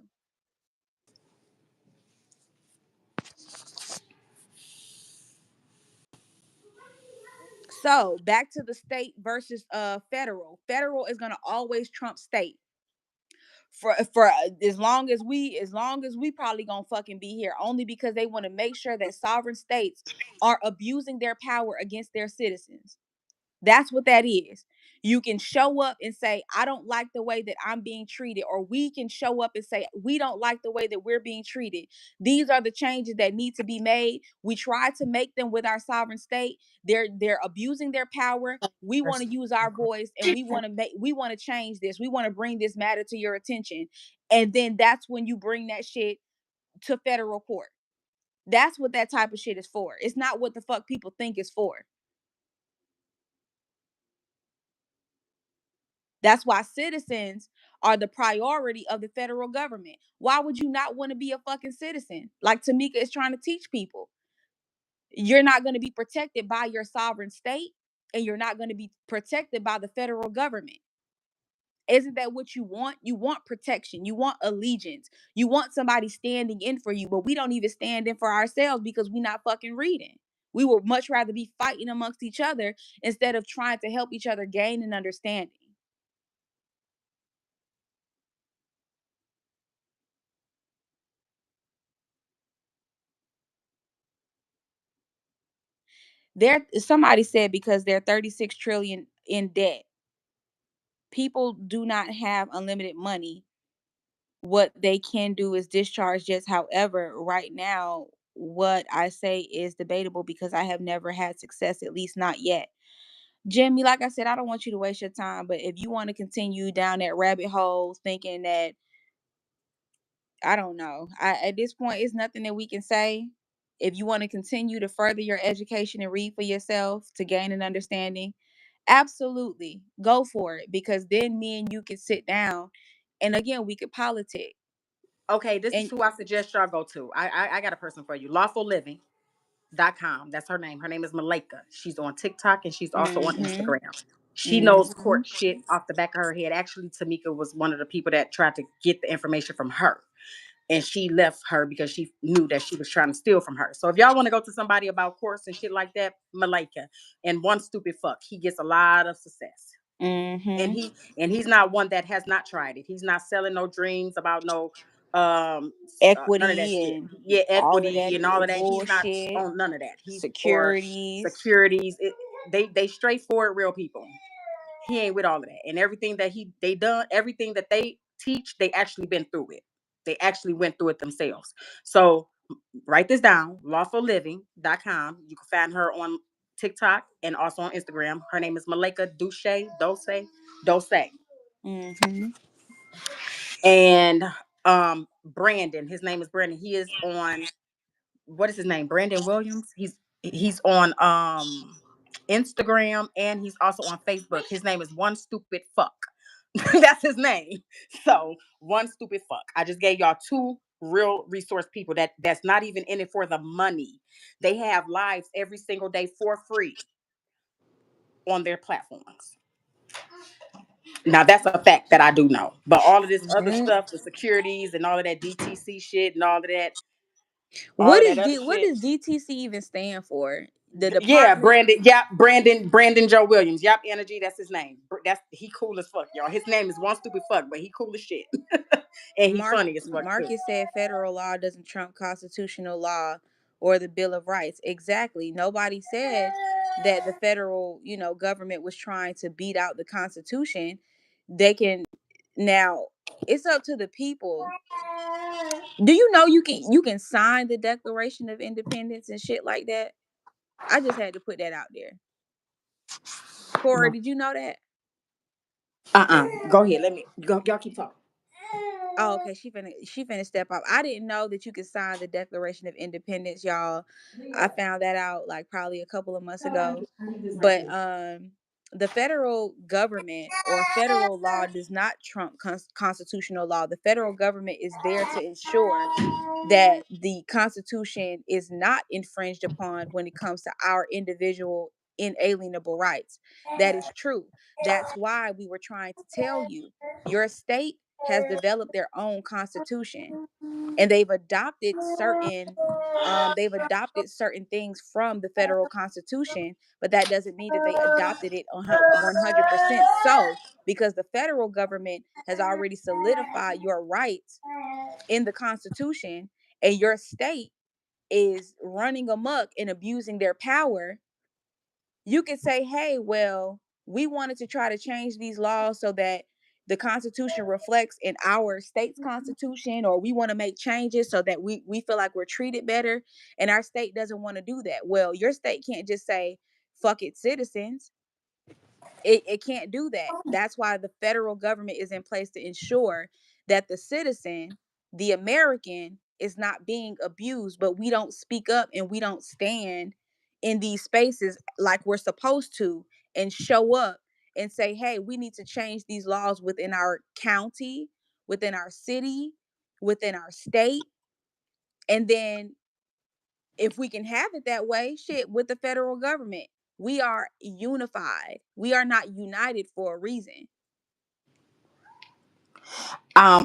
So back to the state versus federal. Federal is gonna always trump state. For as long as we probably gonna fucking be here, only because they want to make sure that sovereign states are abusing their power against their citizens. That's what that is. You can show up and say, I don't like the way that I'm being treated, or we can show up and say, we don't like the way that we're being treated. These are the changes that need to be made. We try to make them with our sovereign state. They're abusing their power. We want to use our voice, and we want to change this. We want to bring this matter to your attention. And then that's when you bring that shit to federal court. That's what that type of shit is for. It's not what the fuck people think it's for. That's why citizens are the priority of the federal government. Why would you not want to be a fucking citizen? Like Tamika is trying to teach people. You're not going to be protected by your sovereign state, and you're not going to be protected by the federal government. Isn't that what you want? You want protection. You want allegiance. You want somebody standing in for you, but we don't even stand in for ourselves because we're not fucking reading. We would much rather be fighting amongst each other instead of trying to help each other gain an understanding. There, somebody said because they're 36 trillion in debt, people do not have unlimited money. What they can do is discharge debts. However, right now, what I say is debatable because I have never had success, at least not yet. Jimmy, like I said, I don't want you to waste your time, but if you want to continue down that rabbit hole thinking that, I don't know, at this point, it's nothing that we can say. If you want to continue to further your education and read for yourself to gain an understanding, absolutely go for it, because then me and you can sit down and again we could politic. Okay, this is And who I suggest y'all go to. I got a person for you. LawfulLiving.com. That's her name. Her name is Malika. She's on TikTok and she's also on mhm. Instagram. She knows Mhm. court shit off the back of her head. Actually, Tamika was one of the people that tried to get the information from her. And she left her because she knew that she was trying to steal from her. So if y'all want to go to somebody about courts and shit like that, Malika. And one stupid fuck, he gets a lot of success. And Mhm. he's not one that has not tried it. He's not selling no dreams about no none of that Equity shit. and Yeah, all of that equity and all of that. He's not bullshit. on none of that. He's for Securities. securities. They straightforward real people. He ain't with all of that. And everything that they done, everything that they teach, they actually been through it. They actually went through it themselves. So write this down, lawfulliving.com. You can find her on TikTok and also on Instagram. Her name is Malika Dose. Mhm. And Brandon, his name is Brandon. He is on, what is his name? Brandon Williams. He's on Instagram and he's also on Facebook. His name is One Stupid Fuck. That's his name. So One Stupid Fuck. I just gave y'all two real resource people that's not even in it for the money. They have lives every single day for free on their platforms. Now that's a fact that I do know. But all of this other Mhm. stuff, the securities and all of that DTC shit and all What of is that other what shit. does DTC even stand for? The Yeah, department. Brandon. Yep, Brandon Joe Williams. Yep, Energy. That's his name. That's he cool as fuck, y'all. His name is One Stupid Fuck, but he cool as shit, and he funny as fuck too. Marcus said federal law doesn't trump constitutional law or the Bill of Rights. Exactly. Nobody said that the federal, government was trying to beat out the Constitution. They can now. It's up to the people. Do you know you can sign the Declaration of Independence and shit like that? I just had to put that out there. Cora, No. did you know that? Go ahead. Let me go. Y'all keep talking. Oh, okay. She finna step up. I didn't know that you could sign the Declaration of Independence, y'all. I found that out like probably a couple of months ago. But the federal government or federal law does not trump constitutional law. The federal government is there to ensure that the Constitution is not infringed upon when it comes to our individual inalienable rights. That is true. That's why we were trying to tell you your state has developed their own constitution, and they've adopted certain things from the federal constitution, but that doesn't mean that they adopted it 100% so, because the federal government has already solidified your rights in the constitution, and your state is running amok and abusing their power. You could say, hey, well, we wanted to try to change these laws so that the Constitution reflects in our state's constitution, or we want to make changes so that we feel like we're treated better, and our state doesn't want to do that. Well, your state can't just say, fuck it, citizens. It can't do that. That's why the federal government is in place to ensure that the citizen, the American, is not being abused. But we don't speak up and we don't stand in these spaces like we're supposed to, and show up and say, hey, we need to change these laws within our county, within our city, within our state. And then if we can have it that way, shit, with the federal government, we are unified. We are not united for a reason.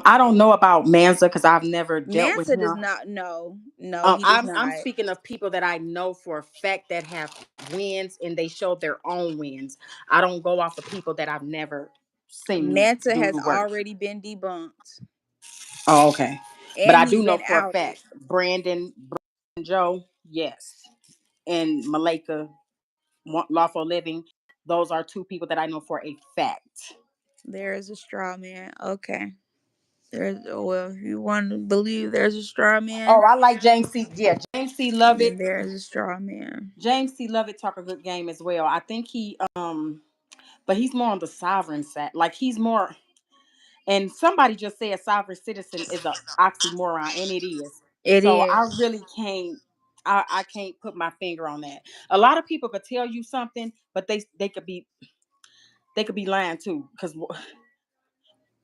I don't know about Manza because I've never dealt with Mansa does him. not know. No, he does I'm not. speaking of people that I know for a fact that have wins and they show their own wins. I don't go off of people that I've never seen Mansa do has the work. already been debunked, Oh, okay. But and I he's do know been for a outed. fact Brandon Joe, yes, and Malika, Lawful Living. Those are two people that I know for a fact. There is a straw man. Okay. Well, if you want to believe there's a straw Oh, man, I like James C. Yeah, James C. Love it. then there's a straw man. James C. Lovett talk a good game as well. I think but he's more on the sovereign side. Like he's more. And somebody just said sovereign citizen is a oxymoron, and it is. It So I is. really can't. I can't put my finger on that. A lot of people could tell you something, but they could be lying too. Because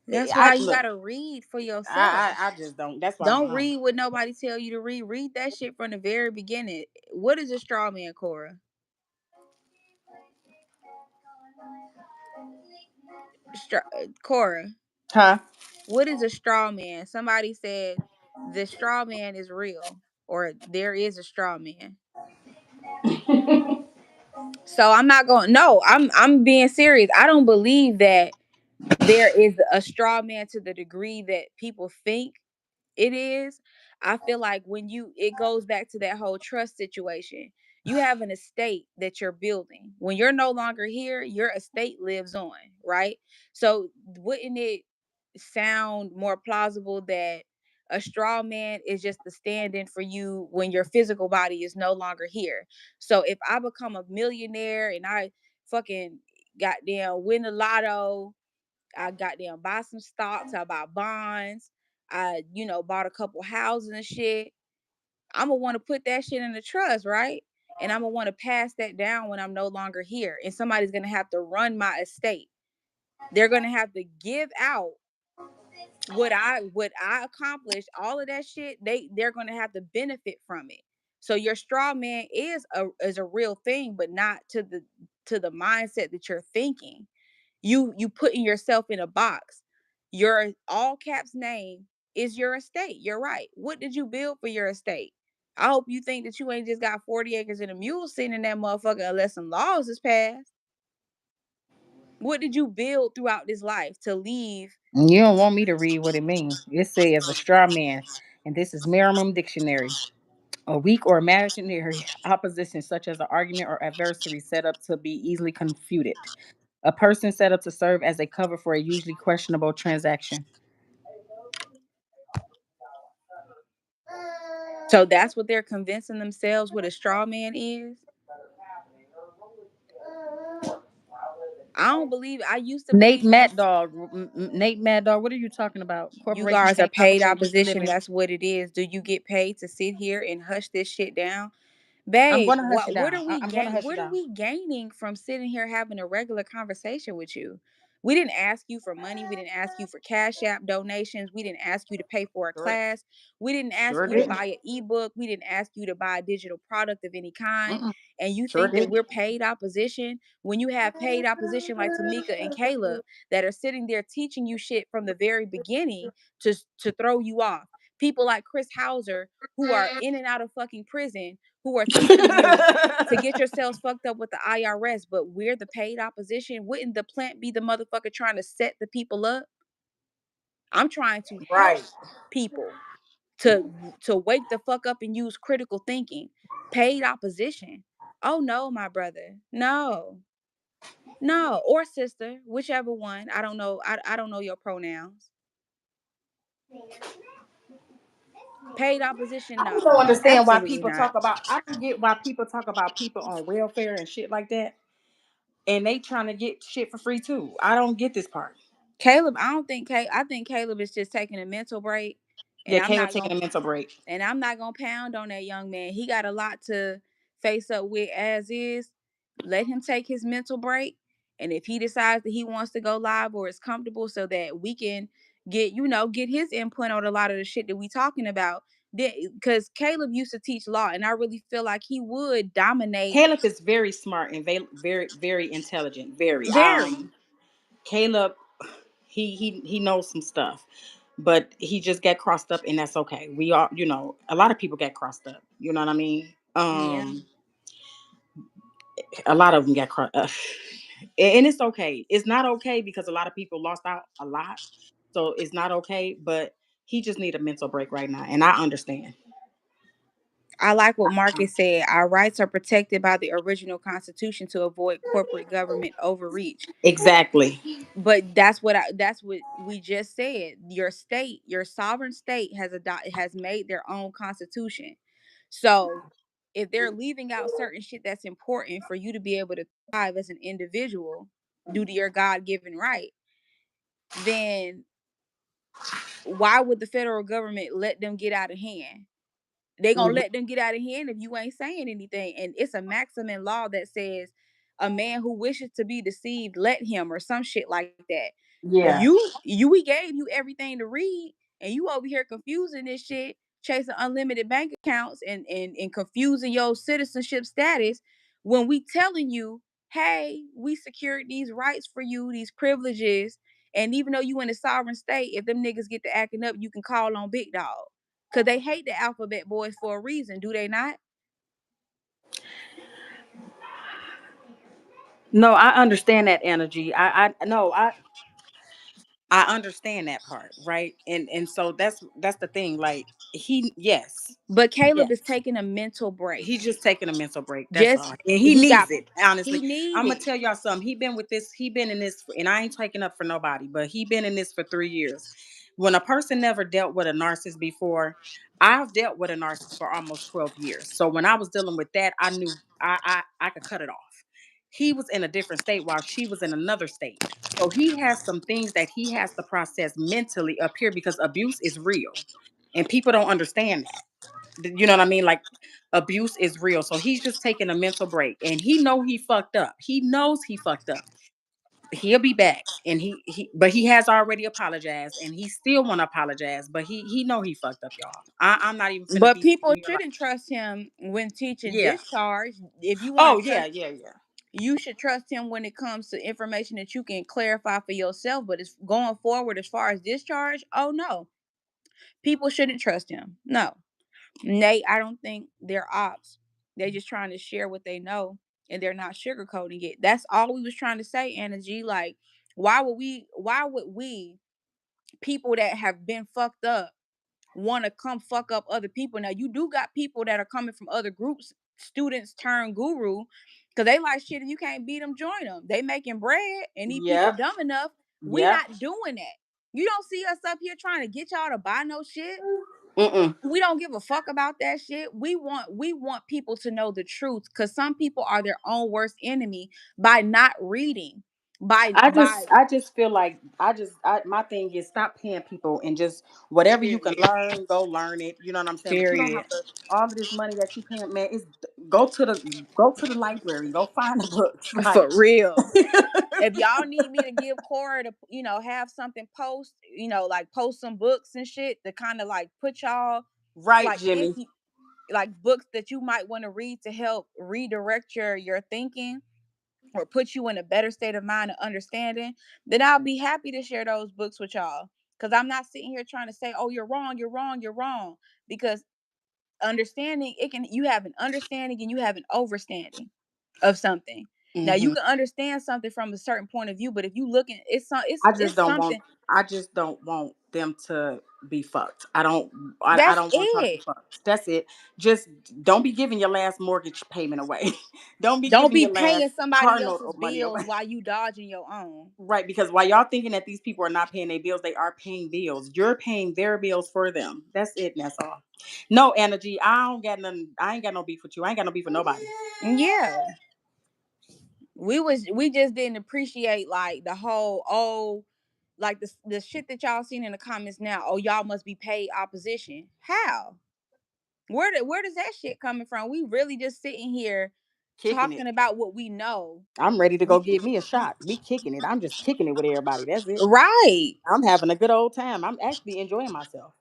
That's I why you look, gotta read for yourself. I just don't. That's why Don't read what nobody tell you to read. Read that shit from the very beginning. What is a straw man, Cora? Cora, huh? what is a straw man? Somebody said the straw man is real, or there is a straw man. So I'm not going. No, I'm being serious. I don't believe that there is a straw man to the degree that people think it is. I feel like when it goes back to that whole trust situation. You have an estate that you're building. When you're no longer here, your estate lives on, right? So wouldn't it sound more plausible that a straw man is just the stand-in for you when your physical body is no longer here? So if I become a millionaire and I fucking goddamn win the lotto, I goddamn buy some stocks, I buy bonds, I, bought a couple houses and shit. I'm gonna want to put that shit in the trust, right? And I'm gonna want to pass that down when I'm no longer here. And somebody's gonna have to run my estate. They're gonna have to give out what I accomplished, all of that shit. They're gonna have to benefit from it. So your straw man is a real thing, but not to the mindset that you're thinking. You putting yourself in a box. Your all caps name is your estate. You're right. What did you build for your estate? I hope you think that you ain't just got 40 acres and a mule sitting in that motherfucker unless some laws is passed. What did you build throughout this life to leave? You don't want me to read what it means. It says a straw man, and this is Merriam Dictionary. A weak or imaginary opposition, such as an argument or adversary, set up to be easily confuted. A person set up to serve as a cover for a usually questionable transaction. So that's what they're convincing themselves what a straw man is. I don't believe. I used to Nate believe in Mad this. Dog. Nate Mad Dog. What are you talking about? You Corporations guys are can't paid compensate weak opposition. living. That's what it is. Do you get paid to sit here and hush this shit down? I'm Babe, gonna hush it what down. are we I'm gonna gain? hush it What are down. we gaining from sitting here having a regular conversation with you? We didn't ask you for money. We didn't ask you for cash app donations. We didn't ask you to pay for a Sure, class. We didn't ask sure you to didn't. buy an ebook. We didn't ask you to buy a digital product of any kind. Mm-mm, And you sure think that didn't. we're paid opposition when you have paid opposition like Tamika and Caleb that are sitting there teaching you shit from the very beginning to throw you off. People like Chris Hauser who are in and out of fucking prison who are teaching you to get yourselves fucked up with the IRS, but we're the paid opposition. Wouldn't the plant be the motherfucker trying to set the people up? I'm trying to help Right. people to wake the fuck up and use critical thinking. Paid opposition. Oh no, my brother. No. No, or sister, whichever one. I don't know. I don't know your pronouns. Paid opposition, I no. just don't understand why Absolutely people not. talk about. I don't get why people talk about people on welfare and shit like that, and they trying to get shit for free too. I don't get this part. Caleb, I think Caleb is just taking a mental break. And Yeah, I'm Caleb not taking gonna a mental break. and I'm not gonna pound on that young man. He got a lot to face up with as is. Let him take his mental break. And if he decides that he wants to go live or is comfortable so that we can get his input on a lot of the shit that we talking about. Because Caleb used to teach law, and I really feel like he would dominate Caleb is very smart and very very intelligent. Very. very. Caleb, he knows some stuff, but he just got crossed up, and that's okay. We all, a lot of people get crossed up. You know what I mean? Yeah. A lot of them get crossed up, and it's okay. It's not okay because a lot of people lost out a lot, so it's not okay. But he just need a mental break right now, and I understand. I like what Marcus said. Our rights are protected by the original Constitution to avoid corporate government overreach. Exactly. But that's what we just said. Your state, your sovereign state has made their own constitution. So if they're leaving out certain shit that's important for you to be able to thrive as an individual due to your God-given right, then why would the federal government let them get out of hand? They gonna Mhm. let them get out of hand if you ain't saying anything. And it's a maximum law that says a man who wishes to be deceived, let him, or some shit like that. Yeah. We gave you everything to read, and you over here confusing this shit, chasing unlimited bank accounts and confusing your citizenship status when we telling you, hey, we secured these rights for you, these privileges. And even though you in a sovereign state, if them niggas get to acting up, you can call on Big Dog. Cause they hate the alphabet boys for a reason, do they not? No, I understand that energy. I no, I understand that part, right? And so that's the thing. Like he, yes, But Caleb is yes. taking a mental break. He's just taking a mental break. That's all. Just And he he needs got it, honestly. he need I'm gonna it. tell y'all something. He been with this, he been in this, and I ain't taking up for nobody, but he been in this for 3 years. When a person never dealt with a narcissist before, I've dealt with a narcissist for almost 12 years. So when I was dealing with that, I knew I could cut it off. He was in a different state while she was in another state. So he has some things that he has to process mentally up here because abuse is real. And people don't understand that. You know what I mean? Like abuse is real. So he's just taking a mental break and he know he fucked up. He knows he fucked up. He'll be back and he but he has already apologized and he still want to apologize, but he know he fucked up, y'all. I'm not even finna But be people sitting here like, shouldn't trust him when teaching yeah. discharge. If you want to Oh yeah, trust, yeah, yeah. you should trust him when it comes to information that you can clarify for yourself. But it's going forward as far as discharge. Oh no, people shouldn't trust him. No, Nate, I don't think they're ops. They're just trying to share what they know, and they're not sugarcoating it. That's all we was trying to say, Anna G. Like, why would we? Why would we, people that have been fucked up, want to come fuck up other people? Now you do got people that are coming from other groups, students turn guru, because they like shit. If you can't beat them, join them. They making bread, and these people Yep. dumb enough. We Yep. not doing that. You don't see us up here trying to get y'all to buy no shit. Mm-mm. We don't give a fuck about that shit. We want people to know the truth, because some people are their own worst enemy by not reading, by I just feel like my thing is stop paying people and just whatever you can period, learn, go learn it. You know what I'm saying? But you don't period. have to all of this money that you paying, man, is go to the library, go find the books. Like For real. If y'all need me to give Cora to, have something post, like post some books and shit to kind of like put y'all, right, like if Jimmy. you, like books that you might want to read to help redirect your thinking, or put you in a better state of mind and understanding, then I'll be happy to share those books with y'all. Because I'm not sitting here trying to say, oh, you're wrong, you're wrong, you're wrong. Because understanding, you have an understanding and you have an overstanding of something. Now you Hmm. can understand something from a certain point of view, but if you look at I just it's don't want something. I just don't want them to be fucked. I That's don't want y'all to be it. fucked. That's it. Just don't be giving your last mortgage payment away. Don't be Don't giving be your last paying car somebody note else's or money away. bills while you dodging your own. Right, because while y'all thinking that these people are not paying their bills, they are paying bills. You're paying their bills for them. That's it, and that's all. No, energy. I don't got nothing. I ain't got no beef with you. I ain't got no beef with nobody. Yeah. We just didn't appreciate like the whole, oh, like the shit that y'all seen in the comments now. Oh, y'all must be paid opposition. How? Where does that shit coming from? We really just sitting here Kicking it. talking about what we know. I'm ready to go We get me a shot. We kicking it. I'm just kicking it with everybody. That's it. right. I'm having a good old time. I'm actually enjoying myself.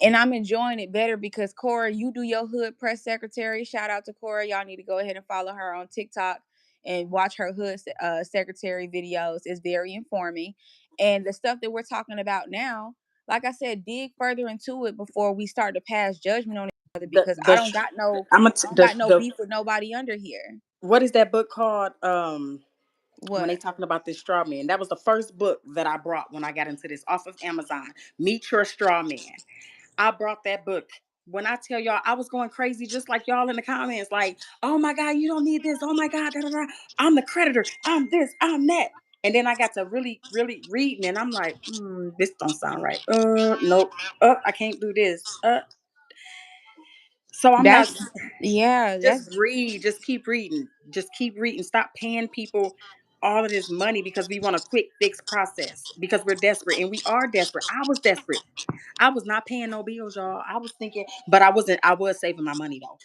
And I'm enjoying it better because Cora, you do your hood press secretary. Shout out to Cora. Y'all need to go ahead and follow her on TikTok and watch her hood secretary videos. It's very informing. And the stuff that we're talking about now, like I said, dig further into it before we start to pass judgment on each other, The because the I don't got no beef with nobody under here. what is that book called? When they What? talking about this straw man, that was the first book that I brought when I got into this off of Amazon. Meet Your Straw Man. I brought that book. When I tell y'all, I was going crazy just like y'all in the comments, like, oh my God, you don't need this. Oh my God, da, da, da. I'm the creditor. I'm this, I'm that. And then I got to really, really reading, and I'm like, this don't sound right. Nope. I can't do this. So I'm not. That's yeah. Just That's read. Just keep reading. Just keep reading. Stop paying people. all of this money because we want a quick fix process because we're desperate, and we are desperate. I was desperate. I was not paying no bills, y'all. I was thinking, but I wasn't. I was saving my money though.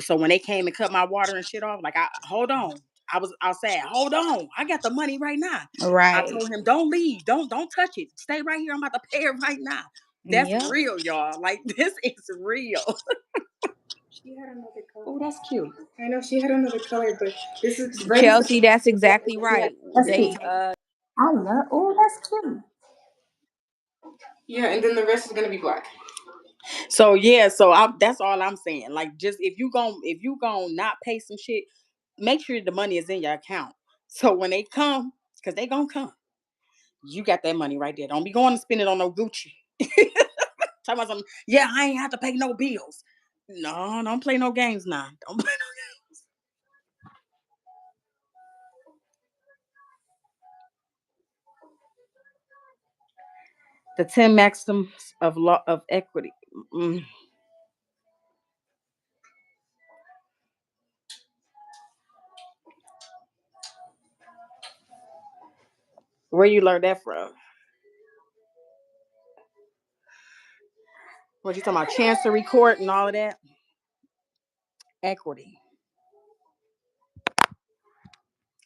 So when they came and cut my water and shit off, like, hold on. I said, hold on. I got the money right now. I Right. told him, don't leave. Don't touch it. Stay right here. I'm about to pay it right now. That's Yep. real, y'all. Like, this is real. She had another color. Oh, that's cute. I know she had another color, but this is ready. Chelsea, that's exactly right. That's cute. They I love. Oh, that's cute. Yeah, and then the rest is gonna be black. So yeah, that's all I'm saying. Like, just if you gon' not pay some shit, make sure the money is in your account. So when they come, because they gonna come, you got that money right there. Don't be going to spend it on no Gucci. Talking about something. Yeah, I ain't have to pay no bills. No, don't play no games now. Don't play no games. The 10 maxims of law of equity. Mm. Where you learned that from? What you talking about? Chancery court and all of that? Equity.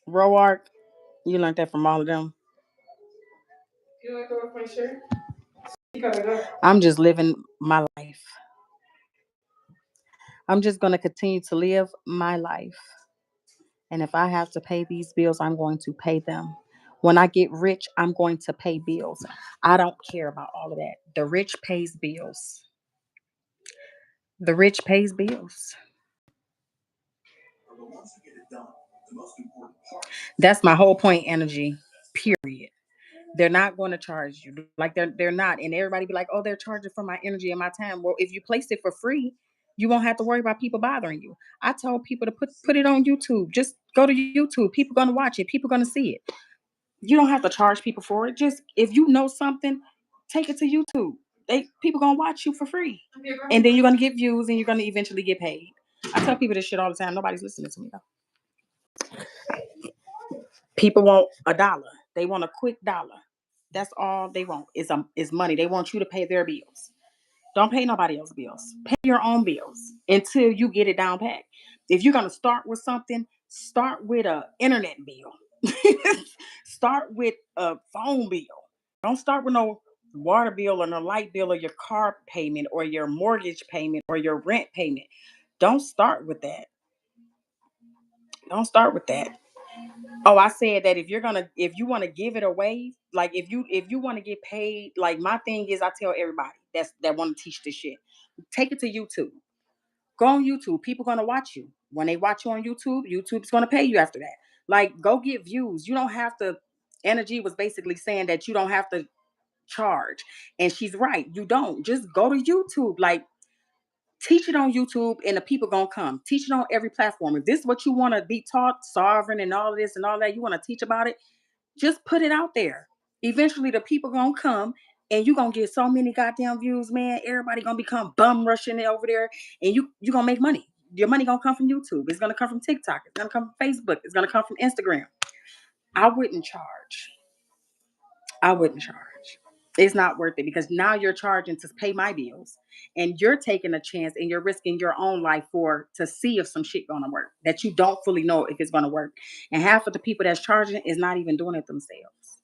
Roark. You learned that from all of them. You like go with my shirt? You gotta go. I'm just living my life. I'm just gonna continue to live my life. And if I have to pay these bills, I'm going to pay them. When I get rich, I'm going to pay bills. I don't care about all of that. The rich pays bills. The rich pays bills. That's my whole point, energy. Period. They're not going to charge you. Like, they're not. And everybody be like, oh, they're charging for my energy and my time. Well, if you place it for free, you won't have to worry about people bothering you. I told people to put it on YouTube. Just go to YouTube. People gonna watch it. People gonna see it. You don't have to charge people for it. Just if you know something, take it to YouTube. People gonna watch you for free. And then you're gonna get views and you're gonna eventually get paid. I tell people this shit all the time. Nobody's listening to me though. People want a dollar. They want a quick dollar. That's all they want is money. They want you to pay their bills. Don't pay nobody else's bills. Pay your own bills until you get it down pat. If you're gonna start with something, start with a internet bill. Start with a phone bill. Don't start with no water bill or no light bill or your car payment or your mortgage payment or your rent payment. Don't start with that. Don't start with that. Oh, I said that if you want to give it away, like if you want to get paid, like my thing is, I tell everybody that want to teach this shit, take it to YouTube. Go on YouTube. People gonna watch you. When they watch you on YouTube, YouTube's gonna pay you after that. Like, go get views. You don't have to. Energy was basically saying that you don't have to charge, and she's right. You don't. Just go to YouTube. Like, teach it on YouTube, and the people gonna come. Teach it on every platform. If this is what you want to be taught, sovereign and all this and all that, you want to teach about it, just put it out there. Eventually, the people gonna come, and you gonna get so many goddamn views, man. Everybody gonna become bum rushing it over there, and you gonna make money. Your money gonna come from YouTube. It's gonna come from TikTok. It's gonna come from Facebook. It's gonna come from Instagram. I wouldn't charge. I wouldn't charge. It's not worth it because now you're charging to pay my bills, and you're taking a chance and you're risking your own life for to see if some shit gonna work that you don't fully know if it's gonna work. And half of the people that's charging is not even doing it themselves.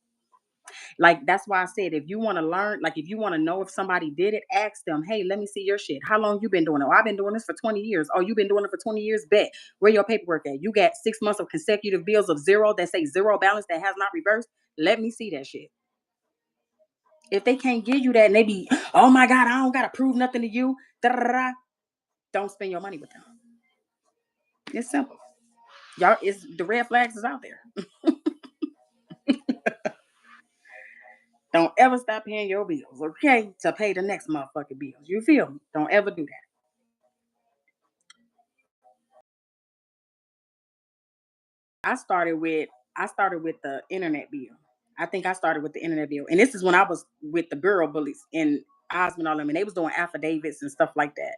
Like, that's why I said, if you want to learn, like if you want to know if somebody did it, ask them, hey, let me see your shit. How long you been doing it? Oh, I've been doing this for 20 years. Oh, you've been doing it for 20 years? Bet. Where your paperwork at? You got 6 months of consecutive bills of zero that say zero balance that has not reversed. Let me see that shit. If they can't give you that and they be, oh my God, I don't gotta prove nothing to you. Da-da-da-da. Don't spend your money with them. It's simple. Y'all, it's the red flags is out there. Don't ever stop paying your bills, okay? To pay the next motherfucking bills. You feel me? Don't ever do that. I started with the internet bill. I think I started with the internet bill. And this is when I was with the girl bullies and Osmond all them, and they was doing affidavits and stuff like that.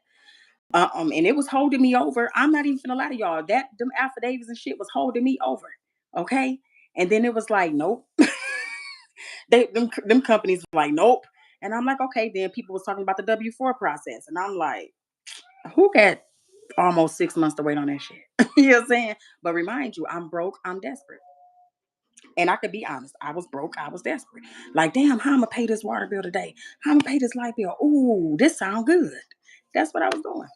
And it was holding me over. I'm not even gonna lie to y'all. Them affidavits and shit was holding me over. Okay. And then it was like, nope. Them companies were like, nope. And I'm like, okay. Then people was talking about the W-4 process. And I'm like, who got almost 6 months to wait on that shit? You know what I'm saying? But remind you, I'm broke, I'm desperate. And I could be honest, I was broke, I was desperate. Like, damn, how I'm gonna pay this water bill today? How I'm gonna pay this light bill? Ooh, this sound good. That's what I was doing.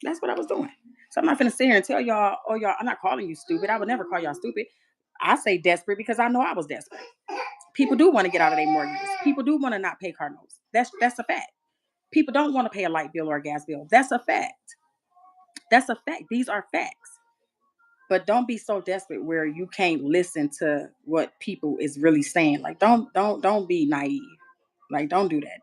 That's what I was doing. So I'm not gonna sit here and tell y'all, oh y'all, I'm not calling you stupid. I would never call y'all stupid. I say desperate because I know I was desperate. People do want to get out of their mortgages. People do want to not pay car notes. That's a fact. People don't want to pay a light bill or a gas bill. That's a fact. That's a fact. These are facts. But don't be so desperate where you can't listen to what people is really saying. Like don't be naive. Like don't do that.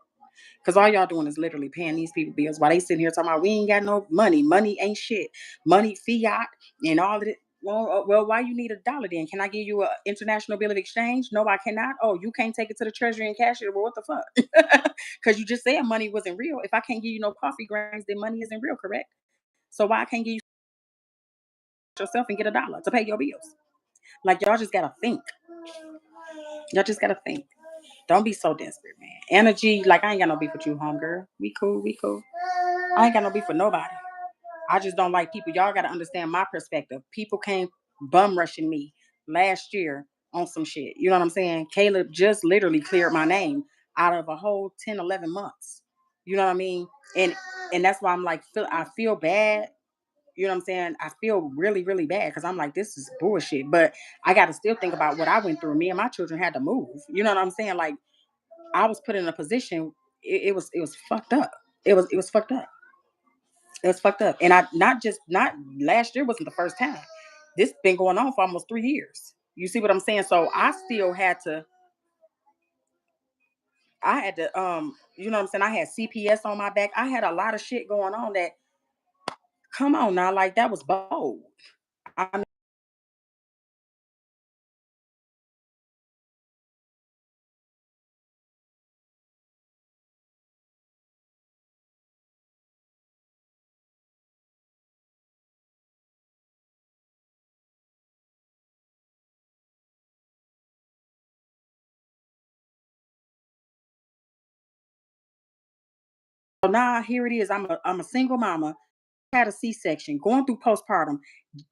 Cause all y'all doing is literally paying these people bills while they sitting here talking about we ain't got no money. Money ain't shit. Money fiat and all of it. Well, why you need a dollar then? Can I give you an international bill of exchange? No, I cannot. Oh, you can't take it to the treasury and cash it. Well, what the fuck? Because you just said money wasn't real. If I can't give you no coffee grains, then money isn't real, correct? So why I can't give you yourself and get a dollar to pay your bills? Like y'all just gotta think. Y'all just gotta think. Don't be so desperate, man. Energy, like I ain't got no beef with you, homegirl. We cool, we cool. I ain't got no beef with nobody. I just don't like people. Y'all gotta understand my perspective. People came bum rushing me last year on some shit. You know what I'm saying? Caleb just literally cleared my name out of a whole 10, 11 months. You know what I mean? And and that's why I'm like, I feel bad. You know what I'm saying? I feel really, really bad because I'm like, this is bullshit. But I got to still think about what I went through. Me and my children had to move. You know what I'm saying? Like I was put in a position. It was fucked up. It was fucked up. It was fucked up. And I not last year wasn't the first time. This been going on for almost 3 years. You see what I'm saying? So I still had to. I had to. You know what I'm saying? I had CPS on my back. I had a lot of shit going on. That come on now, like that was bold. I mean, so now here it is. I'm a single mama. Had a C-section, going through postpartum,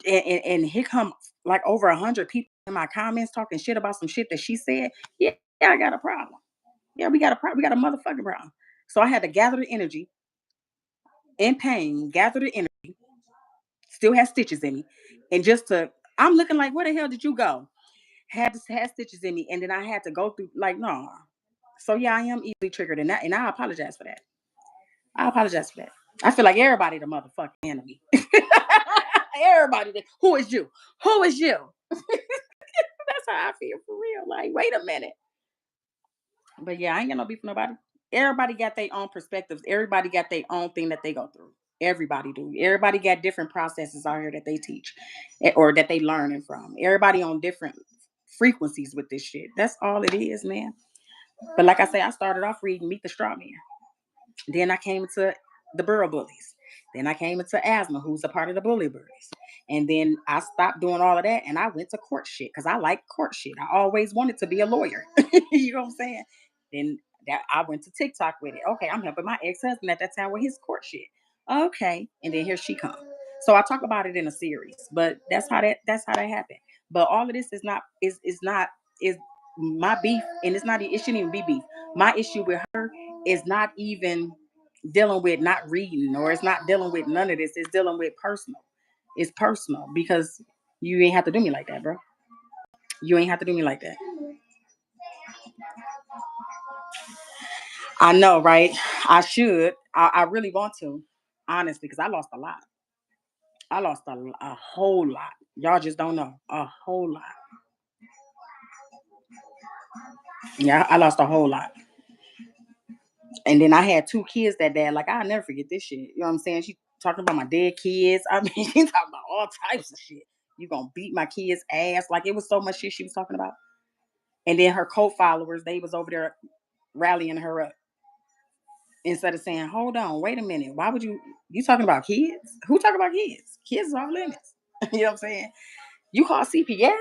and here come like over 100 people in my comments talking shit about some shit that she said. Yeah, yeah, I got a problem. Yeah, we got a problem. We got a motherfucking problem. So I had to gather the energy in pain, gather the energy, still had stitches in me, and just to, I'm looking like, where the hell did you go? Had stitches in me, and then I had to go through like, no. So yeah, I am easily triggered, and I apologize for that. I apologize for that. I feel like everybody the motherfucking enemy. Everybody, who is you? Who is you? That's how I feel for real. Like, wait a minute. But yeah, I ain't got no beef with nobody. Everybody got their own perspectives. Everybody got their own thing that they go through. Everybody do. Everybody got different processes out here that they teach or that they learning from. Everybody on different frequencies with this shit. That's all it is, man. But like I say, I started off reading Meet the Straw Man. Then I came into the Burrow Bullies. Then I came into asthma, who's a part of the Bully Bullies. And then I stopped doing all of that and I went to court shit because I like court shit. I always wanted to be a lawyer. You know what I'm saying? Then that I went to TikTok with it. Okay, I'm helping my ex-husband at that time with his court shit. Okay. And then here she comes. So I talk about it in a series, but that's how that happened. But all of this is my beef, and it shouldn't even be beef. My issue with her is not even dealing with not reading, or it's not dealing with none of this. It's dealing with personal. It's personal because you ain't have to do me like that, bro. You ain't have to do me like that. I know, right? I should. I really want to, honestly, because I lost a lot. I lost a whole lot. Y'all just don't know. A whole lot. Yeah, I lost a whole lot. And then I had two kids that day. Like, I'll never forget this shit. You know what I'm saying? She talking about my dead kids. I mean, she talking about all types of shit. You gonna beat my kids' ass. Like, it was so much shit she was talking about. And then her co-followers, they was over there rallying her up. Instead of saying, hold on, wait a minute. Why would you talking about kids? Who talking about kids? Kids are off limits. You know what I'm saying? You call CPS?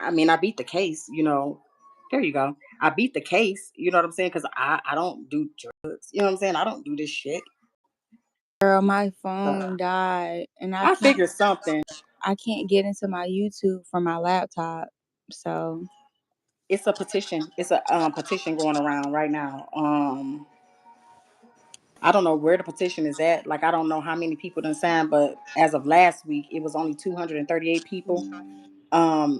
I mean, I beat the case, you know. There you go. I beat the case, you know what I'm saying? Because I don't do drugs. You know what I'm saying? I don't do this shit. Girl, my So phone died and I figured something. I can't get into my YouTube from my laptop. So It's a petition. It's a petition going around right now. I don't know where the petition is at. Like, I don't know how many people done signed, but as of last week, it was only 238 people.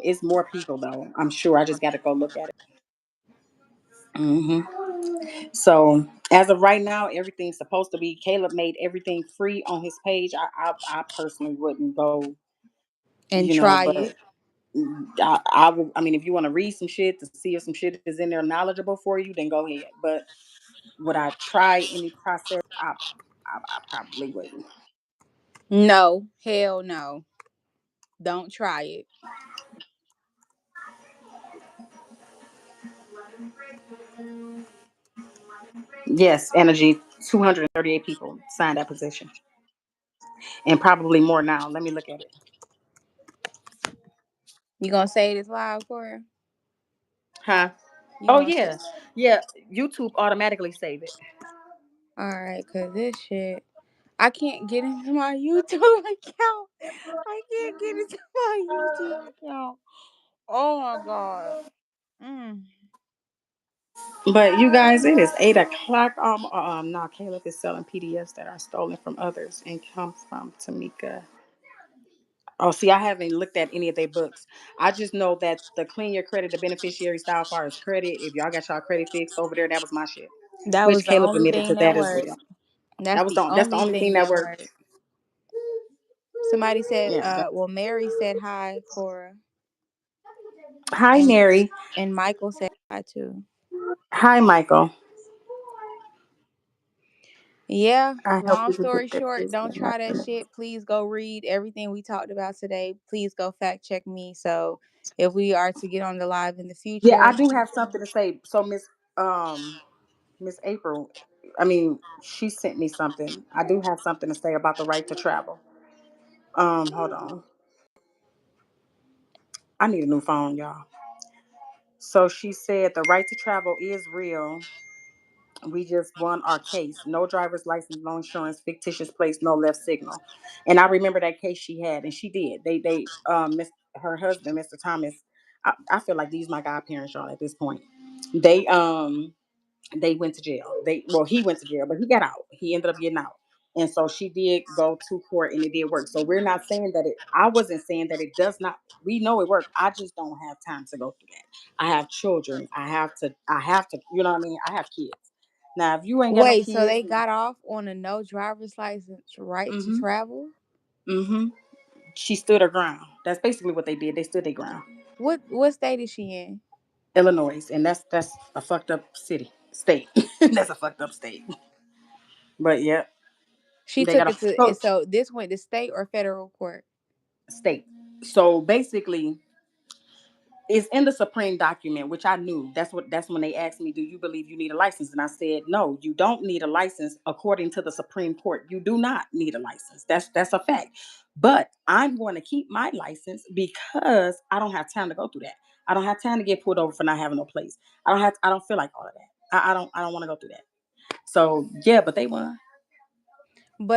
It's more people though. I'm sure. I just got to go look at it. So as of right now, everything's supposed to be. Caleb made everything free on his page. I personally wouldn't go, and you know, try but it. I will. I mean, if you want to read some shit to see if some shit is in there knowledgeable for you, then go ahead. But would I try any process? I probably wouldn't. No, hell no. Don't try it. Yes, energy. 238 people signed that petition, and probably more now. Let me look at it. You gonna say this live, Cora? Huh? You Oh gonna say? yeah, yeah. YouTube automatically save it. All right, cause this shit, I can't get into my YouTube account. I can't get into my YouTube account. Oh my god. Mm. But you guys, it is 8 o'clock. Now Caleb is selling PDFs that are stolen from others and come from Tamika. Oh, see, I haven't looked at any of their books. I just know that the clean your credit, the beneficiary style far as credit. If y'all got y'all credit fixed over there, that was my shit. That Which was the Caleb only admitted to thing that that as worked. well. That's the That's the only only thing thing that that worked. worked. Somebody said, Yeah. well, Mary said hi, Cora, Hi, and Mary. Michael said hi too. Hi, Michael. Yeah. I hope Long you can story get that short, this don't try that shit. Please go read everything we talked about today. Please go fact check me. So if we are to get on the live in the Yeah, I future, do have something to say. So Miss April, I mean, she sent me something. I do have something to say about the right to travel. Hold on. I need a new phone, y'all. So she said the right to travel is real. We just won our case. No driver's license, no insurance, fictitious place, no left signal. And I remember that case she had, and she did. Her husband, Mr. Thomas. I feel like these my godparents, y'all. At this point, they they went to jail. He went to jail, but he got out. He ended up getting out. And so she did go to court and it did work. So we're not saying that I wasn't saying that it does not, we know it worked. I just don't have time to go through that. I have children. You know what I mean? I have kids. Now, if you ain't got no wait, so kids, they got off on a no driver's license right to mm-hmm, travel? mm-hmm. She stood her ground. That's basically what they did. They stood their ground. What state is she in? Illinois, and that's a fucked up state. That's a fucked up state. But yeah, She they got took a it to so so this went to state or federal court? state. So basically, it's in the Supreme document, which I knew. That's when they asked me, "Do you believe you need a license?" And I said, "No, you don't need a license. According to the Supreme Court, you do not need a license. That's a fact. But I'm going to keep my license because I don't have time to go through that. I don't have time to get pulled over for not having no place. I don't feel like all of that. I don't want to go through that. So yeah, but they won.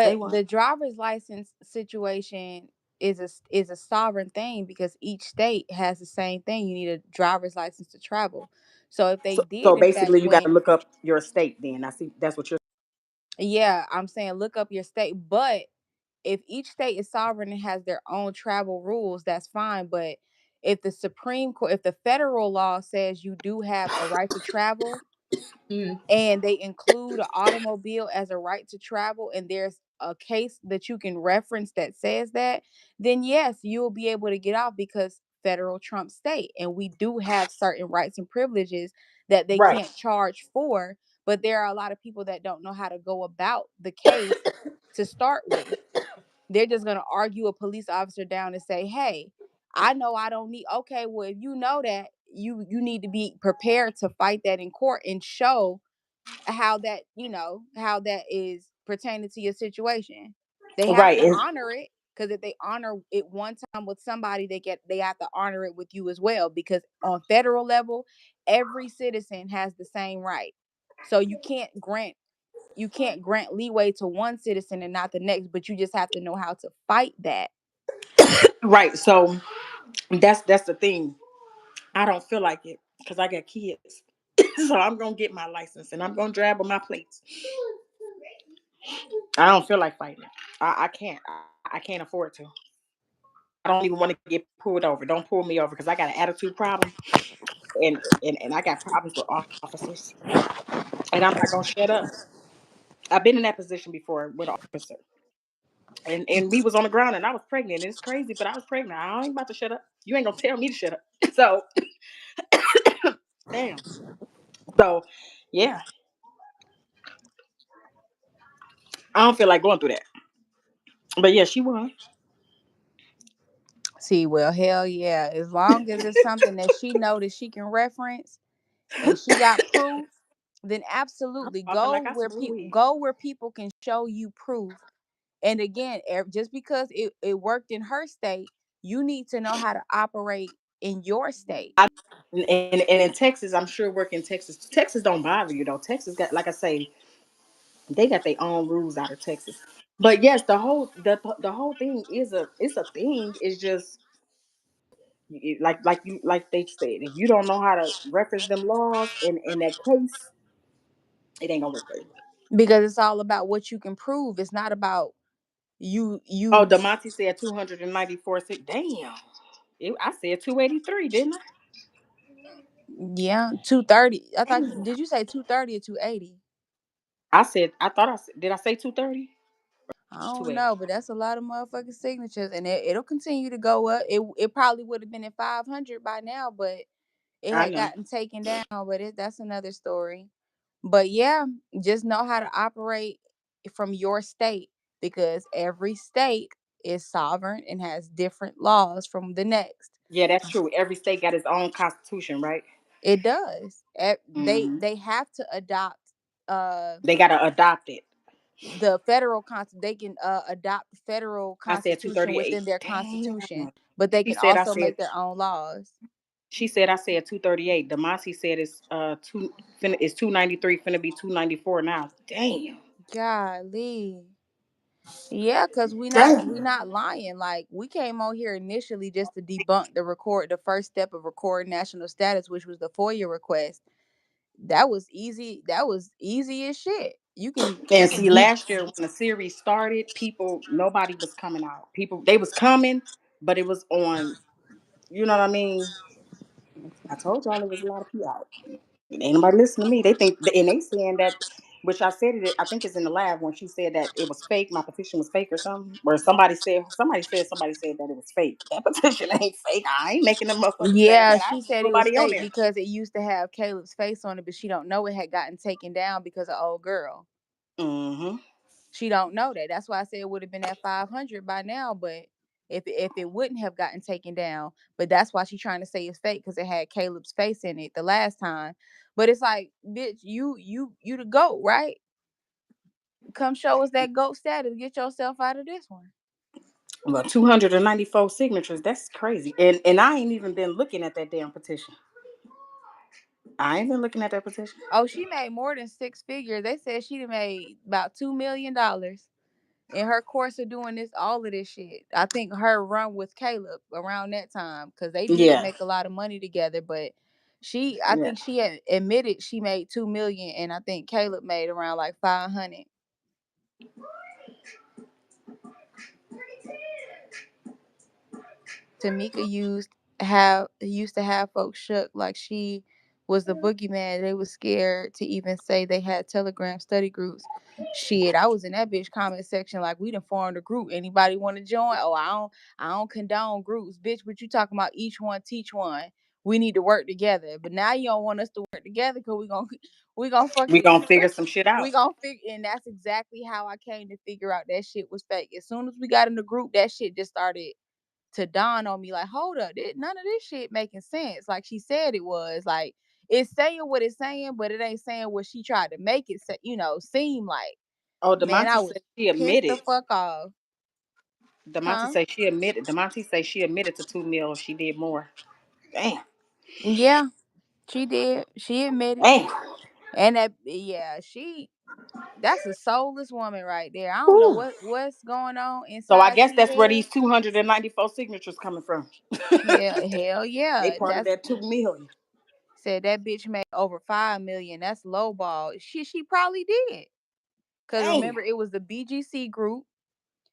They But won. the driver's license situation is a sovereign thing because each state has the same thing. You need a driver's license to travel. So if they So did in fact basically, you got to win, look up your state. Then I see that's what you're. yeah, I'm saying look up your state. But if each state is sovereign and has their own travel rules, that's fine. But if the Supreme Court, if the federal law says you do have a right to travel, and they include an automobile as a right to travel, and there's a case that you can reference that says that, then yes, you'll be able to get off because federal trumps state, and we do have certain rights and privileges that they Right. can't charge for. But there are a lot of people that don't know how to go about the case to start with. They're just going to argue a police officer down and say, hey, I know I don't need. Okay, well, if you know that, you need to be prepared to fight that in court and show how that, how that is pertaining to your situation. They have Right. to honor it. Because if they honor it one time with somebody, they have to honor it with you as well. Because on federal level, every citizen has the same right. So you can't grant leeway to one citizen and not the next, but you just have to know how to fight that. Right. So that's the thing. I don't feel like it because I got kids. So I'm gonna get my license and I'm gonna drive with my plates. I don't feel like fighting. I can't. I can't afford to. I don't even want to get pulled over. Don't pull me over because I got an attitude problem and I got problems with officers. And I'm not gonna shut up. I've been in that position before with an officer. And we was on the ground and I was pregnant. And it's crazy, but I was pregnant. I ain't about to shut up. You ain't gonna tell me to shut up. So damn. So yeah, I don't feel like going through that. But yeah, she won. See, well, hell yeah. As long as it's something that she know that she can reference and she got proof, then I'm absolutely talking go like I where smoke people weed. go where people can show you proof. And again, just because it worked in her state, you need to know how to operate in your state. And in Texas, I'm sure work in Texas. Texas don't bother you though. Texas got, like I say, they got their own rules out of Texas. But yes, the whole thing is it's a thing. It's just like they said, if you don't know how to reference them laws in that case, it ain't gonna work for you. Because it's all about what you can prove. It's not about you Oh, you Demonte said 294. Damn, I said 283, didn't I? Yeah, 230. I thought, Damn. did you say 230 or 280? I thought did I say 230 I or don't 280? know, but that's a lot of motherfucking signatures, and it'll continue to go up. It probably would have been at 500 by now, but it I had know. gotten taken down. But that's another story. But yeah, just know how to operate from your state, because every state is sovereign and has different laws from the next. Yeah, that's true. Every state got its own constitution, right? It does. Hmm. They have to adopt uh They gotta adopt it. the they can adopt the federal I said constitution 238. within their Damn. constitution, but they She can said I also said make their own laws. she said I said 238. Demasi said it's 293, finna be 294 now. Damn. Golly. Yeah, because we Damn. not lying. Like, we came on here initially just to debunk the first step of recording national status, which was the FOIA request. That was easy as shit. You can And see, you last year when the series started, nobody was coming out. People, they was coming, but it was on, you know what I mean? I told y'all there was a lot of people out. Ain't nobody listen to me. They think, and they saying that, which I said it. I think it's in the lab when she said that it was fake. My petition was fake or something. Where somebody said that it was fake. That petition ain't fake. I ain't making them motherfuckers saying Yeah, that. I she ain't put said it was nobody on fake there. because it used to have Caleb's face on it, but she don't know it had gotten taken down because of old girl. Mm-hmm. She don't know that. That's why I said it would have been at 500 by now, but if it wouldn't have gotten taken down, but that's why she's trying to say it's fake, because it had Caleb's face in it the last time. But it's like, bitch, you the goat, right? Come show us that goat status. Get yourself out of this one. Well, 294 signatures. That's crazy. And I ain't even been looking at that damn petition. I ain't been looking at that petition. Oh, she made more than six figures. They said she done made about $2 million in her course of doing all of this shit. I think her run with Caleb around that time, because they did Yeah. make a lot of money together. But I Yeah. think she had admitted she made 2 million, and I think Caleb made around like 500. Tamika used to have folks shook like she was the boogeyman. They was scared to even say they had Telegram study groups. Shit, I was in that bitch comment section like, we done formed a group. Anybody want to join? Oh, I don't condone groups, bitch. But you talking about each one teach one. We need to work together. But now you don't want us to work together because we gonna We fucking gonna figure some shit we out. gonna figure. And that's exactly how I came to figure out that shit was fake. As soon as we got in the group, that shit just started to dawn on me, like, hold up, none of this shit making sense like she said it was. Like, it's saying what it's saying, but it ain't saying what she tried to make it say, seem like. Oh, Man, I Demonte was said she pissed the admitted. fuck off. Demonte Huh? say she admitted. Demonte say she admitted to 2 mil. She did more. Damn. Yeah, she did. She admitted. Damn. And that, yeah, that's a soulless woman right there. I don't know Whew. what's going on So I inside guess she that's where head. these 294 signatures coming from. Hell They yeah. part of That's that 2 million. said that bitch made over 5 million. That's lowball. She probably did. Cause Damn. remember it was the BGC group.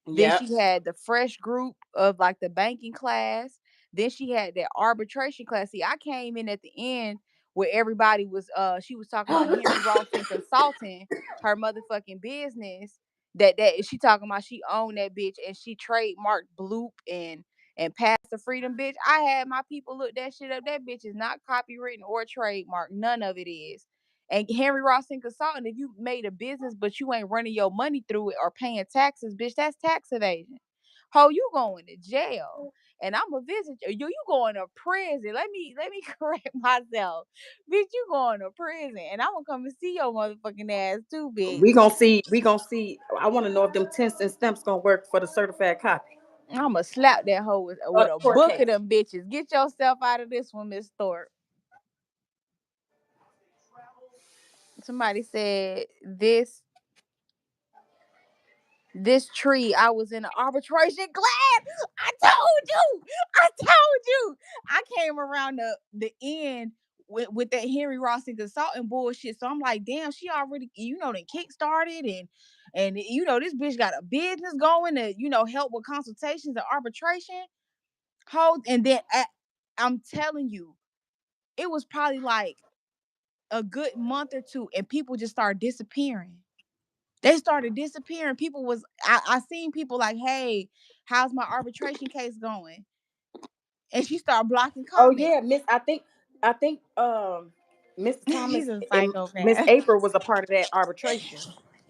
Then Yep. she had the fresh group of like the banking class. Then she had that arbitration class. See, I came in at the end where everybody was she was talking about Henry Ross and consulting her motherfucking business. That she talking about she owned that bitch and she trademarked Bloop and Pass the Freedom bitch. I had my people look that shit up. That bitch is not copywritten or trademarked. None of it is. And Henry Ross and Consulting, if you made a business but you ain't running your money through it or paying taxes, bitch, that's tax evasion. Ho, you going to jail. And I'm a visit you. You going to prison. Let me correct myself. Bitch, you going to prison. And I'm gonna come and see your motherfucking ass too, bitch. We gonna see. We gonna see. I want to know if them 10 cent stamps gonna work for the certified copy I'm gonna slap that hoe of with the a court book of case. them bitches. Get yourself out of this one, Miss Thorpe. Somebody said this tree, I was in an arbitration class. I told you. I told you. I came around the end with that Henry Ross and consulting bullshit. So I'm like, damn, she already, then kick started and this bitch got a business going to, help with consultations and arbitration. Hold and then I'm telling you, it was probably like a good month or two, and people just started disappearing. They started disappearing. People was I seen people like, hey, how's my arbitration case going? And she started blocking Oh comments. yeah, Miss. I think Mr. Thomas She's a and Miss psychopath. April was a part of that arbitration.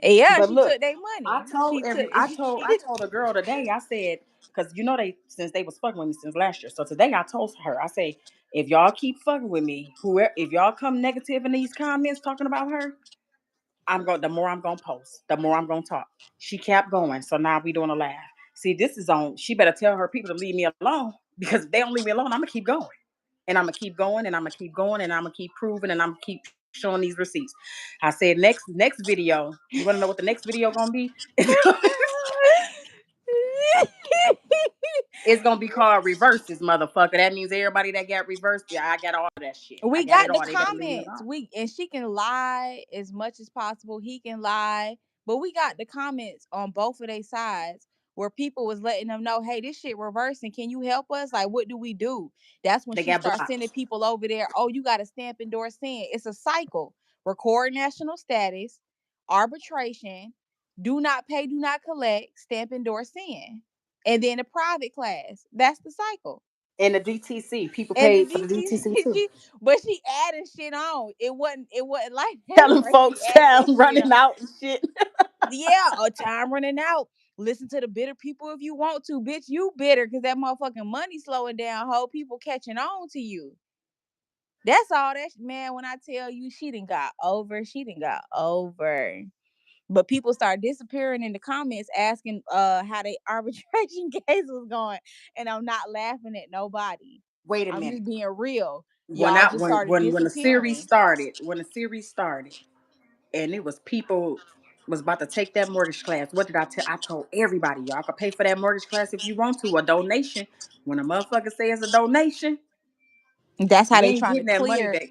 Yeah, But she look, took their money. She took I told a girl today. I said, because they since they was fucking with me since last year. So today I told her, I say, if y'all keep fucking with me, whoever, if y'all come negative in these comments talking about her, the more I'm gonna post, the more I'm gonna talk. She kept going, so now we doing a laugh. See, this is on. She better tell her people to leave me alone because if they don't leave me alone, I'm gonna keep going, and I'm gonna keep going, and I'm gonna keep going, and I'm gonna keep proving, and I'm gonna keep showing these receipts. I said next video. You want to know what the next video gonna be? It's gonna be called reverses, motherfucker. That means everybody that got reversed. Yeah, I got all that shit. I We got it got the all. They better leave me comments. alone. And she can lie as much as possible. He can lie. But we got the comments on both of their sides where people was letting them know, hey, this shit reversing. Can you help us? Like, what do we do? That's when They she got starts blocked. sending people over there. Oh, you got to stamp endorse send. It's a cycle. Record national status, arbitration, do not pay, do not collect, stamp endorse send. And then a private class. That's the cycle. And the DTC, people And the paid for the DTC too. DTC, but she added shit on. It wasn't like that Telling where she folks added that time shit on. running out and shit. Yeah, a time running out. Listen to the bitter people if you want to, bitch. You bitter because that motherfucking money slowing down. Whole people catching on to you. That's all that man. When I tell you, she done got over. She done got over. But people start disappearing in the comments asking how they arbitration case was going. And I'm not laughing at nobody. Wait a I'm minute. just being real. When Y'all I just started when the series disappearing. started, and it was people was about to take that mortgage class. What did I tell? I told everybody, y'all can pay for that mortgage class if you want to, a donation. When a motherfucker says a donation, That's how you they ain't trying to getting that money clear. back.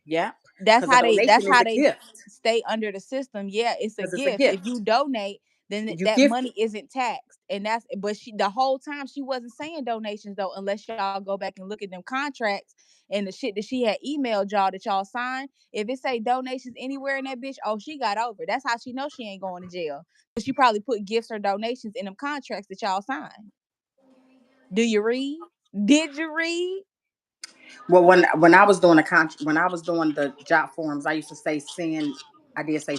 Yeah, That's because a how they that's donation is how a they gift. stay under the system. Yeah, it's a Because it's a gift. If gift. you donate, then You that gift it. money isn't taxed. And that's but she the whole time she wasn't saying donations though, unless y'all go back and look at them contracts and the shit that she had emailed y'all that y'all signed. If it say donations anywhere in that bitch, oh, she got over. That's how she knows she ain't going to jail. But she probably put gifts or donations in them contracts that y'all signed. Do you read? Did you read? Well, when I was doing when I was doing the job forms, I used to say send. I did say,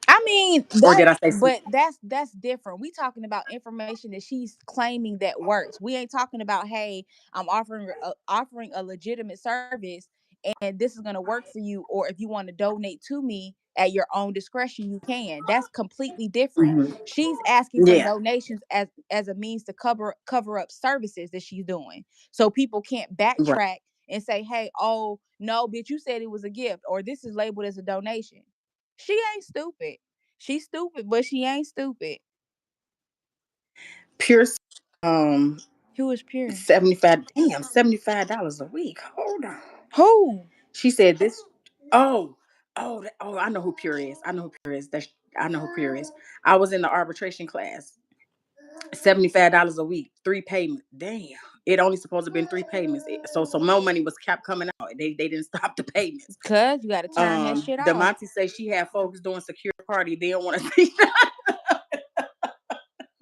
I mean or did that, I say send? but that's different. We talking about information that she's claiming that works. We ain't talking about, hey, I'm offering a legitimate service and this is going to work for you, or if you want to donate to me at your own discretion, you can. That's completely different. Mm-hmm. She's asking for Yeah. donations as a means to cover up services that she's doing, so people can't Right. backtrack and say, hey, oh no bitch, you said it was a gift, or this is labeled as a donation. She ain't stupid. She's stupid, but she ain't stupid. Pure. Um. Who is Pure? 75. Damn. $75 a week. Hold on. Who? She said this. Oh. Oh. I know who Pure is. I know who Pure is. I know who Pure is. I was in the arbitration class. $75 a week, 3 payments. Damn. It only supposed to have been 3 payments. So more money was kept coming out. They didn't stop the payments. Cause you got to turn that shit off. Demonte say she had folks doing secure party. They don't want to see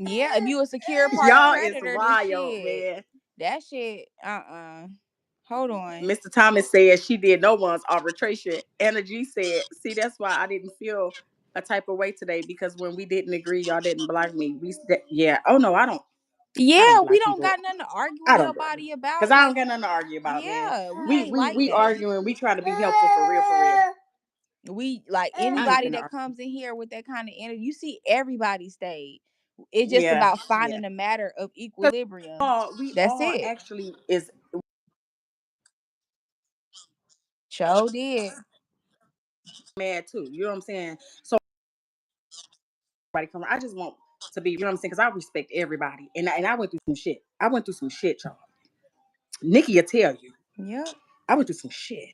Yeah, if you a secure party y'all is creditor, then wild, shit. man. That shit, hold on. Mr. Thomas said she did no one's arbitration. Energy said, see, that's why I didn't feel a type of way today, because when we didn't agree, y'all didn't block me. Yeah. Oh no, I don't. I Yeah, don't we block don't people. got nothing to argue with I don't block them nobody because about. I don't Like, got nothing to argue about, man. yeah, we We ain't we like we that. arguing. We trying to be helpful for real, for real. We like I ain't anybody finna that argue. comes in here with that kind of energy. You see, everybody stayed. It's just Yeah, about yeah. finding a matter of Because equilibrium. we That's all it. actually is Show did. mad too. You know what I'm saying? So everybody come. I just want to be. You know what I'm saying? Because I respect everybody, and I went through some shit. I went through some shit, y'all. Nikki will tell you. Yep. I went through some shit.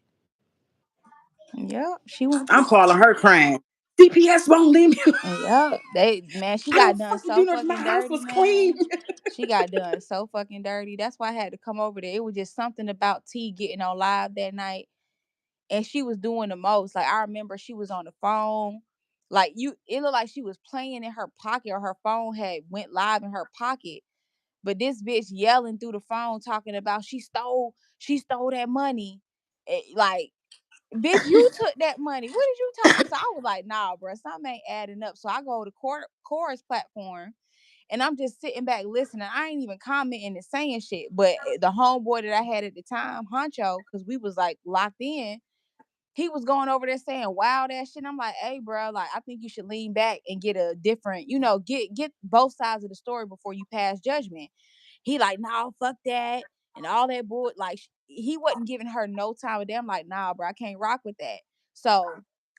Yep. She went I'm through. calling her crying. CPS won't leave me. Yep. They man, she I got don't done fucking so do nothing. My fucking house dirty, was clean. man. She got done so fucking dirty. That's why I had to come over there. It was just something about T getting on live that night. And she was doing the most. Like, I remember she was on the phone. Like, it looked like she was playing in her pocket, or her phone had went live in her pocket. But this bitch yelling through the phone talking about she stole that money. Like, bitch, you took that money. What did you talk? So I was like, nah, bro, something ain't adding up. So I go to Cora's platform, and I'm just sitting back listening. I ain't even commenting and saying shit. But the homeboy that I had at the time, Honcho, because we was like locked in, he was going over there saying wild ass shit. I'm like, hey, bro, like, I think you should lean back and get a different, get both sides of the story before you pass judgment. He like, nah, fuck that and all that bull. Like, he wasn't giving her no time of day. I'm like, nah, bro, I can't rock with that. So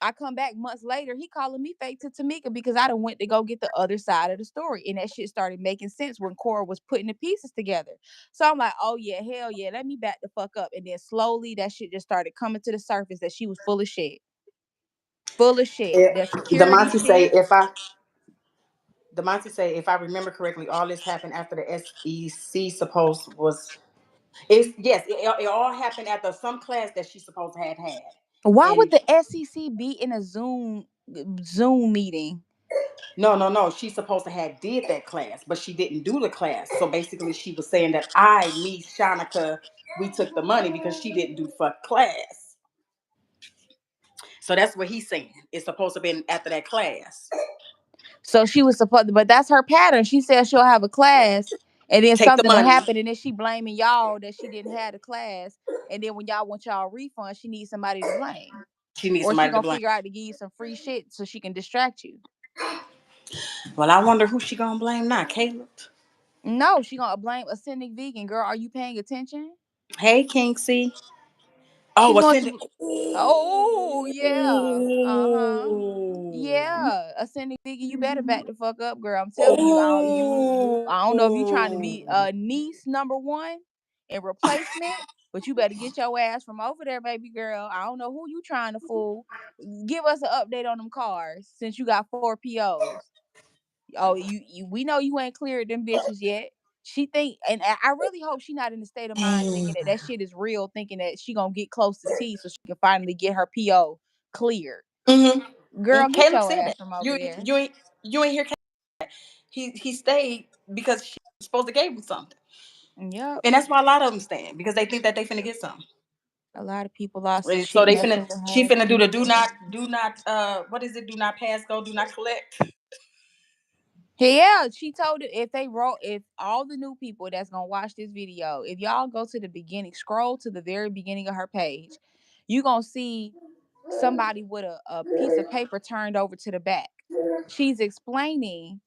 I come back months later, he calling me fake to Tamika because I done went to go get the other side of the story. And that shit started making sense when Cora was putting the pieces together. So I'm like, oh yeah, hell yeah, let me back the fuck up. And then slowly that shit just started coming to the surface that she was full of shit. Full of shit. It, The security Demonte say shit. if I Demonte say if I remember correctly, all this happened after the SEC supposed was. It's yes, it all happened after some class that she supposed to have had. Why would And the SEC be in a Zoom meeting? no. She's supposed to have did that class, but she didn't do the class. So basically, she was saying that me, Shanika, we took the money because she didn't do fuck class. So that's what he's saying. It's supposed to have been after that class. So she was supposed, but that's her pattern. She said she'll have a class, and then Take the something will money. happen, and then she blaming y'all that she didn't have the class, and then when y'all want y'all refund, she needs somebody to blame, She needs or she somebody to gonna blame. figure out to give you some free shit so she can distract you. Well, I wonder who she gonna blame now, Caleb. No, she gonna blame a cynic vegan girl. Are you paying attention? Hey, King C. Oh, She what's going in it? to. Oh yeah, Ooh. yeah. A cynic vegan, you better back the fuck up, girl. I'm telling you, Ooh. I don't know if you trying to be niece number one in replacement, but you better get your ass from over there, baby girl. I don't know who you trying to fool. Give us an update on them cars since you got 4 POs. Oh, we know you ain't cleared them bitches yet. She think, and I really hope she not in the state of mind thinking that that shit is real, thinking that she gonna get close to T so she can finally get her PO cleared. Girl, get Caleb your said ass that. from over You there. you ain't you ain't hear. He stayed because she was supposed to give him something, Yep. and that's why a lot of them stand because they think that they finna get something. A lot of people lost And so shit they finna messing with she her. finna do the do not what is it? Do not pass go, do not collect. Yeah, she told it if all the new people that's gonna watch this video, if y'all go to the beginning, scroll to the very beginning of her page, you gonna see somebody with a piece of paper turned over to the back. She's explaining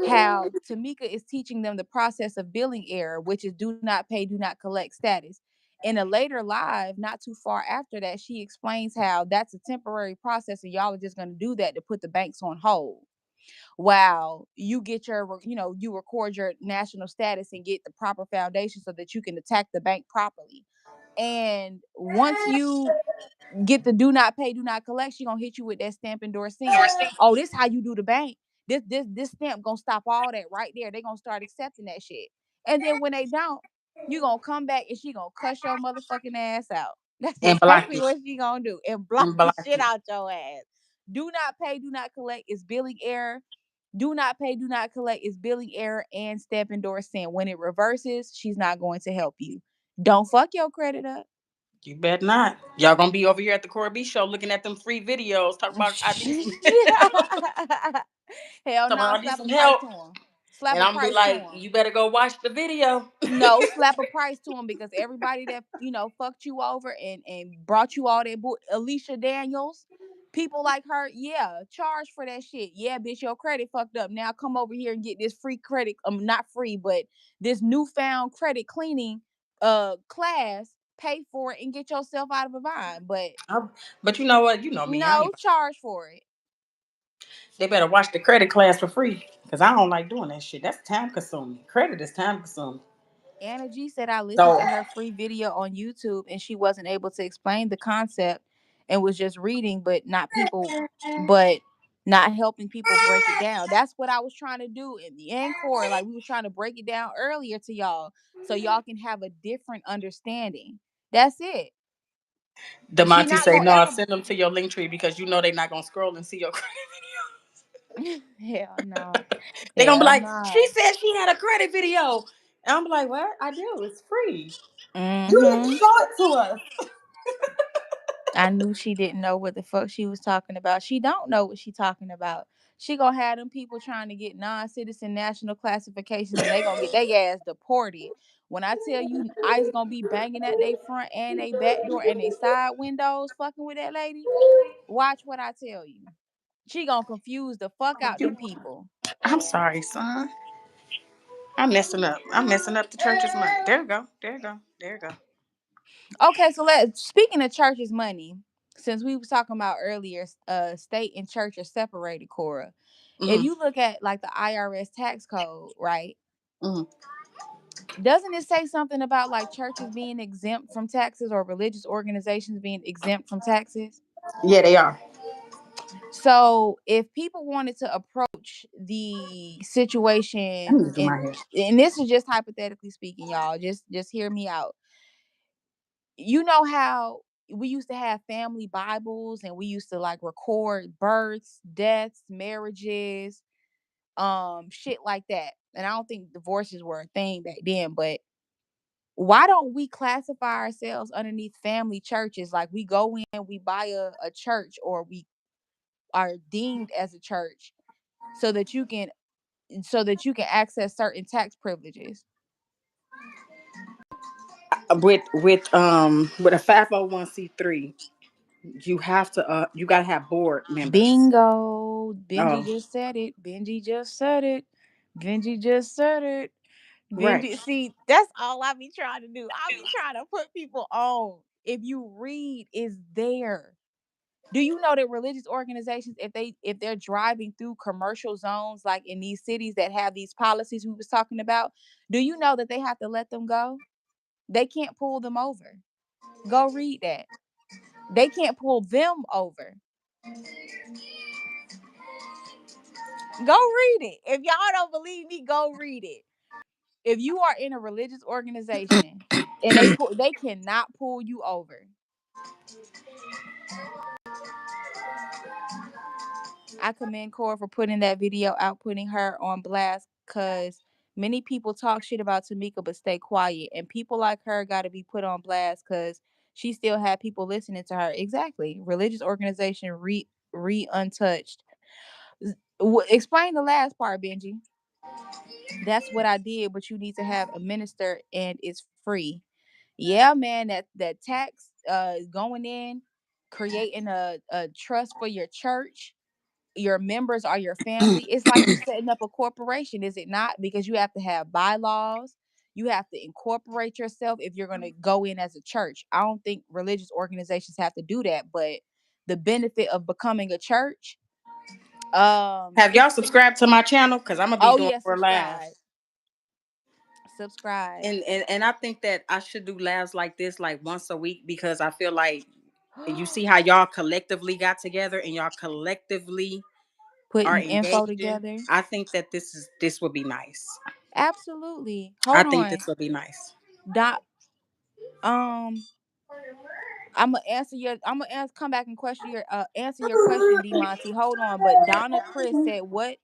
how Tamika is teaching them the process of billing error, which is do not pay, do not collect status. In a later live, not too far after that, she explains how that's a temporary process and y'all are just going to do that to put the banks on hold while you get your, you record your national status and get the proper foundation so that you can attack the bank properly. And once you get the do not pay, do not collect, she gonna hit you with that stamp endorse saying, oh, this how you do the bank. This stamp gonna stop all that right there. They gonna start accepting that shit. And then when they don't, you gonna come back and she gonna cuss your motherfucking ass out. That's And block exactly you. what she gonna do. And block And the block shit you. out your ass. Do not pay, do not collect is billing error. Do not pay, do not collect is billing error and stamp endorse saying when it reverses, she's not going to help you. Don't fuck your credit up. You bet not. Y'all gonna be over here at the Cora B show looking at them free videos. Talking about I need some Hell talking no, about I need slap a some price help. to him. Slap And a I'm gonna be price to like, him. you better go watch the video. No, slap a price to him because everybody that fucked you over and brought you all that Alicia Daniels, people like her, yeah, charge for that shit. Yeah, bitch, your credit fucked up. Now come over here and get this free credit, not free, but this newfound credit cleaning class. Pay for it and get yourself out of a bind. But But you know what? You know me. I no, ain't. charge for it. They better watch the credit class for free because I don't like doing that shit. That's time consuming. Credit is time consuming. Anna G said I listened So to her free video on YouTube and she wasn't able to explain the concept and was just reading, but not helping people break it down. That's what I was trying to do in the encore. Like we was trying to break it down earlier to y'all so y'all can have a different understanding. That's it. She Demonte not say gonna no. ever. Send them to your link tree because you know they're not gonna scroll and see your credit. Hell no. They're gonna be Hell like, she no. said she had a credit video. And I'm like, what? I do. It's free. You didn't Mm-hmm. show it to us. I knew she didn't know what the fuck she was talking about. She don't know what she talking about. She gonna have them people trying to get non-citizen national classifications and they gonna get their ass deported. When I tell you ICE gonna be banging at they front and they back door and they side windows fucking with that lady, watch what I tell you. She gonna confuse the fuck out them people. I'm sorry, son. I'm messing up. I'm messing up the church's money. There you go. There you go. There you go. Okay, so let's speaking of church's money, since we was talking about earlier, state and church are separated, Cora. If Mm-hmm. you look at like the IRS tax code, right? Mm-hmm. Doesn't it say something about like churches being exempt from taxes or religious organizations being exempt from taxes? Yeah, they are. So if people wanted to approach the I situation need to do my hair. and this is just hypothetically speaking, y'all, just hear me out. You know how we used to have family Bibles and we used to like record births, deaths, marriages, shit like that. And I don't think divorces were a thing back then, but why don't we classify ourselves underneath family churches? Like we go in, we buy a church or we are deemed as a church so that you can access certain tax privileges. With a 501c3, you gotta have board members. Bingo. Benji Oh, just said it. Benji just said it. Benji just said it. right. Benji, see, that's all I be trying to do. I be trying to put people on. If you read, is there. Do you know that religious organizations, if they're driving through commercial zones like in these cities that have these policies we was talking about, do you know that they have to let them go? They can't pull them over. Go read that. They can't pull them over. Go read it. If y'all don't believe me, go read it. If you are in a religious organization and they cannot pull you over. I commend Cora for putting that video out, putting her on blast, because many people talk shit about Tamika but stay quiet. And people like her got to be put on blast because she still had people listening to her. Exactly. Religious organization re untouched. Explain the last part, Benji. That's what I did, but you need to have a minister and it's free. Yeah, man, that tax going in creating a trust for your church. Your members are your family. It's like you setting up a corporation, is it not? Because you have to have bylaws. You have to incorporate yourself if you're going to go in as a church. I don't think religious organizations have to do that, but the benefit of becoming a church, Have y'all subscribed to my channel? Because I'm gonna be oh doing yeah, more lives. subscribe. Subscribe. And I think that I should do lives like this like once a week, because I feel like you see how y'all collectively got together and y'all collectively are Putting info engaging. together. I think that this would be nice. Absolutely. I Hold think on. this would be nice. Dot um I'm gonna answer come back and question your answer your question, D Monty. Hold on. But Donna Chris said, what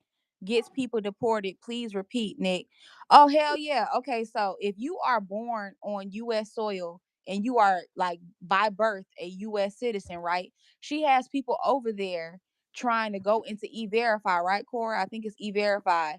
gets people deported? Please repeat, Nick. Oh hell yeah. Okay, so if you are born on US soil and you are like by birth a US citizen, right? She has people over there trying to go into E-Verify, right, Cora? I think it's E-Verify.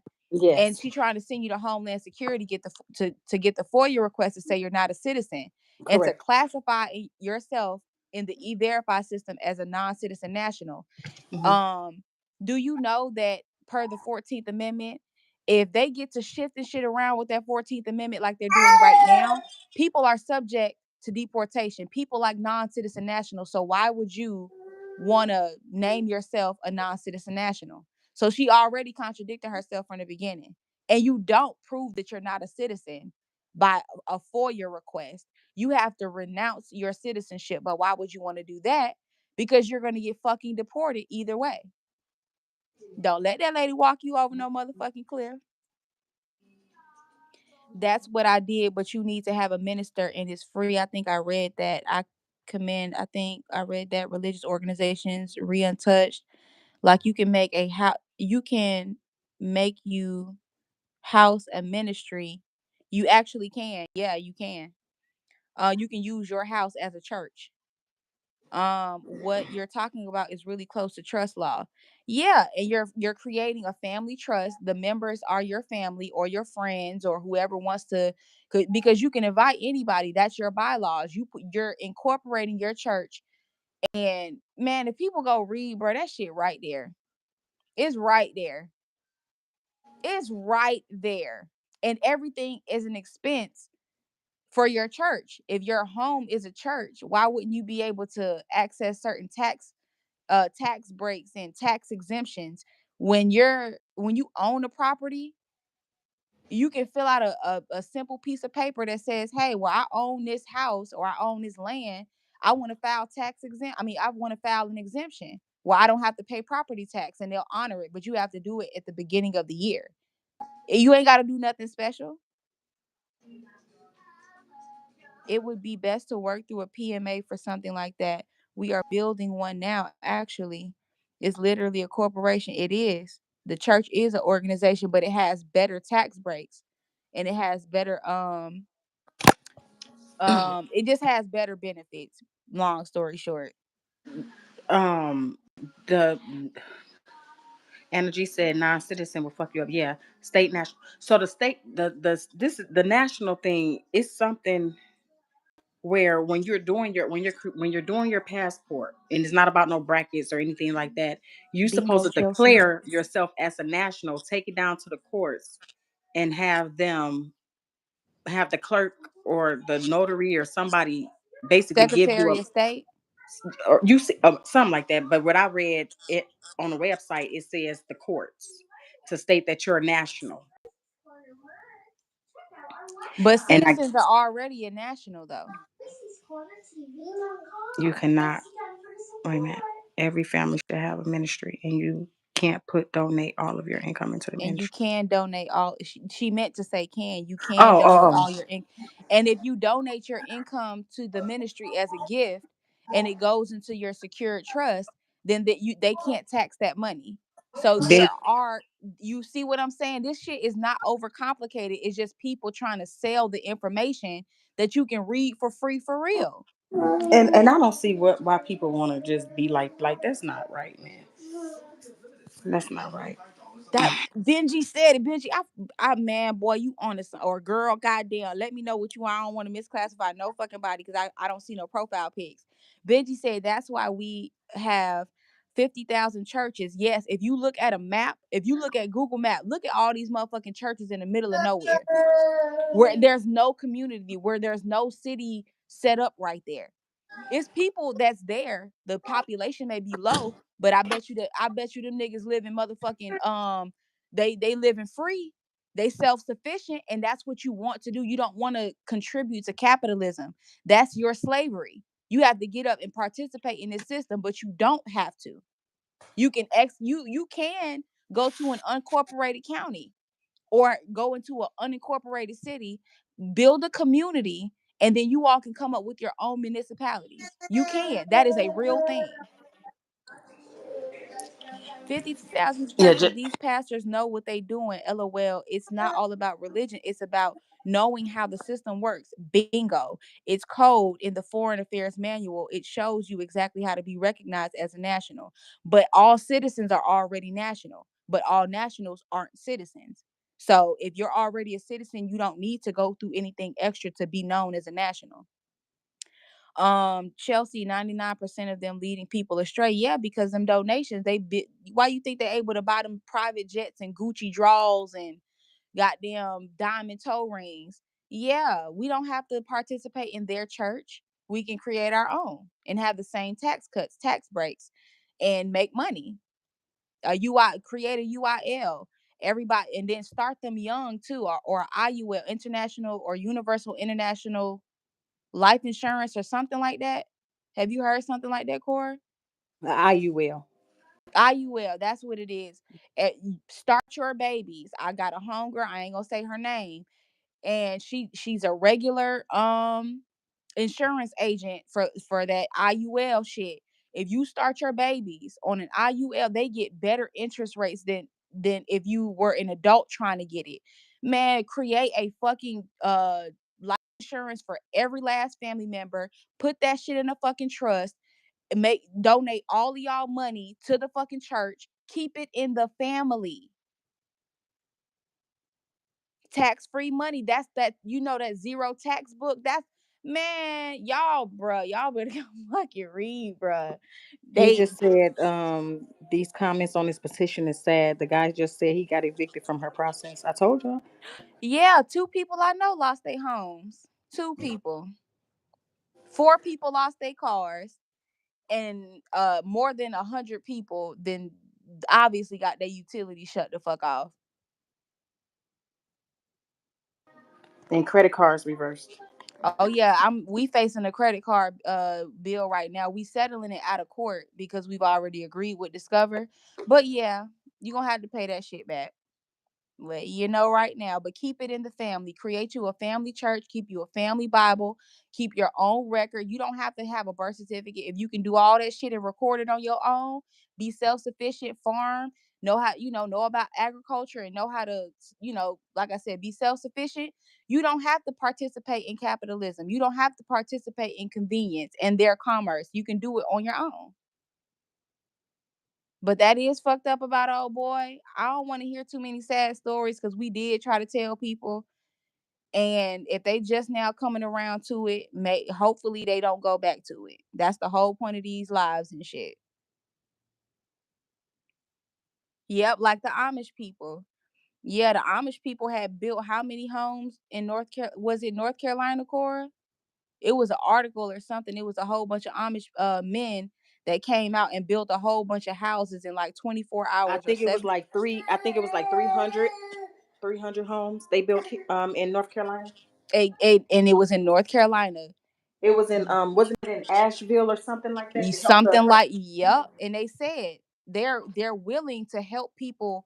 And Yes, she trying to send you to Homeland Security get the to get the FOIA request to say you're not a citizen and to correct. classify yourself in the E-Verify system as a non-citizen national. Hmm. Um, do you know that per the 14th Amendment, if they get to shifting shit around with that 14th Amendment like they're doing right now, people are subject to deportation. People like non-citizen nationals. So why would you want to name yourself a non-citizen national? So she already contradicted herself from the beginning. And you don't prove that you're not a citizen by a FOIA request. You have to renounce your citizenship. But why would you want to do that? Because you're going to get fucking deported either way. Don't let that lady walk you over no motherfucking cliff. That's what I did, but you need to have a minister and it's free. I think I read that. I think I read that religious organizations re-untouched. Like you can make a house, you can make you house a ministry. You actually can. Yeah, you can. You can use your house as a church. What you're talking about is really close to trust law. Yeah, and you're creating a family trust. The members are your family or your friends or whoever wants to, because you can invite anybody. That's your bylaws. You're incorporating your church. And man, if people go read, bro, that shit right there. It's right there. It's right there. And everything is an expense for your church. If your home is a church, why wouldn't you be able to access certain tax breaks and tax exemptions? When you own a property, you can fill out a simple piece of paper that says, hey, well, I own this house or I own this land. I want to file I want to file an exemption. Well, I don't have to pay property tax and they'll honor it, but you have to do it at the beginning of the year. You ain't got to do nothing special. It would be best to work through a PMA for something like that. We are building one now, actually. It's literally a corporation. It is. The church is an organization, but it has better tax breaks and it has better it just has better benefits. Long story short. Um, the energy said non-citizen will fuck you up. Yeah, state national. So the state, the national thing is something where when you're doing your when you're doing your passport, and it's not about no brackets or anything like that, you supposed Bingo to Chelsea. declare yourself as a national, take it down to the courts, and have the clerk or the notary or somebody basically give you a, Secretary of State. or you see something like that. But what I read it on the website, it says the courts to state that you're a national. But And I citizens are already a national though. you cannot, wait a minute, every family should have a ministry, and you can't put donate all of your income into the And you ministry. can donate all she meant to say can you can Oh, donate oh, all your income. And if you donate your income to the ministry as a gift and it goes into your secured trust, then that you they can't tax that money. So they, there are, you see what I'm saying? This shit is not overcomplicated. It's just people trying to sell the information that you can read for free for real. and I don't see what why people want to just be like that's not right, man. That's not right. That Benji said it. Benji, I man, boy, you honest or girl, goddamn. Let me know what you want. I don't want to misclassify no fucking body because I don't see no profile pics. Benji said that's why we have 50,000 churches. Yes, if you look at a map, if you look at Google Map, look at all these motherfucking churches in the middle of nowhere where there's no community, where there's no city set up right there. It's people that's there. The population may be low, but I bet you them niggas live in motherfucking they live in free. They self-sufficient, and that's what you want to do. You don't want to contribute to capitalism. That's your slavery. You have to get up and participate in this system, but you don't have to. You can go to an unincorporated county or go into an unincorporated city, build a community, and then you all can come up with your own municipalities. You can. That is a real thing. 50,000 Yeah, churches. These pastors know what they doing. LOL. It's not all about religion. It's about knowing how the system works. Bingo. It's code in the Foreign Affairs Manual. It shows you exactly how to be recognized as a national. But all citizens are already national. But all nationals aren't citizens. So if you're already a citizen, you don't need to go through anything extra to be known as a national. Chelsea, 99% of them leading people astray. Yeah, because them donations, why you think they're able to buy them private jets and Gucci draws and goddamn diamond toe rings? Yeah, we don't have to participate in their church. We can create our own and have the same tax cuts, tax breaks, and make money. Create a UIL. Everybody, and then start them young too, or IUL, international or universal international life insurance or something like that. Have you heard something like that, Cora? IUL. IUL, that's what it is. Start your babies. I got a homegirl, I ain't gonna say her name, and she's a regular insurance agent for that IUL shit. If you start your babies on an IUL, they get better interest rates than if you were an adult trying to get it. Man, create a fucking life insurance for every last family member. Put that shit in a fucking trust. Donate all of y'all money to the fucking church. Keep it in the family. Tax-free money. That's that, that zero tax book. That's, man, y'all, bruh, y'all better go fucking read, bruh. He They just said these comments on this petition is sad. The guy just said he got evicted from her process. I told y'all. Yeah, two people I know lost their homes. Two people. Four people lost their cars, and more than 100 people then obviously got their utility shut the fuck off. And credit cards reversed. Oh yeah, we facing a credit card bill right now. We settling it out of court because we've already agreed with Discover. But yeah, you gonna have to pay that shit back. Let you know right now, but keep it in the family. Create you a family church, keep you a family Bible, keep your own record. You don't have to have a birth certificate. If you can do all that shit and record it on your own, be self-sufficient, farm, know how, know about agriculture and know how to, like I said, be self-sufficient. You don't have to participate in capitalism. You don't have to participate in convenience and their commerce. You can do it on your own. But that is fucked up about old boy. I don't want to hear too many sad stories because we did try to tell people. And if they just now coming around to it, hopefully they don't go back to it. That's the whole point of these lives and shit. Yep, like the Amish people. Yeah, the Amish people had built how many homes in North Carolina? Was it North Carolina, Cora? It was an article or something. It was a whole bunch of Amish men that came out and built a whole bunch of houses in like 24 I hours or think it was 7. like I think it was like 300 homes they built in North Carolina. And it was in North Carolina. It was in wasn't it in Asheville or something like that to help Something the. like, yep. And they said they're willing to help people,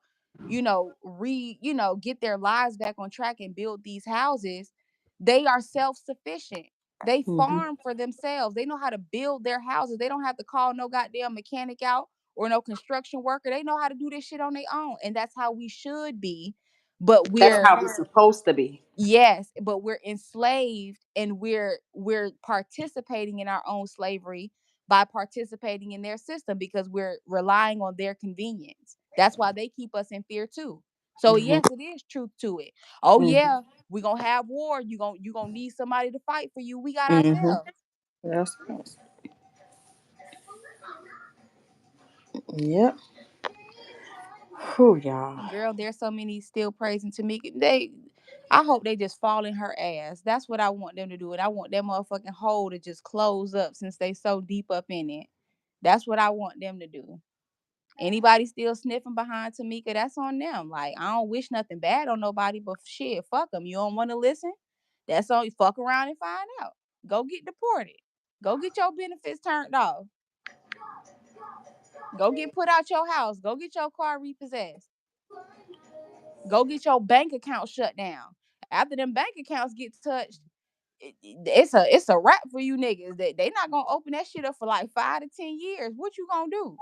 get their lives back on track and build these houses. They are self-sufficient. They Mhm. farm for themselves. They know how to build their houses. They don't have to call no goddamn mechanic out or no construction worker. They know how to do this shit on their own. And that's how we should be. But That's we're how it's supposed to be. Yes, but we're enslaved and we're participating in our own slavery by participating in their system because we're relying on their convenience. That's why they keep us in fear too. So Mhm. yes, it is truth to it. Oh Mhm. yeah, we're gonna have war. You gonna need somebody to fight for you. We got Mhm. ourselves. Yes. Yep. Who y'all? Girl, there's so many still praising Tamika. I hope they just fall in her ass. That's what I want them to do. And I want that motherfucking hole to just close up since they so deep up in it. That's what I want them to do. Anybody still sniffing behind Tamika, that's on them. Like, I don't wish nothing bad on nobody, but shit, fuck them. You don't want to listen? That's all. You fuck around and find out. Go get deported. Go get your benefits turned off. Go get put out your house. Go get your car repossessed. Go get your bank account shut down. After them bank accounts get touched, it's a wrap for you niggas. They not gonna open that shit up for like 5 to 10 years. What you gonna do?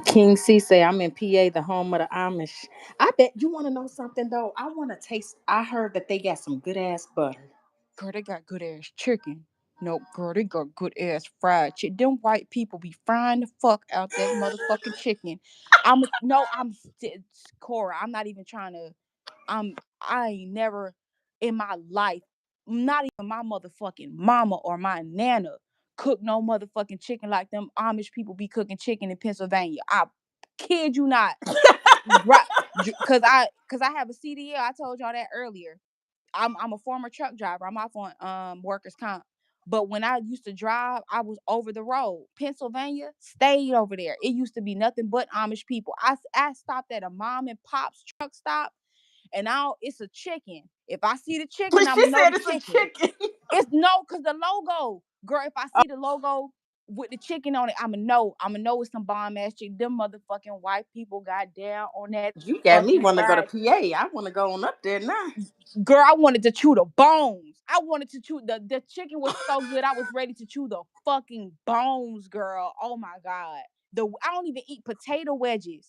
King C say I'm in PA, the home of the Amish. I bet you want to know something though. I want to taste. I heard that they got some good ass butter. Girl, they got good ass chicken. No, girl, they got good ass fried chicken. Them white people be frying the fuck out that motherfucking chicken. I'm no, I'm Cora. I'm not even trying to. I ain't never in my life, not even my motherfucking mama or my nana cook no motherfucking chicken like them Amish people be cooking chicken in Pennsylvania. I kid you not. Right, cause I have a CDL. I told y'all that earlier. I'm a former truck driver. I'm off on workers comp. But when I used to drive, I was over the road. Pennsylvania, stayed over there. It used to be nothing but Amish people. I stopped at a mom and pop's truck stop, and now it's a chicken. If I see the chicken, I'ma She know said the it's a chicken. chicken. It's no, cause the logo, girl. If I see the logo with the chicken on it, I'ma know. I'ma know it's some bomb ass chicken. Them motherfucking white people got down on that You got me fucking want to go to fried. PA. I want to go on up there now. Girl, I wanted to chew the bones. I wanted to chew the chicken was so good. I was ready to chew the fucking bones, girl. Oh my god. I don't even eat potato wedges.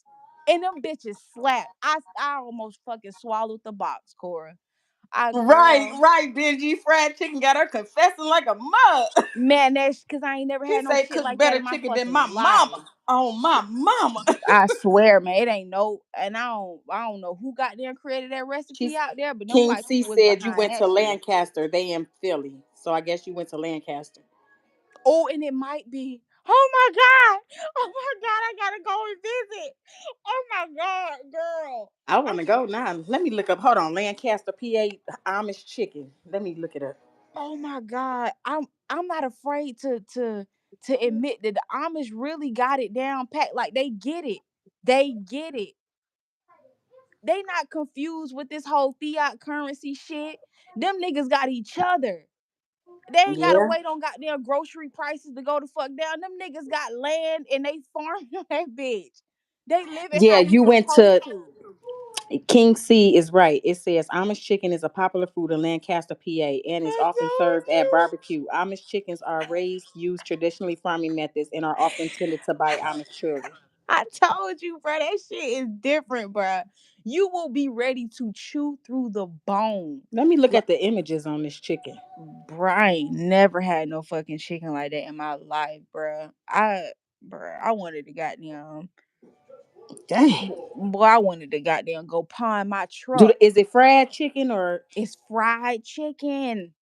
And them bitches slap. I almost fucking swallowed the box, Cora. I Right, girl. right. Benji fried chicken got her confessing like a mug. Man, that's cause I ain't never She had no say shit cook like that better in my chicken than my fucking life. mama. Oh my mama. I swear, man, it ain't no, and I don't know who got there and created that recipe She's out there, but them King white C people was said you behind went that to shit. Lancaster. They in Philly, so I guess you went to Lancaster. Oh, and it might be. Oh my god! Oh my god! I gotta go and visit. Oh my god, girl! I want I'm. to go now. Let me look up. Hold on, Lancaster, PA, Amish chicken. Let me look it up. Oh my god! I'm not afraid to admit that the Amish really got it down pat. Like they get it. They get it. They not confused with this whole fiat currency shit. Them niggas got each other. They ain't gotta Yeah, wait on goddamn grocery prices to go the fuck down. Them niggas got land and they farm on that bitch. They living yeah. how we You went supposed to to. King C is right. It says Amish chicken is a popular food in Lancaster, PA, and is I often told served at you. barbecue. Amish chickens are raised, use traditionally farming methods, and are often tended to by Amish children. I told you, bro. That shit is different, bro. You will be ready to chew through the bone. Let me look Like, at the images on this chicken. bro, I ain't never had no fucking chicken like that in my life, bro. I wanted to goddamn, Dang. boy, I wanted to goddamn go pawn my Do truck. is it fried chicken or? It's fried chicken.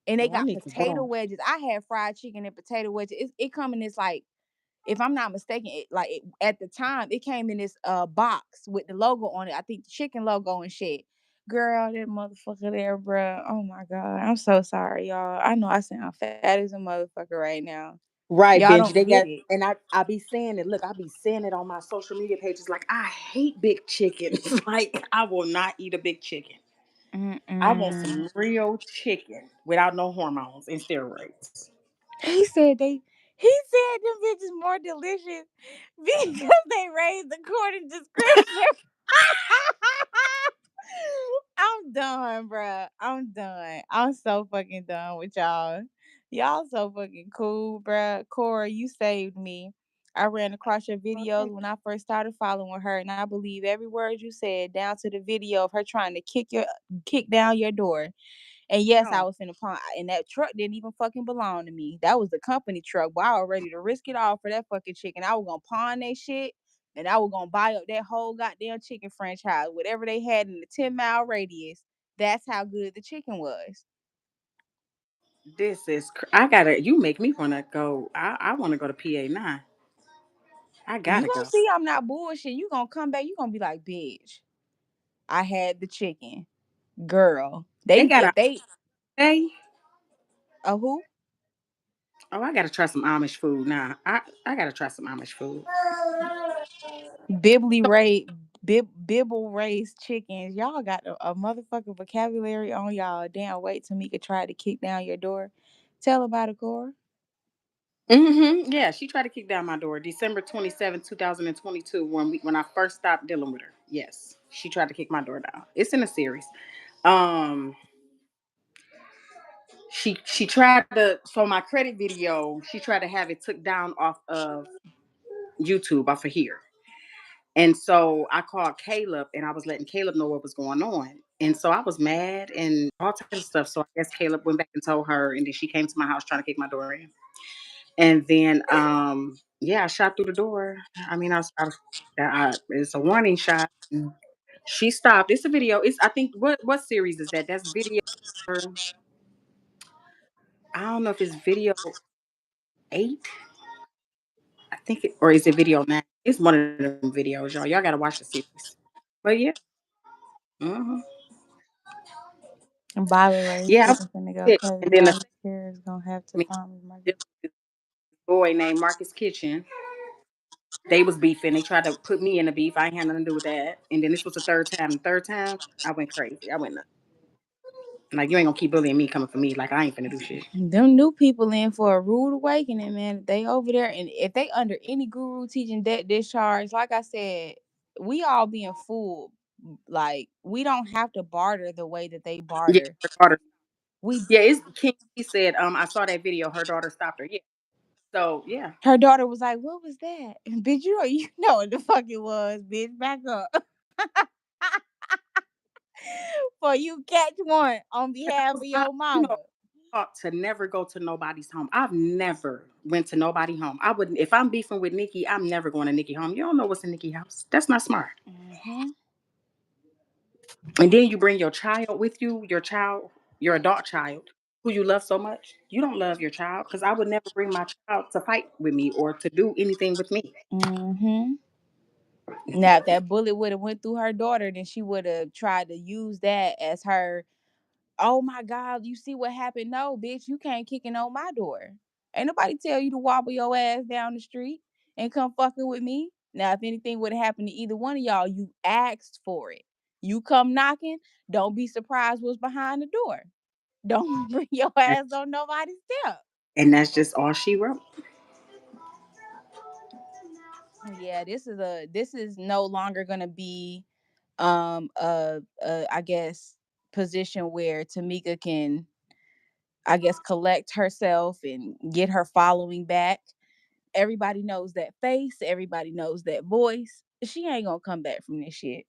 And they Oh, I got need to potato go. wedges. I had fried chicken and potato wedges. It come in this like, if I'm not mistaken, at the time it came in this box with the logo on it. I think the chicken logo and shit. Girl, that motherfucker there, bro. Oh my god, I'm so sorry, y'all. I know I sound fat as a motherfucker right now. Right, Y'all Benji. don't They get got, it. and I be saying it. Look, I be saying it on my social media pages. Like I hate big chicken. Like I will not eat a big chicken. I want Mm-mm. some real chicken without no hormones and steroids. He said they. He said them bitches more delicious because they raised according to scripture. I'm done, bruh. I'm done. I'm so fucking done with y'all. Y'all so fucking cool, bruh. Cora, you saved me. I ran across your videos when I first started following her, and I believe every word you said, down to the video of her trying to kick down your door. And yes, I Oh, was in the pawn, and that truck didn't even fucking belong to me. That was the company truck. But I was ready to risk it all for that fucking chicken. I was gonna pawn that shit, and I was gonna buy up that whole goddamn chicken franchise, whatever they had in the 10-mile radius. That's how good the chicken was. I gotta. You make me want to go. I want to go to PA 9. I You gotta gonna go. see I'm not bullshit. You gonna come back, you gonna be like, bitch, I had the chicken. Girl. They They got a if they day. who? Oh, I gotta try some Amish food now. I gotta try some Amish food. Bibble raised chickens. Y'all got a motherfucking vocabulary on y'all. Damn wait Tamika tried to kick down your door. Tell about it, Cora. Yeah, she tried to kick down my door December 27th, 2022, when I first stopped dealing with her. Yes, she tried to kick my door down. It's in a series. Um, she tried to so my credit video. She tried to have it took down off of YouTube, off of here. And so I called Caleb and I was letting Caleb know what was going on. And so I was mad and all types of stuff. So I guess Caleb went back and told her, and then she came to my house trying to kick my door in. And then, yeah, I shot through the door. I mean, it's a warning shot. She stopped. It's a video. It's I think what series is that? That's video. I don't know if it's video 8. I think it, or is it video 9? It's one of them videos, y'all. Y'all gotta watch the series. But yeah, hmm Bobby Ray yeah. chicken finna go And crazy. then All the these kids gonna have to me find me my this boy named Marcus Kitchen. They was beefing. They tried to put me in the beef. I ain't had nothing to do with that. And then this was the third time. The third time, I went crazy. I went nuts. Like you ain't gonna keep bullying me coming for me. Like I ain't finna do shit. them new people in for a rude awakening, man. They over there, and if they under any guru teaching debt discharge, like I said, we all being fooled. Like we don't have to barter the way that they Yeah, barter. her daughter. We Yeah, it's King. He said, I saw that video. Her daughter stopped her. Yeah. So yeah. Her daughter was like, "What was that, bitch? You know what the fuck it was, bitch. Back up." For you catch one on And I behalf of was, your you know, mama. taught to never go to nobody's home. I've never went to nobody home. I wouldn't. If I'm beefing with Nikki, I'm never going to Nikki home. You don't know what's in Nikki house. That's not smart. Hmm. And then you bring your child with you, your child, your adult child, who you love so much. You don't love your child because I would never bring my child to fight with me or to do anything with me. Hmm. Now, if that bullet would have went through her daughter, then she would have tried to use that as her. Oh my God, you see what happened? No, bitch, you can't kicking on my door. Ain't nobody tell you to wobble your ass down the street and come fucking with me. Now, if anything would have happened to either one of y'all, you asked for it. You come knocking, don't be surprised what's behind the door. Don't bring your ass on nobody's step. And that's just all she wrote. Yeah, this is no longer gonna be I guess position where Tamika can, I guess, collect herself and get her following back. Everybody knows that face, everybody knows that voice. She ain't gonna come back from this shit.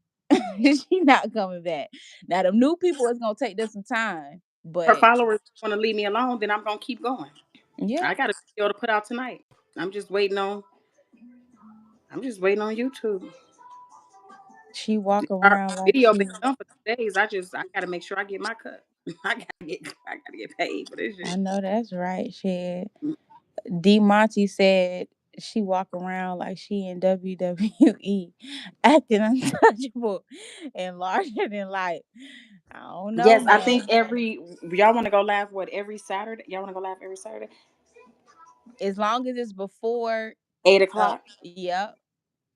She not coming back. Now the new people is gonna take them some time, Her but followers want to leave me alone, then I'm gonna keep going. yeah, I got a video to put out tonight. I'm just waiting on. I'm just waiting on YouTube. she walk Our around like video she. been done for 2 days. I gotta make sure I get my cut. I gotta get paid for this I shit. know that's right. Shit. D Monty said she walk around like she in WWE, acting untouchable and larger than life. I don't know, Yes, I think man. every y'all want to go laugh. What, every Saturday? Y'all want to go laugh every Saturday? As long as it's before, 8 o'clock. yep,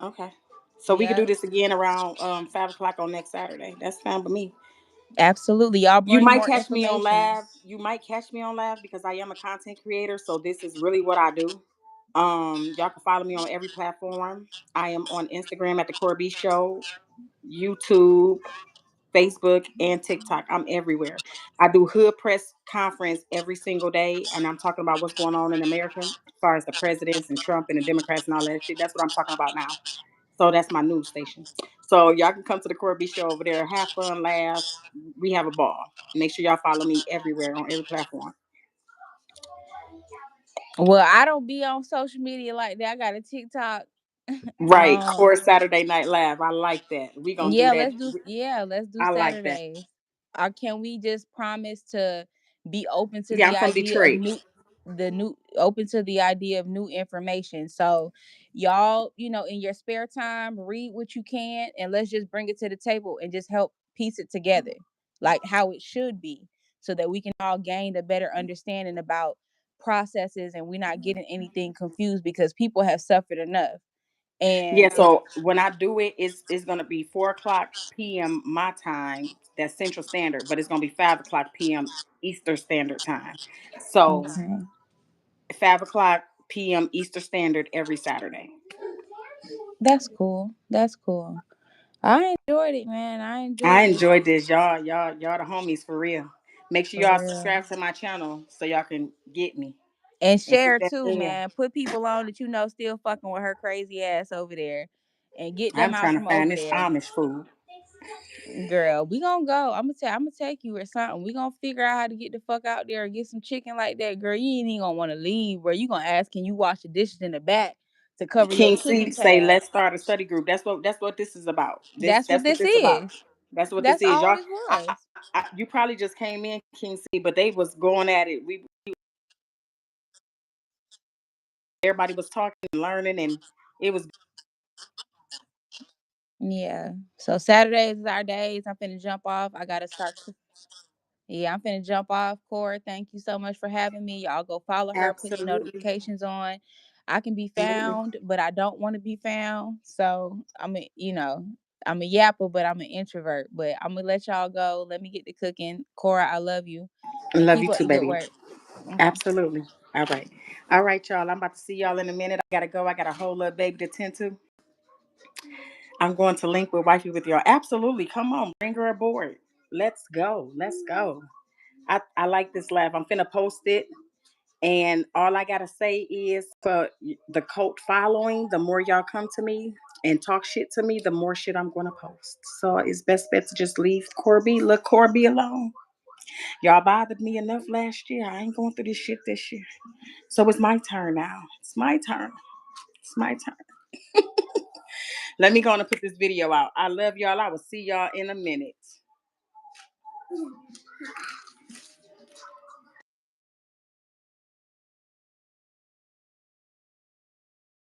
Okay. So we could do yep, this again around 5 o'clock on next Saturday. That's fine with me. absolutely. Y'all You bring might more catch me on information. live. You might catch me on live because I am a content creator. So this is really what I do. Y'all can follow me on every platform. I am on Instagram at the Cora B Show, YouTube, Facebook, and TikTok. I'm everywhere. I do Hood Press Conference every single day, and I'm talking about what's going on in America as far as the presidents and Trump and the Democrats and all that shit. That's what I'm talking about now. So that's my news station. So y'all can come to the Corby Show over there, have fun, laugh. We have a ball. Make sure y'all follow me everywhere on every platform. Well, I don't be on social media like that. I got a TikTok. Right, Core Saturday Night Live. I like that. We gonna do Yeah, that. let's do I like that. Saturdays. Or can we just promise to Be open to Yeah, the I'm from idea of Detroit. new open to the idea of new information. So y'all, in your spare time, read what you can, and let's just bring it to the table and just help piece it together like how it should be, so that we can all gain a better understanding about processes, and we're not getting anything confused, because people have suffered enough. Yeah, And if so when I do it, it's gonna be 4 o'clock p.m. my time. That's Central Standard, but it's gonna be 5 o'clock p.m. Eastern Standard Time. So Okay, 5 o'clock p.m. Eastern Standard every Saturday. that's cool. That's cool. I enjoyed it, man. I I enjoyed it. enjoyed this, y'all the homies for real. Make sure For y'all real. subscribe to my channel so y'all can get me And and hit share that too, bell. man. Put people on that still fucking with her crazy ass over there, and get them I'm out trying to from find over this there. Amish food. Girl, we gonna go. I'm gonna take you or something. We gonna figure out how to get the fuck out there and get some chicken like that. Girl, you ain't even gonna want to leave, bro. You gonna ask, can you wash the dishes in the back to cover your King chicken C say, tab? let's start a study group. That's what this is about. That's what That's what this this about. is. That's what this That's is, all y'all. this was. You probably just came in, King C, but they was going at it. Everybody was talking and learning, and it was Yeah. So Saturdays is our days. I'm finna jump off. I gotta start. Yeah, I'm finna jump off. Cora, thank you so much for having me. Y'all go follow her, put your absolutely, notifications on. I can be absolutely. found, but I don't want to be found. So I'm a yapper, but I'm an introvert. But I'm gonna let y'all go. Let me get to cooking. Cora, I love you. And Love keep you up too, the good baby. work. Okay. Absolutely. All right. All right, y'all. I'm about to see y'all in a minute. I gotta go. I got a whole little baby to tend to. I'm going to link with wifey with y'all. Absolutely. Come on, bring her aboard. Let's go. Let's go. I like this live. I'm finna post it. And all I gotta say is, for the cult following, the more y'all come to me and talk shit to me, the more shit I'm gonna post. So it's best bet to just leave let Corby alone. Y'all bothered me enough last year. I ain't going through this shit this year. So it's my turn now. It's my turn. It's my turn. Let me go and put this video out. I love y'all. I will see y'all in a minute.